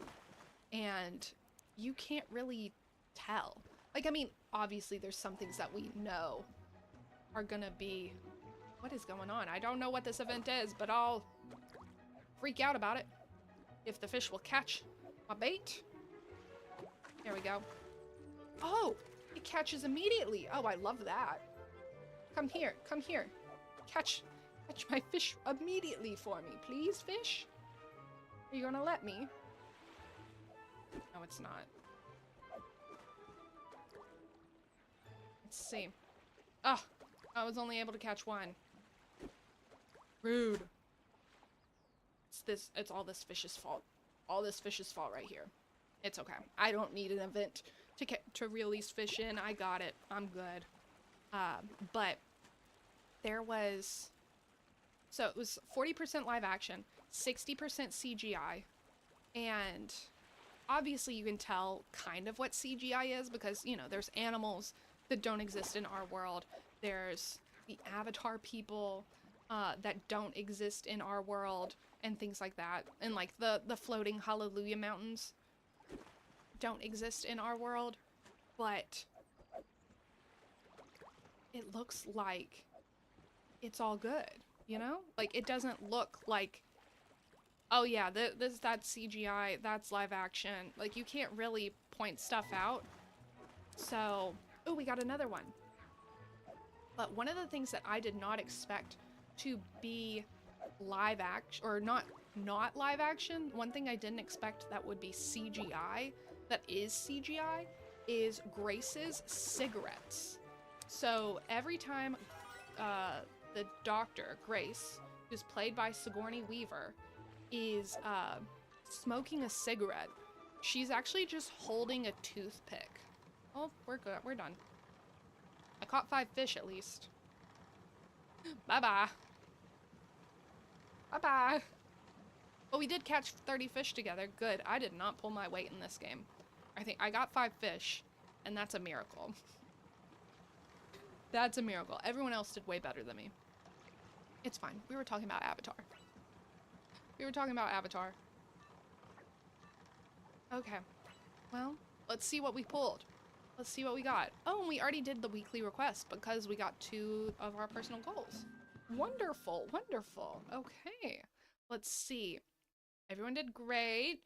And you can't really tell. Like, I mean, obviously there's some things that we know are gonna be... What is going on? I don't know what this event is, but I'll freak out about it if the fish will catch my bait. There we go. Oh, it catches immediately. Oh, I love that. Come here, come here. Catch my fish immediately for me, please, fish. Are you gonna let me? No, it's not. Let's see. Oh, I was only able to catch one. Rude. It's all this fish's fault. All this fish's fault right here. It's okay. I don't need an event to release fish in. I got it. I'm good. But there was... So it was 40% live action, 60% CGI, and obviously you can tell kind of what CGI is because, you know, there's animals that don't exist in our world. There's the Avatar people that don't exist in our world and things like that. And like the floating Hallelujah Mountains don't exist in our world, but it looks like it's all good, you know? Like it doesn't look like, oh yeah, that's CGI, that's live action. Like you can't really point stuff out. So, oh, we got another one. But one of the things that I did not expect to be live action, or not live action, one thing I didn't expect that would be CGI, that is CGI, is Grace's cigarettes. So every time the doctor, Grace, who's played by Sigourney Weaver, is smoking a cigarette, she's actually just holding a toothpick. Oh, we're good. We're done. I caught 5 fish at least. Bye-bye. Bye-bye. Well, we did catch 30 fish together. Good. I did not pull my weight in this game. I think I got 5 fish, and that's a miracle. That's a miracle. Everyone else did way better than me. It's fine. We were talking about Avatar. We were talking about Avatar. Okay. Well, let's see what we pulled. Let's see what we got. Oh, and we already did the weekly request because we got 2 of our personal goals. Wonderful, wonderful. Okay. Let's see. Everyone did great.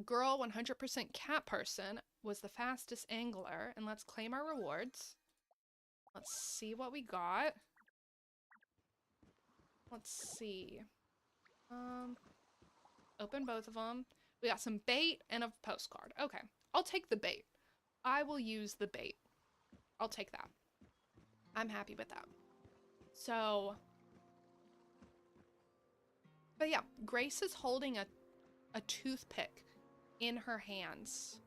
Girl 100% cat person was the fastest angler, and let's claim our rewards. Let's see what we got. Let's see. Open both of them. We got some bait and a postcard. Okay, I'll take the bait. I will use the bait. I'll take that. I'm happy with that. So, but yeah, Grace is holding a a toothpick in her hands,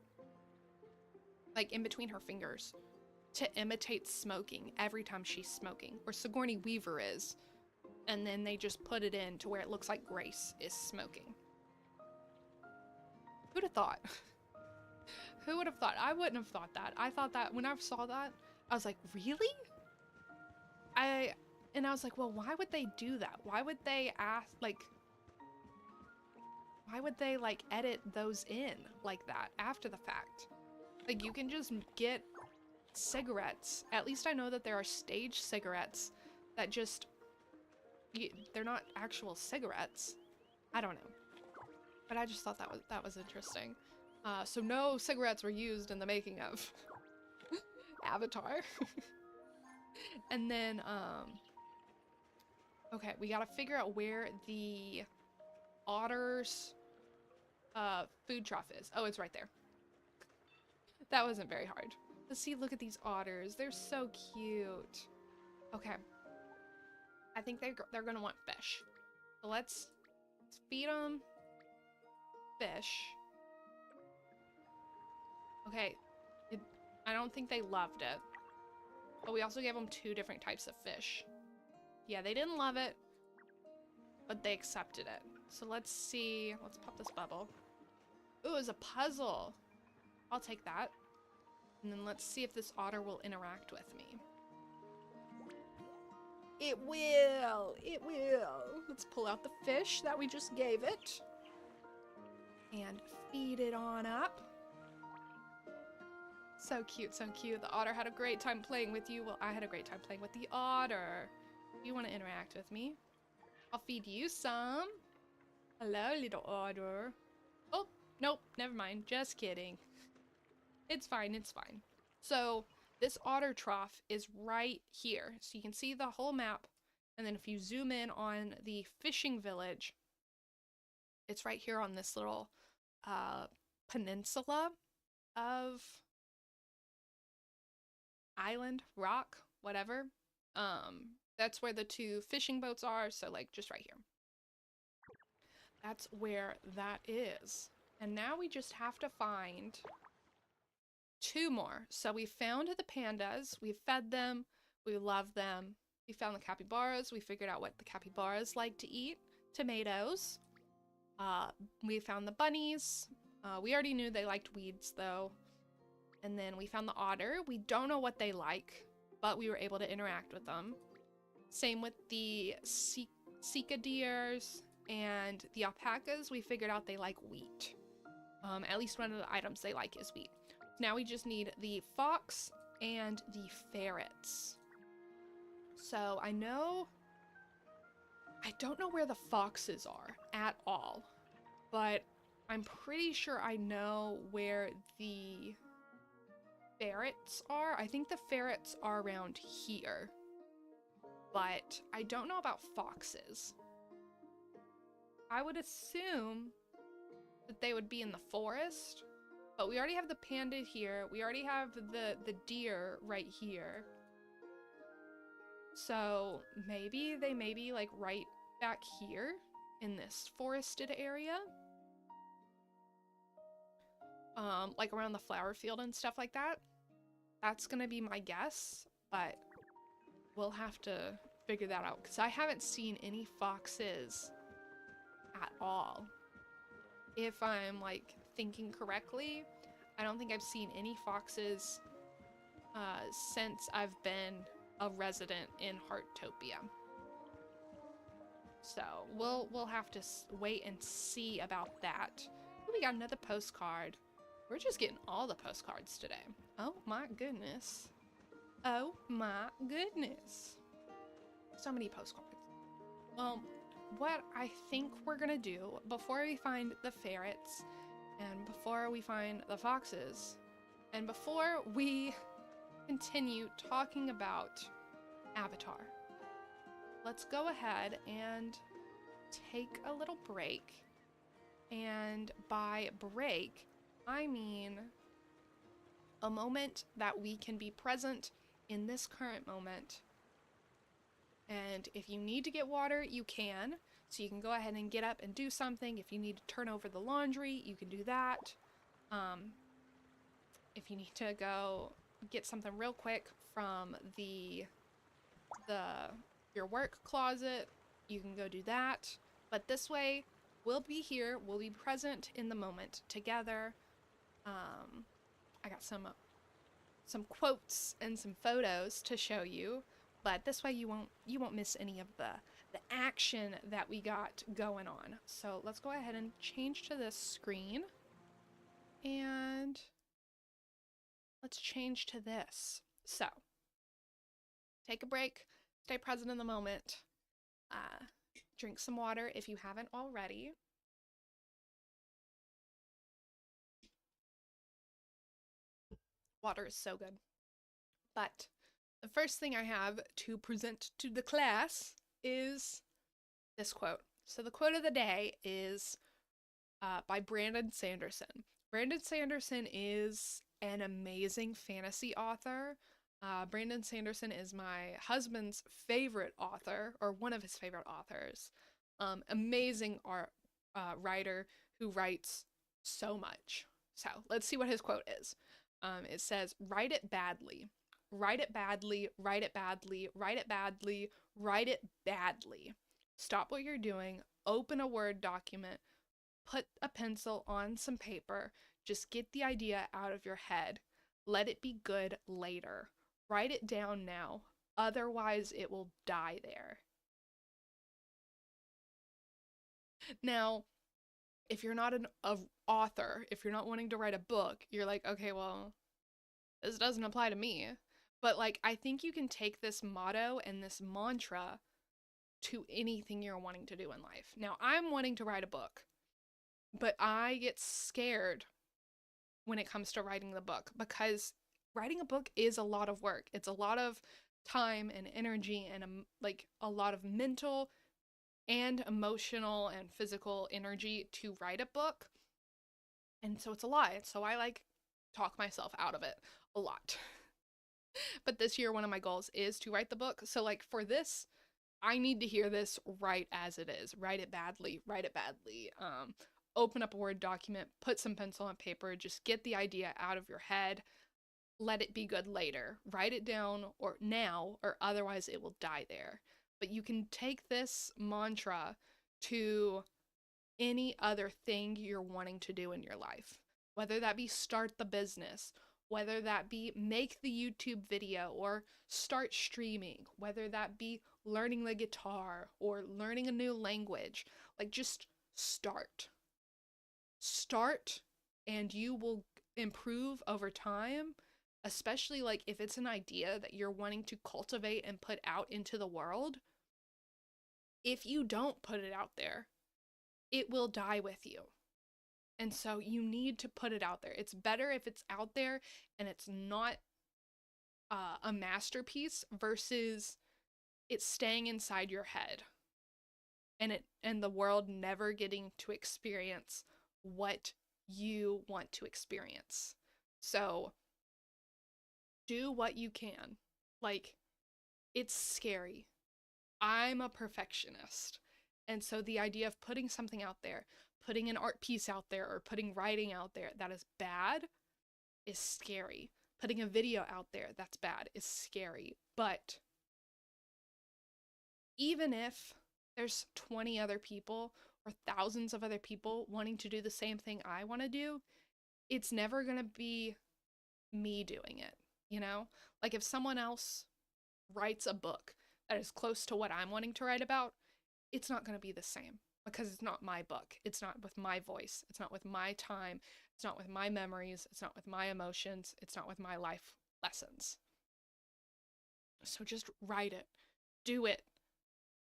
like in between her fingers, to imitate smoking every time she's smoking, or Sigourney Weaver is. And then they just put it in to where it looks like Grace is smoking. Who'd have thought? Who would have thought? I wouldn't have thought that. I thought that when I saw that, I was like, really? And I was like, well, why would they do that? Why would they why would they like edit those in like that after the fact? Like, you can just get cigarettes. At least I know that there are stage cigarettes that just, they're not actual cigarettes. I don't know. But I just thought that was interesting. So no cigarettes were used in the making of Avatar. And then, okay, we gotta figure out where the otters' food trough is. Oh, it's right there. That wasn't very hard. Let's see, look at these otters. They're so cute. Okay. I think they're gonna want fish. So let's feed them fish. Okay. I don't think they loved it. But we also gave them 2 different types of fish. Yeah, they didn't love it, but they accepted it. So let's see. Let's pop this bubble. Ooh, it's a puzzle. I'll take that. And then let's see if this otter will interact with me. It will. It will. Let's pull out the fish that we just gave it. And feed it on up. So cute, so cute. The otter had a great time playing with you. Well, I had a great time playing with the otter. If you want to interact with me, I'll feed you some. Hello, little otter. Oh, nope, never mind. Just kidding. It's fine, it's fine. So this otter trough is right here. So you can see the whole map. And then if you zoom in on the fishing village, it's right here on this little peninsula of island, rock, whatever. That's where the 2 fishing boats are. So like just right here. That's where that is. And now we just have to find 2 more. So we found the pandas. We fed them. We love them. We found the capybaras. We figured out what the capybaras like to eat. Tomatoes. We found the bunnies. We already knew they liked weeds though. And then we found the otter. We don't know what they like, but we were able to interact with them. Same with the Sika Deers and the alpacas. We figured out they like wheat. At least one of the items they like is wheat. Now we just need the fox and the ferrets. So I don't know where the foxes are at all, but I'm pretty sure I know where the ferrets are. I think the ferrets are around here, but I don't know about foxes. I would assume that they would be in the forest, but we already have the panda here. We already have the deer right here. So maybe they may be like right back here in this forested area. Like around the flower field and stuff like that. That's gonna be my guess, but we'll have to figure that out because I haven't seen any foxes at all. If I'm like thinking correctly, I don't think I've seen any foxes since I've been a resident in Heartopia. So we'll have to wait and see about that. Ooh, we got another postcard. We're just getting all the postcards today. Oh my goodness. Oh my goodness. So many postcards. Well, what I think we're gonna do before we find the ferrets and before we find the foxes and before we continue talking about Avatar, let's go ahead and take a little break. And by break, I mean a moment that we can be present in this current moment And if you need to get water, you can. So you can go ahead and get up and do something. If you need to turn over the laundry, you can do that. If you need to go get something real quick from the your work closet, you can go do that. But this way, we'll be here, we'll be present in the moment together. I got some quotes and some photos to show you, but this way you won't miss any of the action that we got going on. So let's go ahead and change to this screen, and let's change to this. So take a break, stay present in the moment, drink some water if you haven't already. Water is so good. But the first thing I have to present to the class is this quote. So the quote of the day is by Brandon Sanderson. Brandon Sanderson is an amazing fantasy author. Brandon Sanderson is my husband's favorite author, or one of his favorite authors. Amazing writer who writes so much. So let's see what his quote is. It says, "Write it badly. Write it badly, write it badly, write it badly, write it badly. Stop what you're doing, open a Word document, put a pencil on some paper, just get the idea out of your head. Let it be good later. Write it down now, otherwise it will die there." Now, if you're not an author, if you're not wanting to write a book, you're like, okay, well, this doesn't apply to me. But like, I think you can take this motto and this mantra to anything you're wanting to do in life. Now, I'm wanting to write a book, but I get scared when it comes to writing the book, because writing a book is a lot of work. It's a lot of time and energy and like a lot of mental and emotional and physical energy to write a book. And so it's a lot. So I like talk myself out of it a lot. But this year, one of my goals is to write the book. So like for this, I need to hear this right as it is. Write it badly, write it badly. Open up a Word document, put some pencil and paper, just get the idea out of your head. Let it be good later. Write it down or now, or otherwise it will die there. But you can take this mantra to any other thing you're wanting to do in your life. Whether that be start the business, whether that be make the YouTube video or start streaming, whether that be learning the guitar or learning a new language. Like, just start. Start, and you will improve over time, especially like if it's an idea that you're wanting to cultivate and put out into the world. If you don't put it out there, it will die with you. And so you need to put it out there. It's better if it's out there and it's not a masterpiece versus it staying inside your head and the world never getting to experience what you want to experience. So do what you can. Like, it's scary. I'm a perfectionist. And so the idea of putting something out there, putting an art piece out there, or putting writing out there that is bad is scary. Putting a video out there that's bad is scary. But even if there's 20 other people or thousands of other people wanting to do the same thing I want to do, it's never going to be me doing it, you know? Like, if someone else writes a book that is close to what I'm wanting to write about, it's not going to be the same, because it's not my book. It's not with my voice. It's not with my time. It's not with my memories. It's not with my emotions. It's not with my life lessons. So just write it. Do it.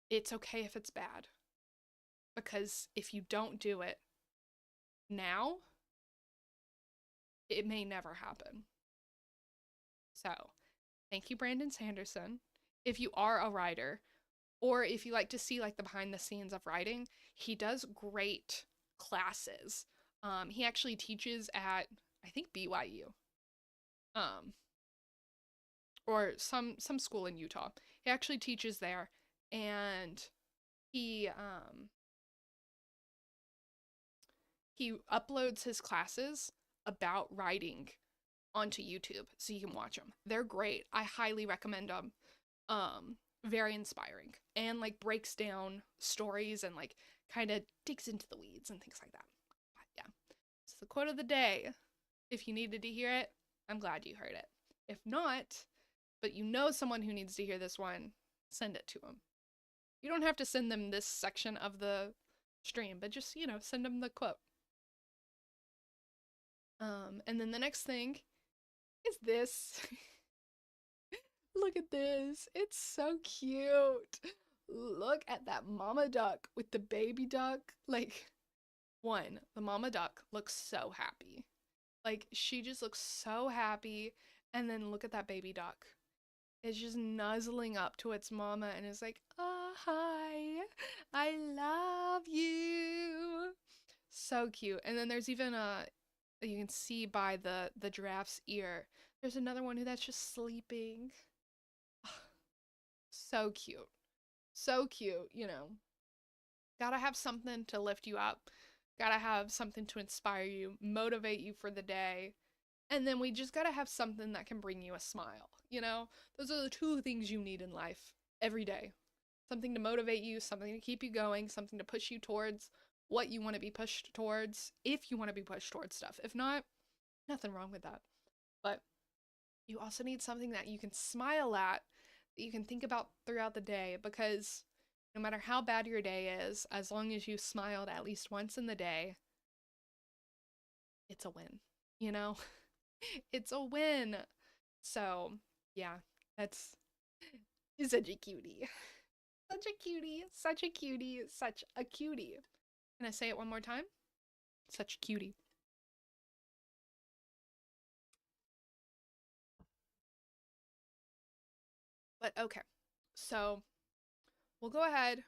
It's okay if it's bad. Because if you don't do it now, it may never happen. So, thank you, Brandon Sanderson. If you are a writer, or if you like to see like the behind the scenes of writing, he does great classes. He actually teaches at, I think, BYU. Or some school in Utah. He actually teaches there, and he uploads his classes about riding onto YouTube, so you can watch them. They're great. I highly recommend them. Very inspiring, and like breaks down stories and like kind of digs into the weeds and things like that. But yeah, so the quote of the day, if you needed to hear it, I'm glad you heard it. If not, but you know someone who needs to hear this one, send it to them. You don't have to send them this section of the stream, but just, you know, send them the quote. And then the next thing is this. Look at this. It's so cute. Look at that mama duck with the baby duck. Like, one, the mama duck looks so happy. Like, she just looks so happy. And then look at that baby duck. It's just nuzzling up to its mama and is like, oh, hi, I love you. So cute. And then there's even you can see by the giraffe's ear, there's another one that's just sleeping. So cute. So cute, you know. Gotta have something to lift you up. Gotta have something to inspire you, motivate you for the day. And then we just gotta have something that can bring you a smile, you know? Those are the two things you need in life every day. Something to motivate you, something to keep you going, something to push you towards what you want to be pushed towards, if you want to be pushed towards stuff. If not, nothing wrong with that. But you also need something that you can smile at, that you can think about throughout the day, because no matter how bad your day is, as long as you smiled at least once in the day, it's a win, you know? It's a win. So, yeah, that's such a cutie. Such a cutie, such a cutie, such a cutie. Can I say it one more time? Such a cutie. But okay, so we'll go ahead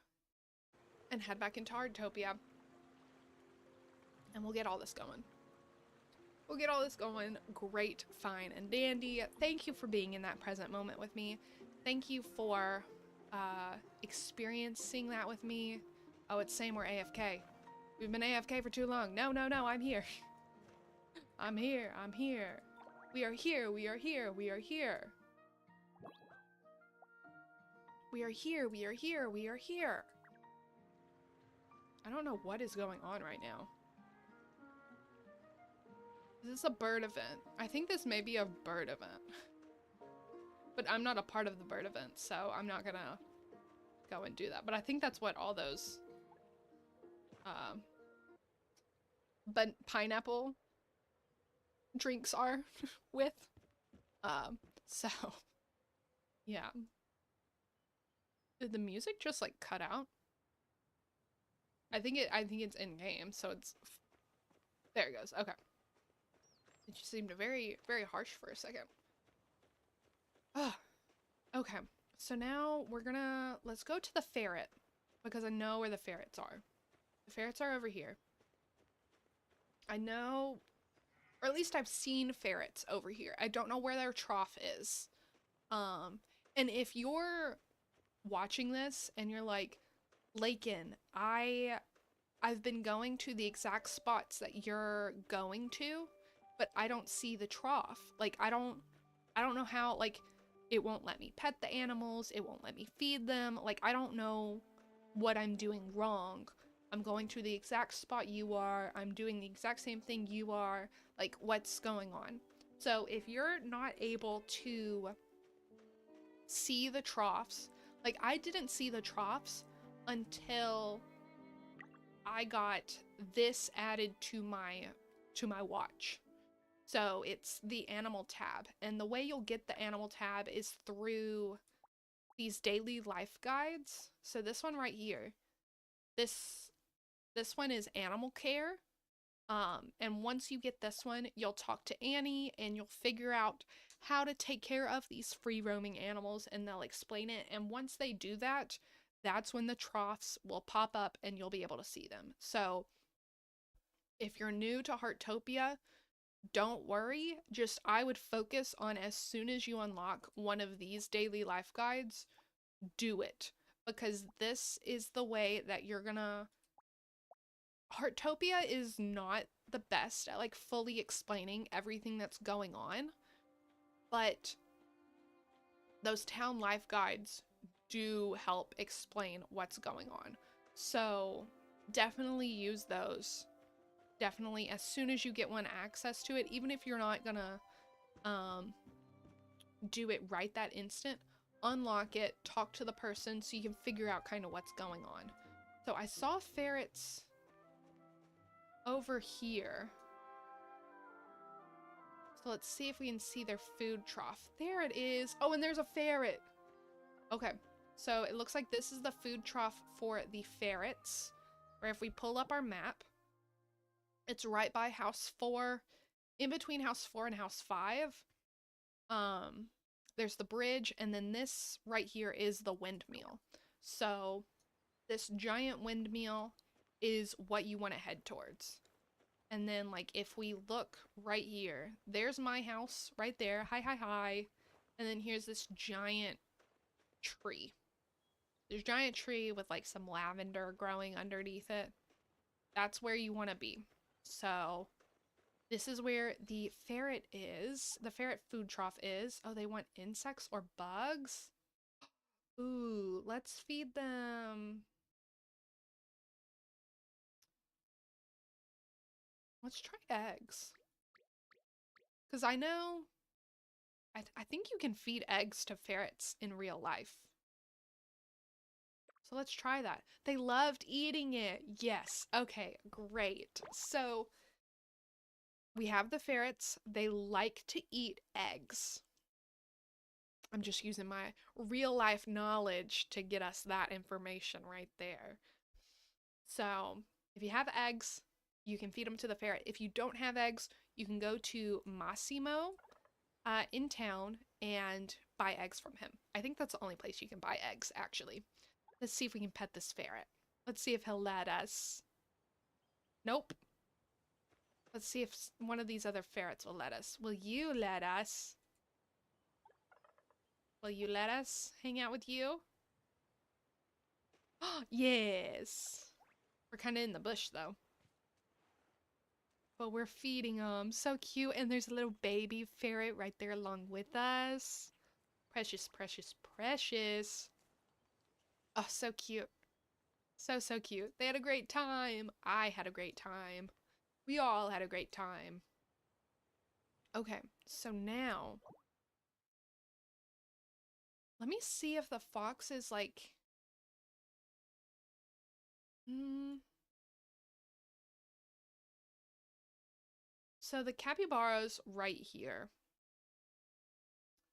and head back into Heartopia, and we'll get all this going. We'll get all this going great, fine, and dandy. Thank you for being in that present moment with me. Thank you for experiencing that with me. Oh, it's saying we're AFK. We've been AFK for too long. No, no, no, I'm here. I'm here, I'm here. We are here, we are here, we are here. We are here, we are here, we are here. I don't know what is going on right now. Is this a bird event? I think this may be a bird event. But I'm not a part of the bird event, so I'm not gonna go and do that. But I think that's what all those but pineapple drinks are with. So yeah. Did the music just like cut out? I think it's in game, so it's there it goes. Okay. It just seemed very, very harsh for a second. Okay. So now let's go to the ferret, because I know where the ferrets are. The ferrets are over here. I know, or at least I've seen ferrets over here. I don't know where their trough is. And if you're watching this and you're like, Lakin, I've been going to the exact spots that you're going to, but I don't see the trough. Like, I don't know how, like, it won't let me pet the animals, it won't let me feed them. Like, I don't know what I'm doing wrong. I'm going to the exact spot you are, I'm doing the exact same thing you are. Like, what's going on? So if you're not able to see the troughs, like, I didn't see the troughs until I got this added to my watch. So it's the animal tab, and the way you'll get the animal tab is through these daily life guides. So this one right here, this one is animal care. And once you get this one, you'll talk to Annie and you'll figure out how to take care of these free roaming animals, and they'll explain it. And once they do that, that's when the troughs will pop up and you'll be able to see them. So if you're new to Heartopia, don't worry. Just, I would focus on, as soon as you unlock one of these daily life guides, do it. because this is the way that you're gonna... Heartopia is not the best at like fully explaining everything that's going on, but those town life guides do help explain what's going on. So definitely use those. Definitely, as soon as you get one access to it, even if you're not gonna do it right that instant, unlock it, talk to the person so you can figure out kind of what's going on. So I saw ferrets over here. So let's see if we can see their food trough. There it is. Oh, and there's a ferret. Okay, so it looks like this is the food trough for the ferrets. Or if we pull up our map, it's right by house 4, in between house 4 and house 5. There's the bridge, and then this right here is the windmill. So this giant windmill is what you want to head towards. And then, like, if we look right here, there's my house right there. Hi, hi, hi. And then here's this giant tree. There's a giant tree with, like, some lavender growing underneath it. That's where you want to be. So this is where the ferret is. The ferret food trough is. Oh, they want insects or bugs? Ooh, let's feed them. Let's try eggs. Because I know... I think you can feed eggs to ferrets in real life. So let's try that. They loved eating it. Yes. Okay, great. So we have the ferrets. They like to eat eggs. I'm just using my real life knowledge to get us that information right there. So if you have eggs, you can feed them to the ferret. If you don't have eggs, you can go to Massimo in town and buy eggs from him. I think that's the only place you can buy eggs, actually. Let's see if we can pet this ferret. Let's see if he'll let us. Nope. Let's see if one of these other ferrets will let us. Will you let us? Will you let us hang out with you? Oh, yes. We're kind of in the bush, though. But we're feeding them. So cute. And there's a little baby ferret right there along with us. Precious, precious, precious. Oh, so cute. So, so cute. They had a great time. I had a great time. We all had a great time. Okay, so now... let me see if the fox is like... So the capybaras right here.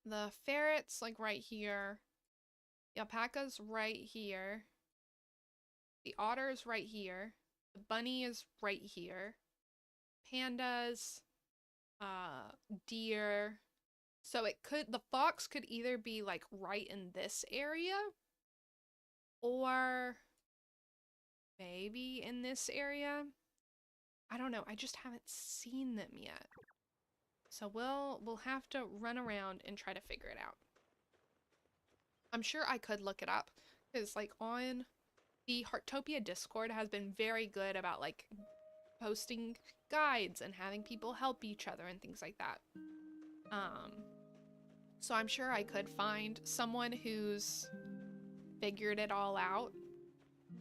The ferrets like right here. The alpacas right here. The otters right here. The bunny is right here. Pandas. Deer. So it could, the fox could either be like right in this area. Or maybe in this area. I don't know. I just haven't seen them yet. So we'll have to run around and try to figure it out. I'm sure I could look it up because like on the Heartopia Discord has been very good about like posting guides and having people help each other and things like that. So I'm sure I could find someone who's figured it all out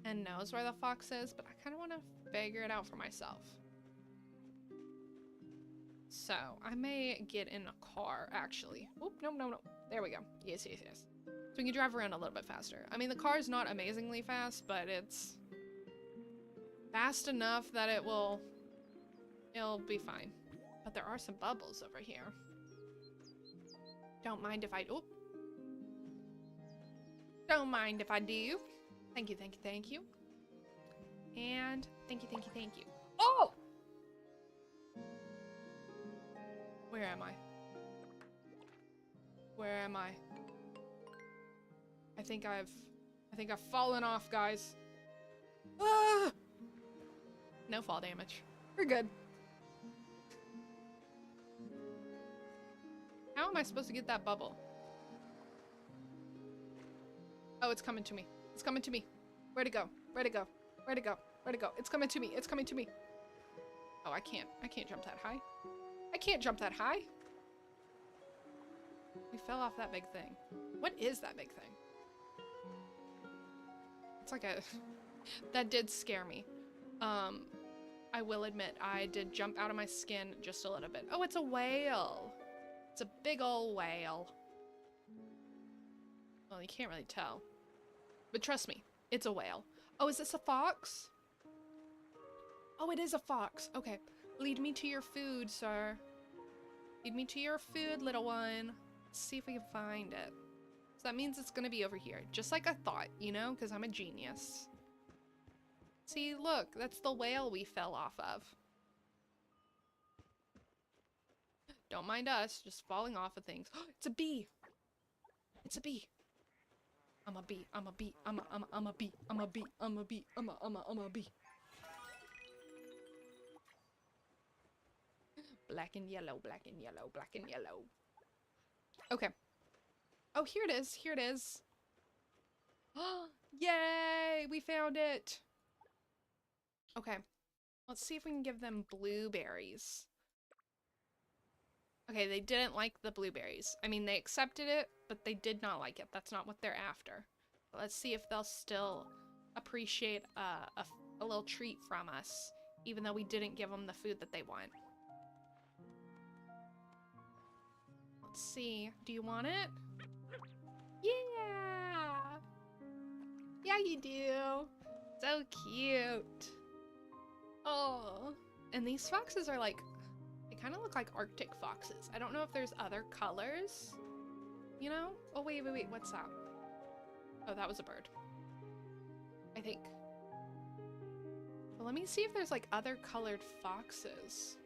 and knows where the fox is, but I kind of want to figure it out for myself. So I may get in a car, actually. Oop, no, no, no. There we go. Yes, yes, yes. So we can drive around a little bit faster. I mean, the car is not amazingly fast, but it's fast enough that it'll be fine. But there are some bubbles over here. Don't mind if I... oop. Don't mind if I do. Thank you, thank you, thank you. And thank you, thank you, thank you. Oh! Where am I? Where am I? I think I've fallen off, guys. Ah! No fall damage. We're good. How am I supposed to get that bubble? Oh, it's coming to me. It's coming to me. Where'd it go? Where'd it go? Where'd it go? Where'd it go? It's coming to me. It's coming to me. Oh, I can't jump that high. I can't jump that high. We fell off that big thing. What is that big thing? It's like a... That did scare me. I will admit, I did jump out of my skin just a little bit. Oh, it's a whale. It's a big old whale. Well, you can't really tell. But trust me, it's a whale. Oh, is this a fox? Oh, it is a fox. Okay. Lead me to your food, sir. Lead me to your food, little one. Let's see if we can find it. So that means it's gonna be over here. Just like I thought, you know, because I'm a genius. See, look, that's the whale we fell off of. Don't mind us, just falling off of things. It's a bee! It's a bee! I'm a bee, I'm a bee, I'm a bee, I'm a bee, I'm a bee, I'm a bee. Black and yellow, black and yellow, black and yellow. Okay. Oh, here it is, here it is. Yay! We found it! Okay. Let's see if we can give them blueberries. Okay, they didn't like the blueberries. I mean, they accepted it, but they did not like it. That's not what they're after. But let's see if they'll still appreciate a little treat from us, even though we didn't give them the food that they want. Let's see. Do you want it? Yeah! Yeah, you do. So cute. Oh. And these foxes are like, they kind of look like Arctic foxes. I don't know if there's other colors, you know? Oh, wait, what's that? Oh, that was a bird. I think. Well, let me see if there's like other colored foxes.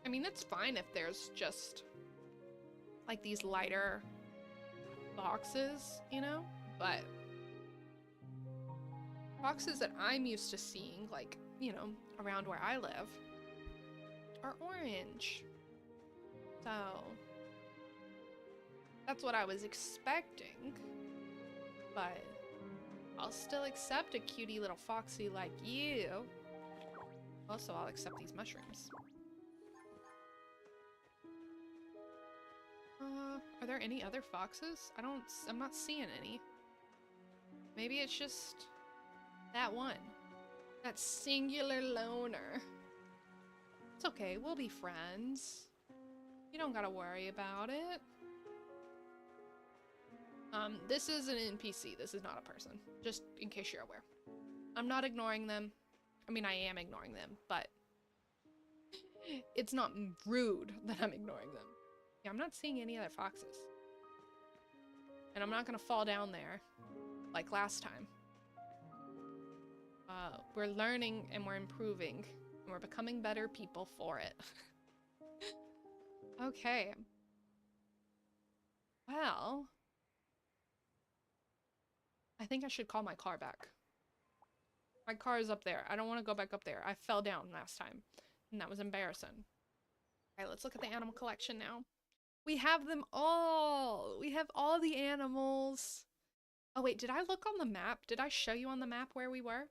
I mean, it's fine if there's just like these lighter foxes, you know? But foxes that I'm used to seeing, like, you know, around where I live, are orange. So that's what I was expecting. But I'll still accept a cutie little foxy like you. Also, I'll accept these mushrooms. Are there any other foxes? I'm not seeing any. Maybe it's just that one. That singular loner. It's okay, we'll be friends. You don't gotta worry about it. This is an NPC, this is not a person. Just in case you're aware. I'm not ignoring them. I mean, I am ignoring them, but it's not rude that I'm ignoring them. Yeah, I'm not seeing any other foxes. And I'm not gonna fall down there like last time. We're learning and we're improving and we're becoming better people for it. Okay. Well, I think I should call my car back. My car is up there. I don't want to go back up there. I fell down last time and that was embarrassing. All right, let's look at the animal collection now. We have them all. We have all the animals. Oh wait, did I look on the map? Did I show you on the map where we were?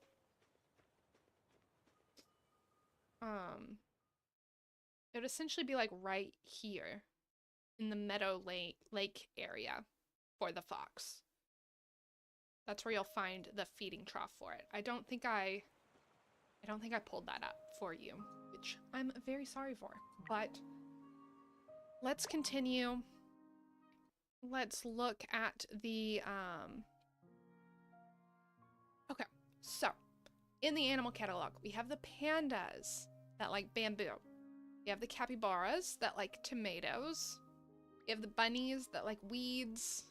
It would essentially be like right here in the meadow lake area for the fox. That's where you'll find the feeding trough for it. I don't think I pulled that up for you, which I'm very sorry for. But let's continue. Let's look at the okay, so in the animal catalog, we have the pandas that like bamboo. We have the capybaras that like tomatoes. We have the bunnies that like weeds.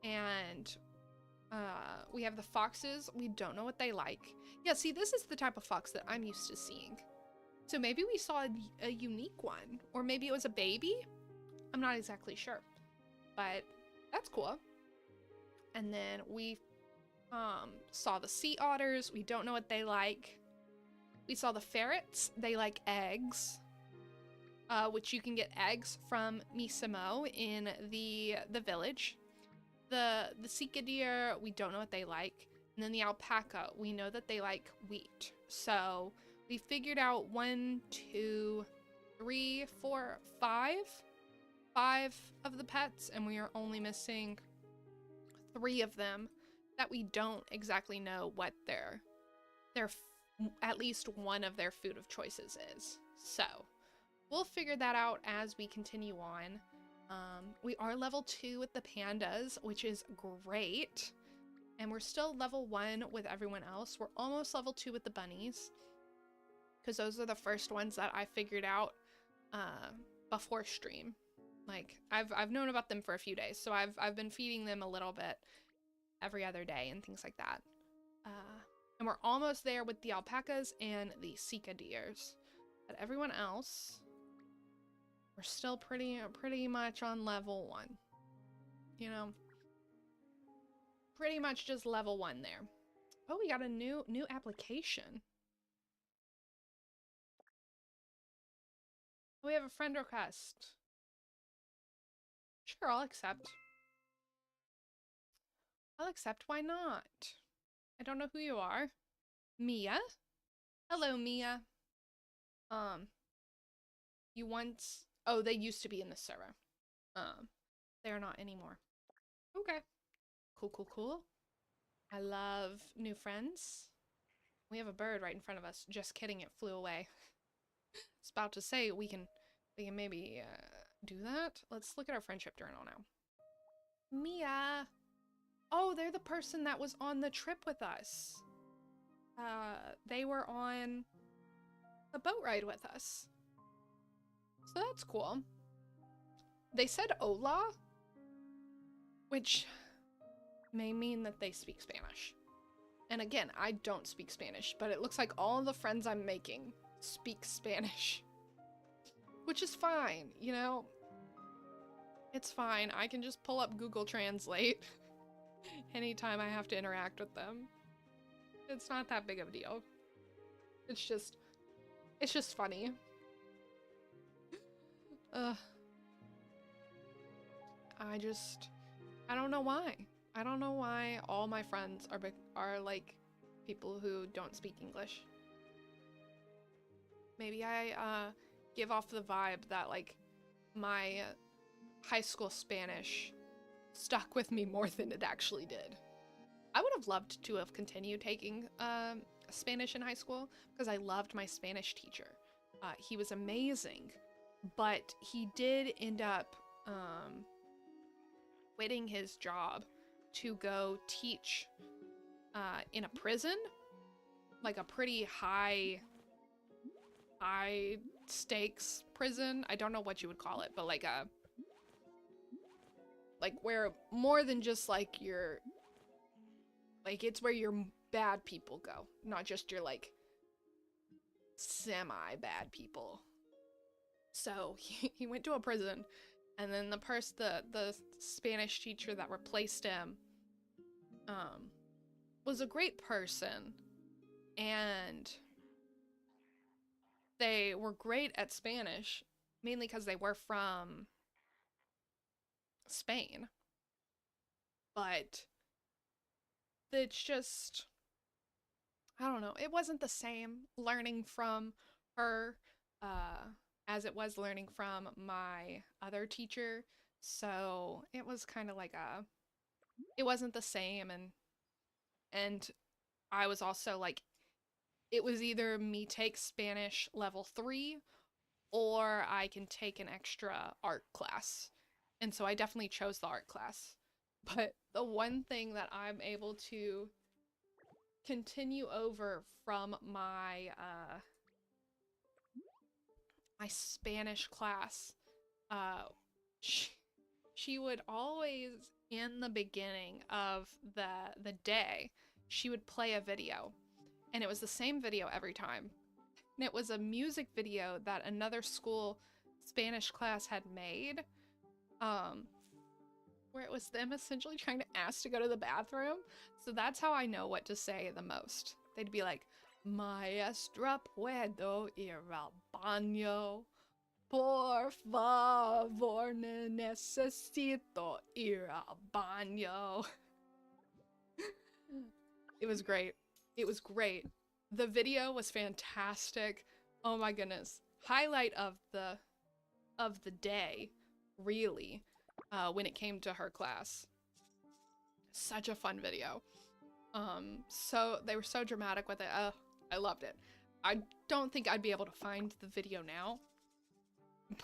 And we have the foxes. We don't know what they like. Yeah, see, this is the type of fox that I'm used to seeing. So maybe we saw a unique one. Or maybe it was a baby? I'm not exactly sure. But that's cool. And then we saw the sea otters. We don't know what they like. We saw the ferrets. They like eggs. Which you can get eggs from Misimo in the village. The Sika Deer, we don't know what they like. And then the alpaca, we know that they like wheat. So we figured out 1, 2, 3, 4, 5. 5 of the pets, and we are only missing 3 of them that we don't exactly know what their at least one of their food of choices is. So we'll figure that out as we continue on. We are level 2 with the pandas, which is great. And we're still level 1 with everyone else. We're almost level 2 with the bunnies, because those are the first ones that I figured out before stream. Like, I've known about them for a few days, so I've been feeding them a little bit every other day and things like that. And we're almost there with the alpacas and the Sika Deers. But everyone else, we're still pretty much on level 1. You know? Pretty much just level 1 there. Oh, we got a new application. We have a friend request. Sure, I'll accept. I'll accept, why not? I don't know who you are. Mia? Hello, Mia. You once... Oh, they used to be in the server. They're not anymore. Okay. Cool. I love new friends. We have a bird right in front of us. Just kidding, it flew away. It's about to say we can maybe do that. Let's look at our friendship journal now. Mia. Oh, they're the person that was on the trip with us. They were on the boat ride with us. So that's cool. They said hola, which may mean that they speak Spanish. And again, I don't speak Spanish, but it looks like all the friends I'm making speak Spanish. Which is fine, you know? It's fine. I can just pull up Google Translate anytime I have to interact with them. It's not that big of a deal. It's just funny. I don't know why. I don't know why all my friends are like people who don't speak English. Maybe I give off the vibe that like my high school Spanish stuck with me more than it actually did. I would have loved to have continued taking Spanish in high school because I loved my Spanish teacher. He was amazing, but he did end up quitting his job to go teach in a prison, like a pretty high stakes prison. I don't know what you would call it, but like where more than just like your, like it's where your bad people go, not just your like semi bad people. So he went to a prison, and then the Spanish teacher that replaced him was a great person, and they were great at Spanish, mainly because they were from Spain. But it's just, I don't know, it wasn't the same learning from her as it was learning from my other teacher. So it was kind of like it wasn't the same, and I was also like, it was either me take Spanish level 3 or I can take an extra art class. And so I definitely chose the art class. But the one thing that I'm able to continue over from my my Spanish class, she would always, in the beginning of the day, she would play a video, and it was the same video every time. And it was a music video that another school Spanish class had made, where it was them essentially trying to ask to go to the bathroom. So that's how I know what to say the most. They'd be like, Maestra, puedo ir al baño, Por favor, necesito ir al baño. It was great. It was great. The video was fantastic. Oh my goodness. Highlight of the day, really, when it came to her class. Such a fun video. So they were so dramatic with it. I loved it. I don't think I'd be able to find the video now,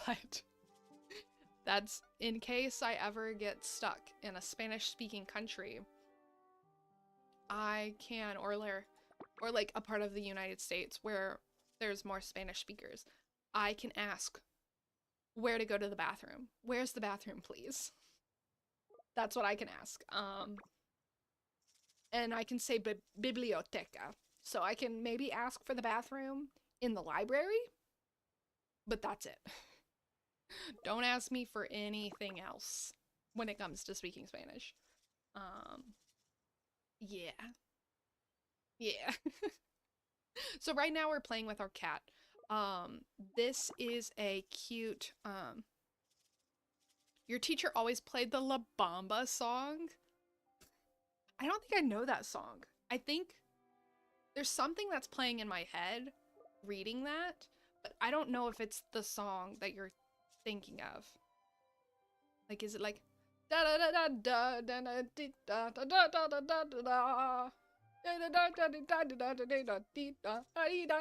but that's in case I ever get stuck in a Spanish-speaking country. I can, or like a part of the United States where there's more Spanish speakers, I can ask where to go to the bathroom. Where's the bathroom, please? That's what I can ask. And I can say biblioteca. So I can maybe ask for the bathroom in the library, but that's it. Don't ask me for anything else when it comes to speaking Spanish. Yeah. Yeah. So right now we're playing with our cat. This is a cute, your teacher always played the La Bamba song. I don't think I know that song. I think there's something that's playing in my head reading that, but I don't know if it's the song that you're thinking of. Like, is it like da da da da da da da da da da da da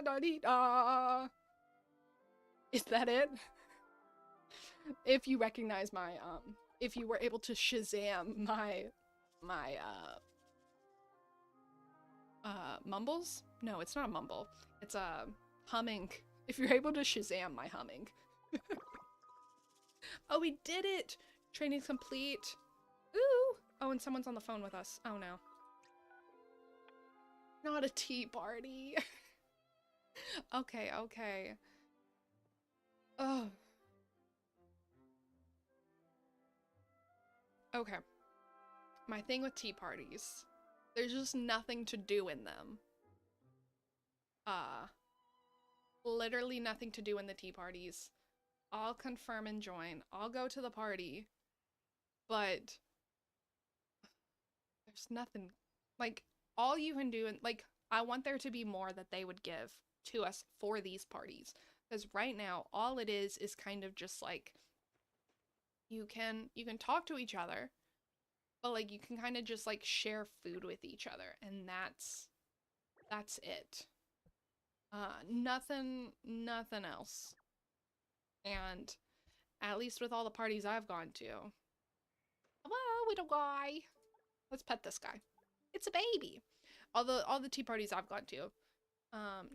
da da? Is that it? If you recognize my if you were able to Shazam my mumbles? No, it's not a mumble. It's a humming. If you're able to Shazam my humming. Oh, we did it! Training's complete. Ooh! Oh, and someone's on the phone with us. Oh no. Not a tea party. Okay, okay. Oh. Okay. My thing with tea parties, there's just nothing to do in them. Literally nothing to do in the tea parties. I'll confirm and join. I'll go to the party, but there's nothing. Like, all you can do, and like, I want there to be more that they would give to us for these parties. Because right now, all it is kind of just like, you can talk to each other, but like you can kind of just like share food with each other, and that's it. Nothing else. And at least with all the parties I've gone to. Hello, little guy. Let's pet this guy. It's a baby. All the tea parties I've gone to.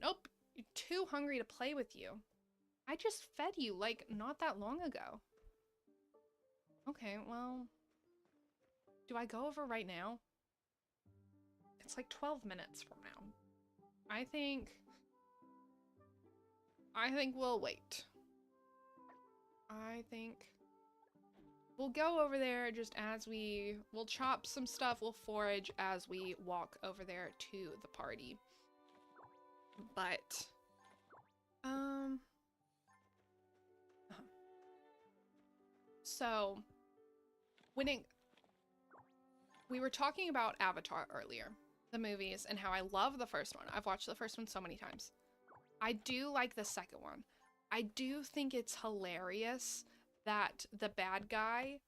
Nope. You're too hungry to play with you. I just fed you like not that long ago. Okay, well, do I go over right now? It's like 12 minutes from now. I think we'll wait. I think we'll go over there just as we'll chop some stuff, we'll forage as we walk over there to the party. But, so, we were talking about Avatar earlier, the movies, and how I love the first one. I've watched the first one so many times. I do like the second one. I do think it's hilarious that the bad guy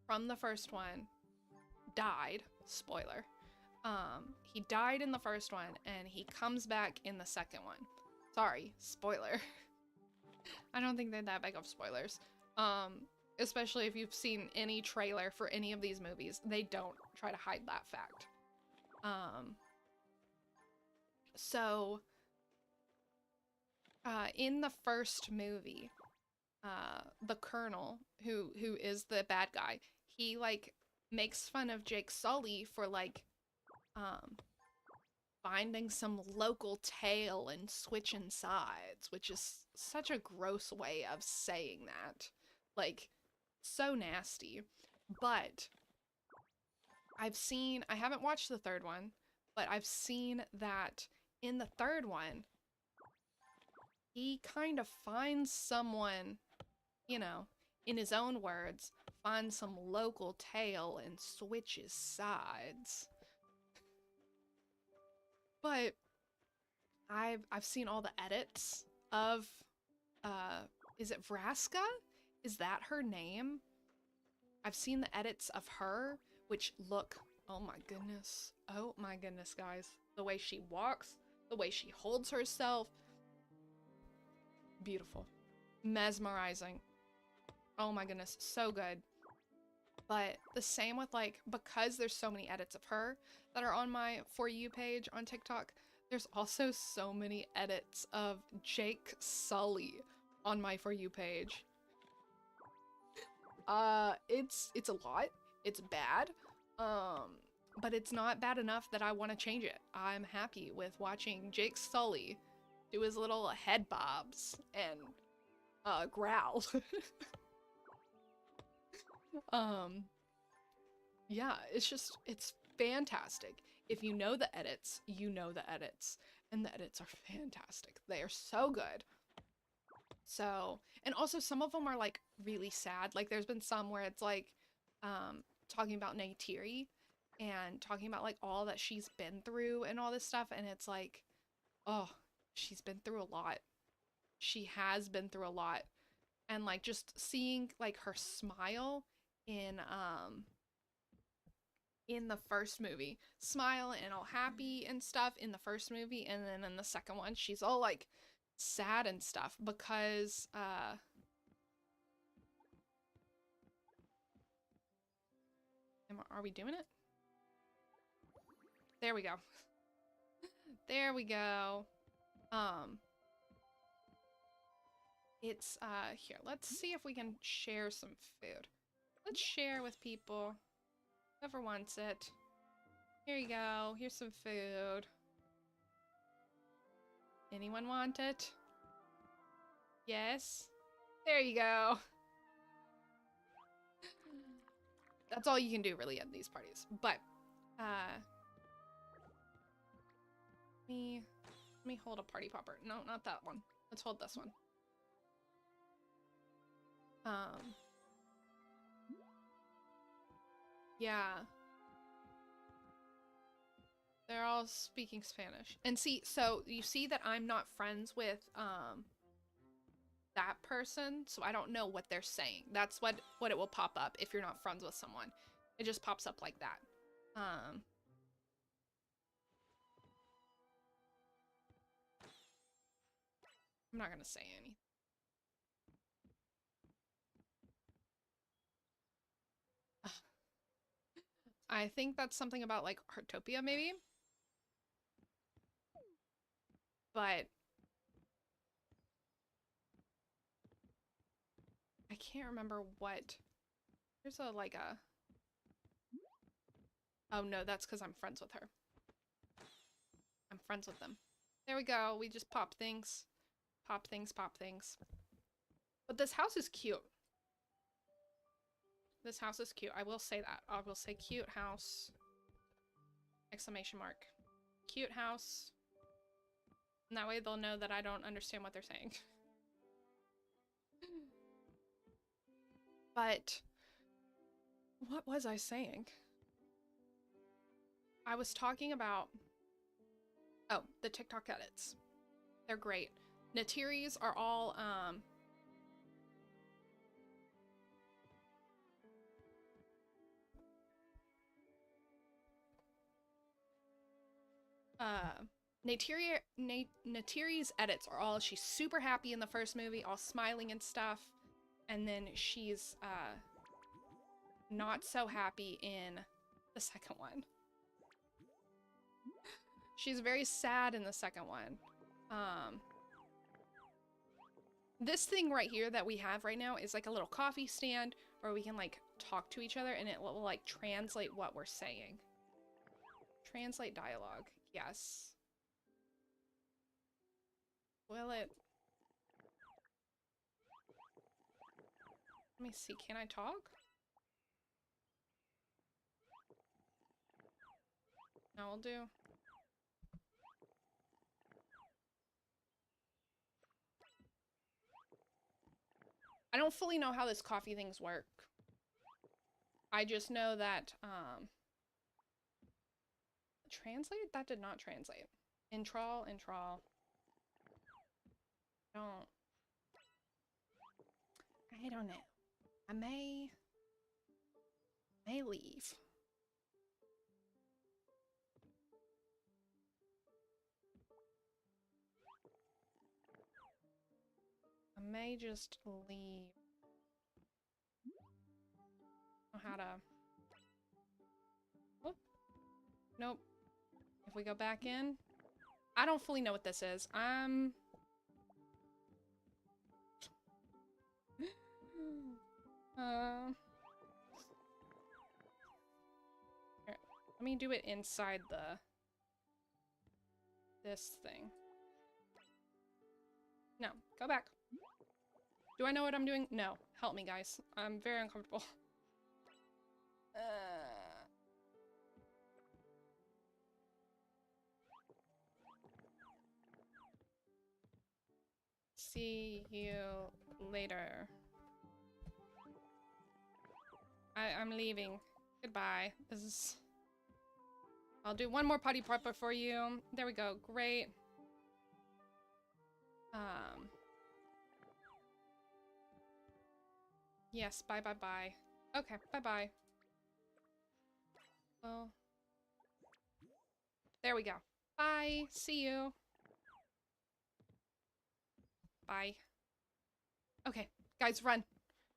from the first one died. Spoiler. He died in the first one, and he comes back in the second one. Sorry, spoiler. I don't think they're that big of spoilers. Especially if you've seen any trailer for any of these movies, they don't try to hide that fact. In the first movie, the Colonel, who is the bad guy, he like makes fun of Jake Sully for like finding some local tail and switching sides, which is such a gross way of saying that. Like, so nasty. But I haven't watched the third one, but I've seen that in the third one, he kind of finds someone, you know, in his own words, finds some local tale and switches sides. But I've seen all the edits of is it Vraska? Is that her name? I've seen the edits of her, which look, oh my goodness, guys. The way she walks, the way she holds herself. Beautiful. Mesmerizing. Oh my goodness, so good. But the same with, like, because there's so many edits of her that are on my For You page on TikTok, there's also so many edits of Jake Sully on my For You page. It's a lot. It's bad. But it's not bad enough that I want to change it. I'm happy with watching Jake Sully do his little head bobs and growl. Yeah, it's fantastic. If you know the edits, you know the edits. And the edits are fantastic. They are so good. So, and also some of them are like really sad. Like there's been some where it's like talking about Neytiri and talking about like all that she's been through and all this stuff, and it's like, oh, she's been through a lot. She has been through a lot. And like just seeing like her smile in the first movie, smile and all happy and stuff in the first movie, and then in the second one she's all like sad and stuff because are we doing it? There we go. There we go. It's here, let's see if we can share some food. Let's share with people. Whoever wants it. Here you go. Here's some food. Anyone want it? Yes? There you go. That's all you can do really at these parties. But, let me hold a party popper. No, not that one. Let's hold this one. Yeah. They're all speaking Spanish. And see, so you see that I'm not friends with, that person, so I don't know what they're saying. That's what it will pop up if you're not friends with someone. It just pops up like that. I'm not gonna say anything. I think that's something about like Heartopia maybe. But I can't remember what. There's a like a. Oh no, that's because I'm friends with her. I'm friends with them. There we go. We just pop things. Pop things, pop things. But this house is cute. This house is cute. I will say that. I will say cute house. Exclamation mark. Cute house. And that way they'll know that I don't understand what they're saying. But what was I saying? I was talking about, oh, the TikTok edits. They're great. Neytiris are all Neytiri's edits are all, she's super happy in the first movie, all smiling and stuff, and then she's not so happy in the second one. She's very sad in the second one. This thing right here that we have right now is like a little coffee stand where we can like talk to each other and it will like translate what we're saying. Translate dialogue. Yes. Will it? Let me see. Can I talk? No, I'll do. I don't fully know how this coffee things work. I just know that, translate? That did not translate. Intrawl. Don't. I don't know. I may leave. I may just leave. Know how to. Whoop. Nope. If we go back in, I don't fully know what this is. Here, let me do it inside this thing. No, go back. Do I know what I'm doing? No. Help me, guys. I'm very uncomfortable. See you later. I'm leaving. Goodbye. This is... I'll do one more potty prepper for you. There we go. Great. Yes, bye. Okay, bye. Well... There we go. Bye. See you. Bye. Okay, guys, run.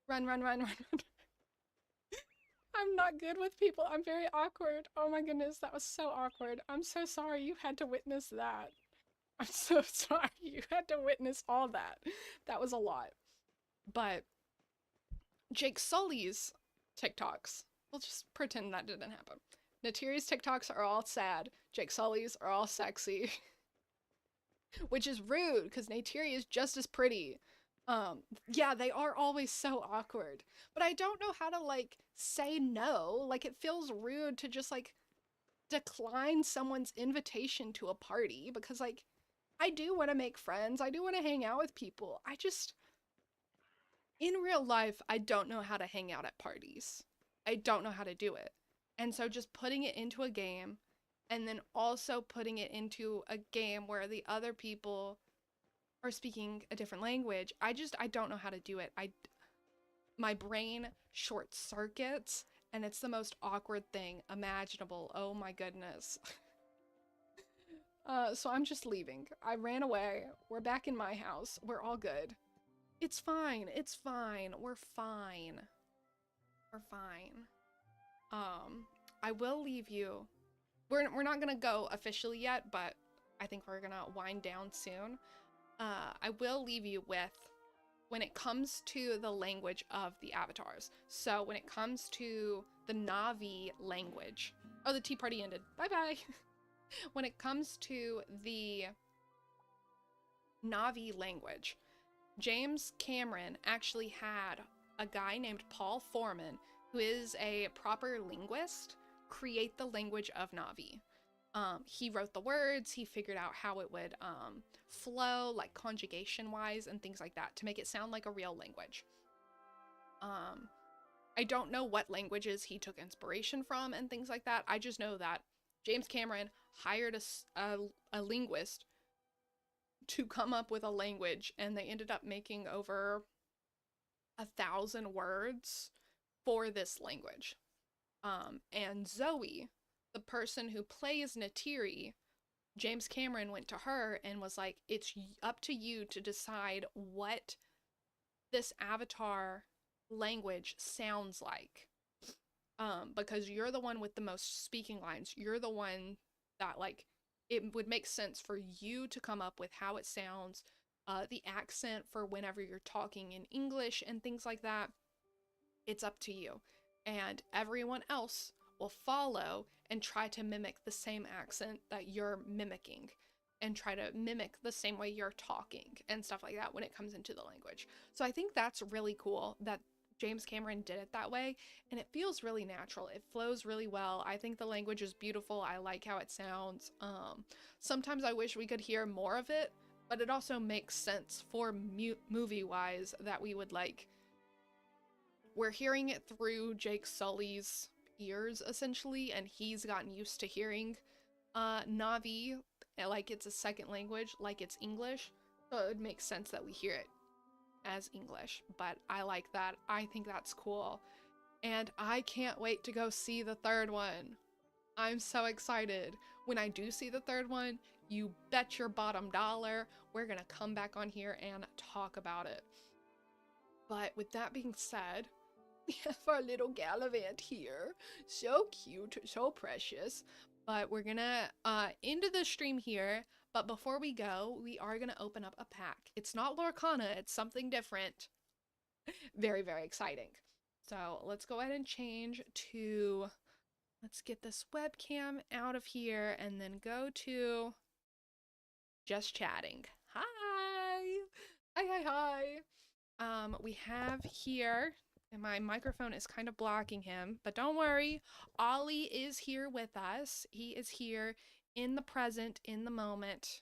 Run. I'm not good with people. I'm very awkward. Oh my goodness, that was so awkward. I'm so sorry you had to witness that. I'm so sorry you had to witness all that. That was a lot. But Jake Sully's TikToks, we'll just pretend that didn't happen. Natiri's TikToks are all sad. Jake Sully's are all sexy. Which is rude, because Natiri is just as pretty. Yeah, they are always so awkward. But I don't know how to, like, say no. Like, it feels rude to just, like, decline someone's invitation to a party. Because, like, I do want to make friends. I do want to hang out with people. I just... In real life, I don't know how to hang out at parties. I don't know how to do it. And so just putting it into a game, and then also putting it into a game where the other people are speaking a different language, I don't know how to do it. My brain short circuits, and it's the most awkward thing imaginable. Oh my goodness. So I'm just leaving. I ran away. We're back in my house. We're all good. It's fine. We're fine. I will leave you. We're not gonna go officially yet, but I think we're gonna wind down soon. I will leave you with, when it comes to the language of the avatars. So when it comes to the Na'vi language, oh, the tea party ended. Bye-bye. When it comes to the Na'vi language, James Cameron actually had a guy named Paul Foreman, who is a proper linguist, create the language of Na'vi. He wrote the words, he figured out how it would flow, like conjugation-wise and things like that, to make it sound like a real language. I don't know what languages he took inspiration from and things like that. I just know that James Cameron hired a linguist to come up with a language, and they ended up making over 1,000 words for this language. And Zoe, the person who plays Natiri, James Cameron went to her and was like, it's up to you to decide what this avatar language sounds like. Because you're the one with the most speaking lines. You're the one that, like, it would make sense for you to come up with how it sounds, the accent for whenever you're talking in English and things like that. It's up to you. And everyone else will follow and try to mimic the same accent that you're mimicking, and try to mimic the same way you're talking and stuff like that when it comes into the language. So I think that's really cool that James Cameron did it that way, and it feels really natural. It flows really well. I think the language is beautiful. I like how it sounds. Sometimes I wish we could hear more of it, but it also makes sense for movie-wise that we would, like, we're hearing it through Jake Sully's ears, essentially, and he's gotten used to hearing Navi like it's a second language, like it's English. So it would make sense that we hear it as English, but I like that. I think that's cool. And I can't wait to go see the third one. I'm so excited. When I do see the third one, you bet your bottom dollar we're gonna come back on here and talk about it. But with that being said, we have our little Gallivant here. So cute, so precious. But we're gonna end the stream here. But before we go, we are gonna open up a pack. It's not Lorcana, it's something different. Very, very exciting. So let's go ahead and change to, let's get this webcam out of here and then go to just chatting. Hi! Hi, hi, hi. We have here, and my microphone is kind of blocking him, but don't worry, Ollie is here with us. He is here in the present, in the moment.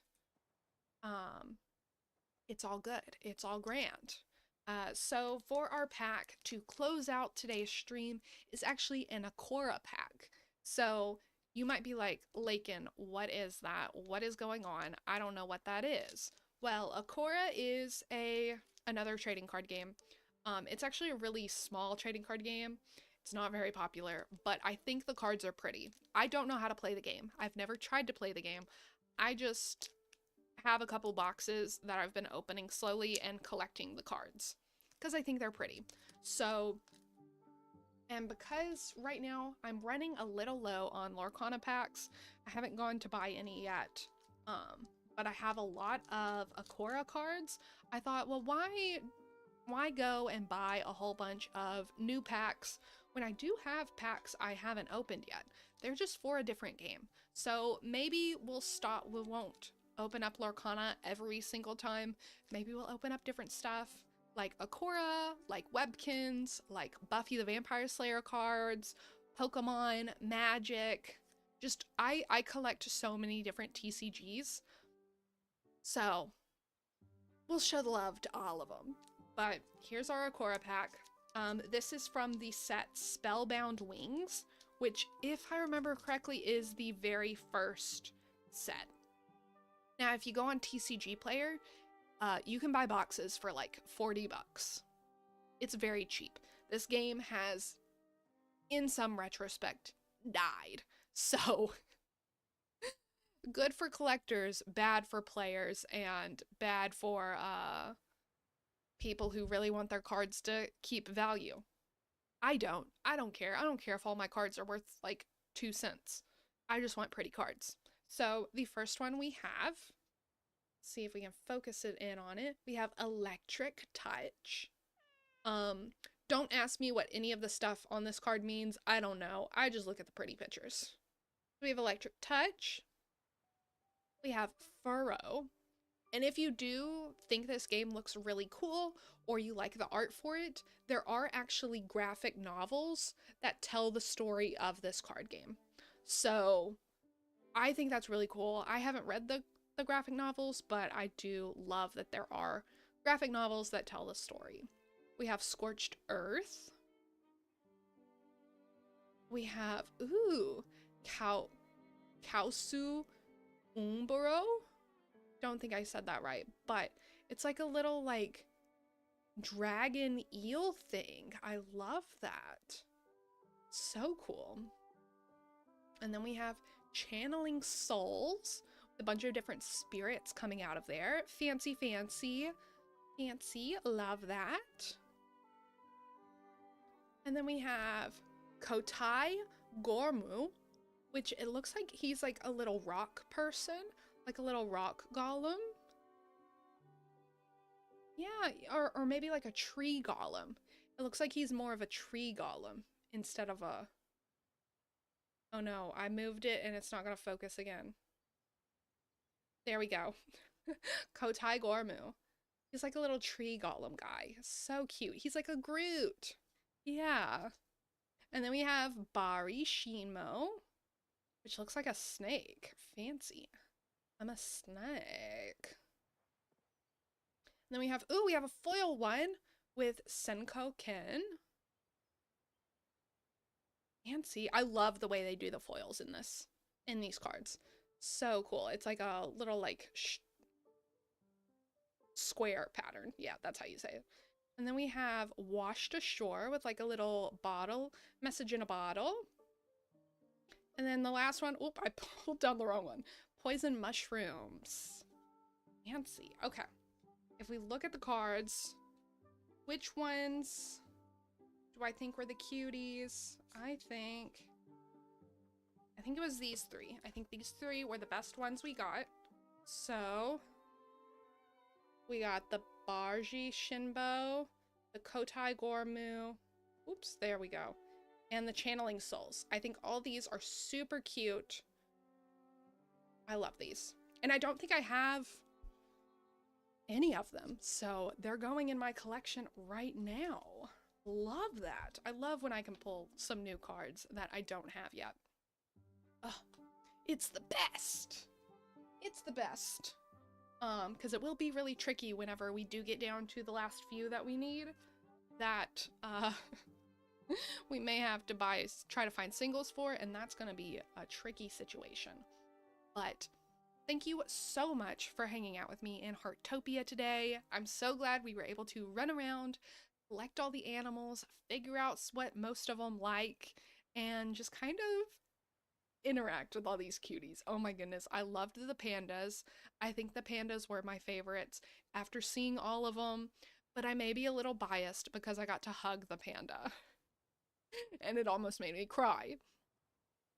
It's all good. It's all grand. So for our pack to close out today's stream is actually an Akora pack. So you might be like, Lakin, what is that? What is going on? I don't know what that is. Well, Akora is another trading card game. It's actually a really small trading card game. It's not very popular, but I think the cards are pretty. I don't know how to play the game. I've never tried to play the game. I just have a couple boxes that I've been opening slowly and collecting the cards because I think they're pretty. So, and because right now I'm running a little low on Lorcana packs, I haven't gone to buy any yet. But I have a lot of Akora cards. I thought, well, why go and buy a whole bunch of new packs when I do have packs I haven't opened yet? They're just for a different game. So maybe we won't open up Lorcana every single time. Maybe we'll open up different stuff like Akora, like Webkins, like Buffy the Vampire Slayer cards, Pokemon, Magic. Just, I collect so many different TCGs. So we'll show the love to all of them. But here's our Akora pack. This is from the set Spellbound Wings, which, if I remember correctly, is the very first set. Now, if you go on TCG Player, you can buy boxes for like 40 bucks. It's very cheap. This game has, in some retrospect, died. So, good for collectors, bad for players, and bad for people who really want their cards to keep value. I don't care. I don't care if all my cards are worth like 2 cents. I just want pretty cards. So the first one we have, see if we can focus it in on it. We have Electric Touch. Don't ask me what any of the stuff on this card means. I don't know. I just look at the pretty pictures. We have Electric Touch. We have Furrow. And if you do think this game looks really cool or you like the art for it, there are actually graphic novels that tell the story of this card game. So I think that's really cool. I haven't read the graphic novels, but I do love that there are graphic novels that tell the story. We have Scorched Earth. We have, Kausu Umburo. Don't think I said that right, but it's like a little like dragon eel thing. I love that. So cool. And then we have Channeling Souls, a bunch of different spirits coming out of there. Fancy, fancy, fancy. Love that. And then we have Kotai Gormu, which it looks like he's like a little rock person, like a little rock golem. Yeah, or maybe like a tree golem. It looks like he's more of a tree golem instead of a... Oh no, I moved it and it's not gonna focus again. There we go. Kotai Gormu. He's like a little tree golem guy. So cute. He's like a Groot. Yeah. And then we have Bari Shinmo, which looks like a snake. Fancy. I'm a snake. And then we have a foil one with Senko Ken. Fancy. I love the way they do the foils in these cards. So cool. It's like a little like square pattern. Yeah, that's how you say it. And then we have washed ashore with like a little bottle, message in a bottle. And then the last one, oop, I pulled down the wrong one. Poison mushrooms. Fancy. Okay. If we look at the cards, which ones do I think were the cuties? I think it was these three. I think these three were the best ones we got. So we got the Barji Shinbo, the Kotai Gormu. Oops, there we go. And the Channeling Souls. I think all these are super cute. I love these. And I don't think I have any of them. So they're going in my collection right now. Love that. I love when I can pull some new cards that I don't have yet. Oh, it's the best. It's the best. Because it will be really tricky whenever we do get down to the last few that we need. That, we may have to try to find singles for, and that's going to be a tricky situation. But thank you so much for hanging out with me in Heartopia today. I'm so glad we were able to run around, collect all the animals, figure out what most of them like, and just kind of interact with all these cuties. Oh my goodness, I loved the pandas. I think the pandas were my favorites after seeing all of them, but I may be a little biased because I got to hug the panda. And it almost made me cry.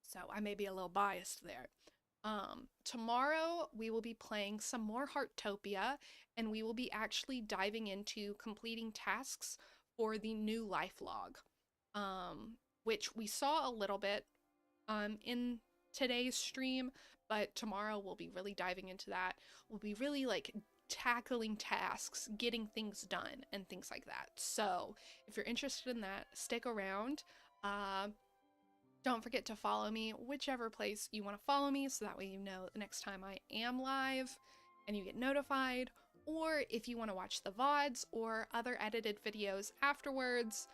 So I may be a little biased there. Tomorrow we will be playing some more Heartopia, and we will be actually diving into completing tasks for the new life log, which we saw a little bit in today's stream, but tomorrow we'll be really diving into that. We'll be really like tackling tasks, getting things done, and things like that. So if you're interested in that, stick around. Don't forget to follow me whichever place you want to follow me, so that way you know the next time I am live and you get notified. Or if you want to watch the VODs or other edited videos afterwards,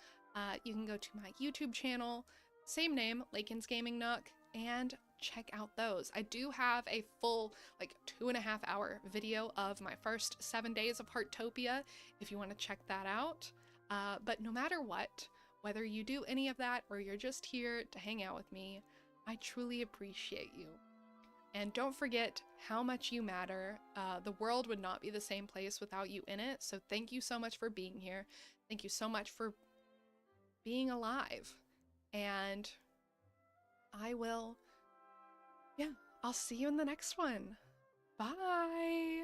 you can go to my YouTube channel, same name, Lakin's Gaming Nook, and check out those. I do have a full like 2.5 hour video of my first 7 days of Heartopia if you want to check that out. But no matter what, whether you do any of that or you're just here to hang out with me, I truly appreciate you. And don't forget how much you matter. The world would not be the same place without you in it. So thank you so much for being here. Thank you so much for being alive. And I'll see you in the next one. Bye.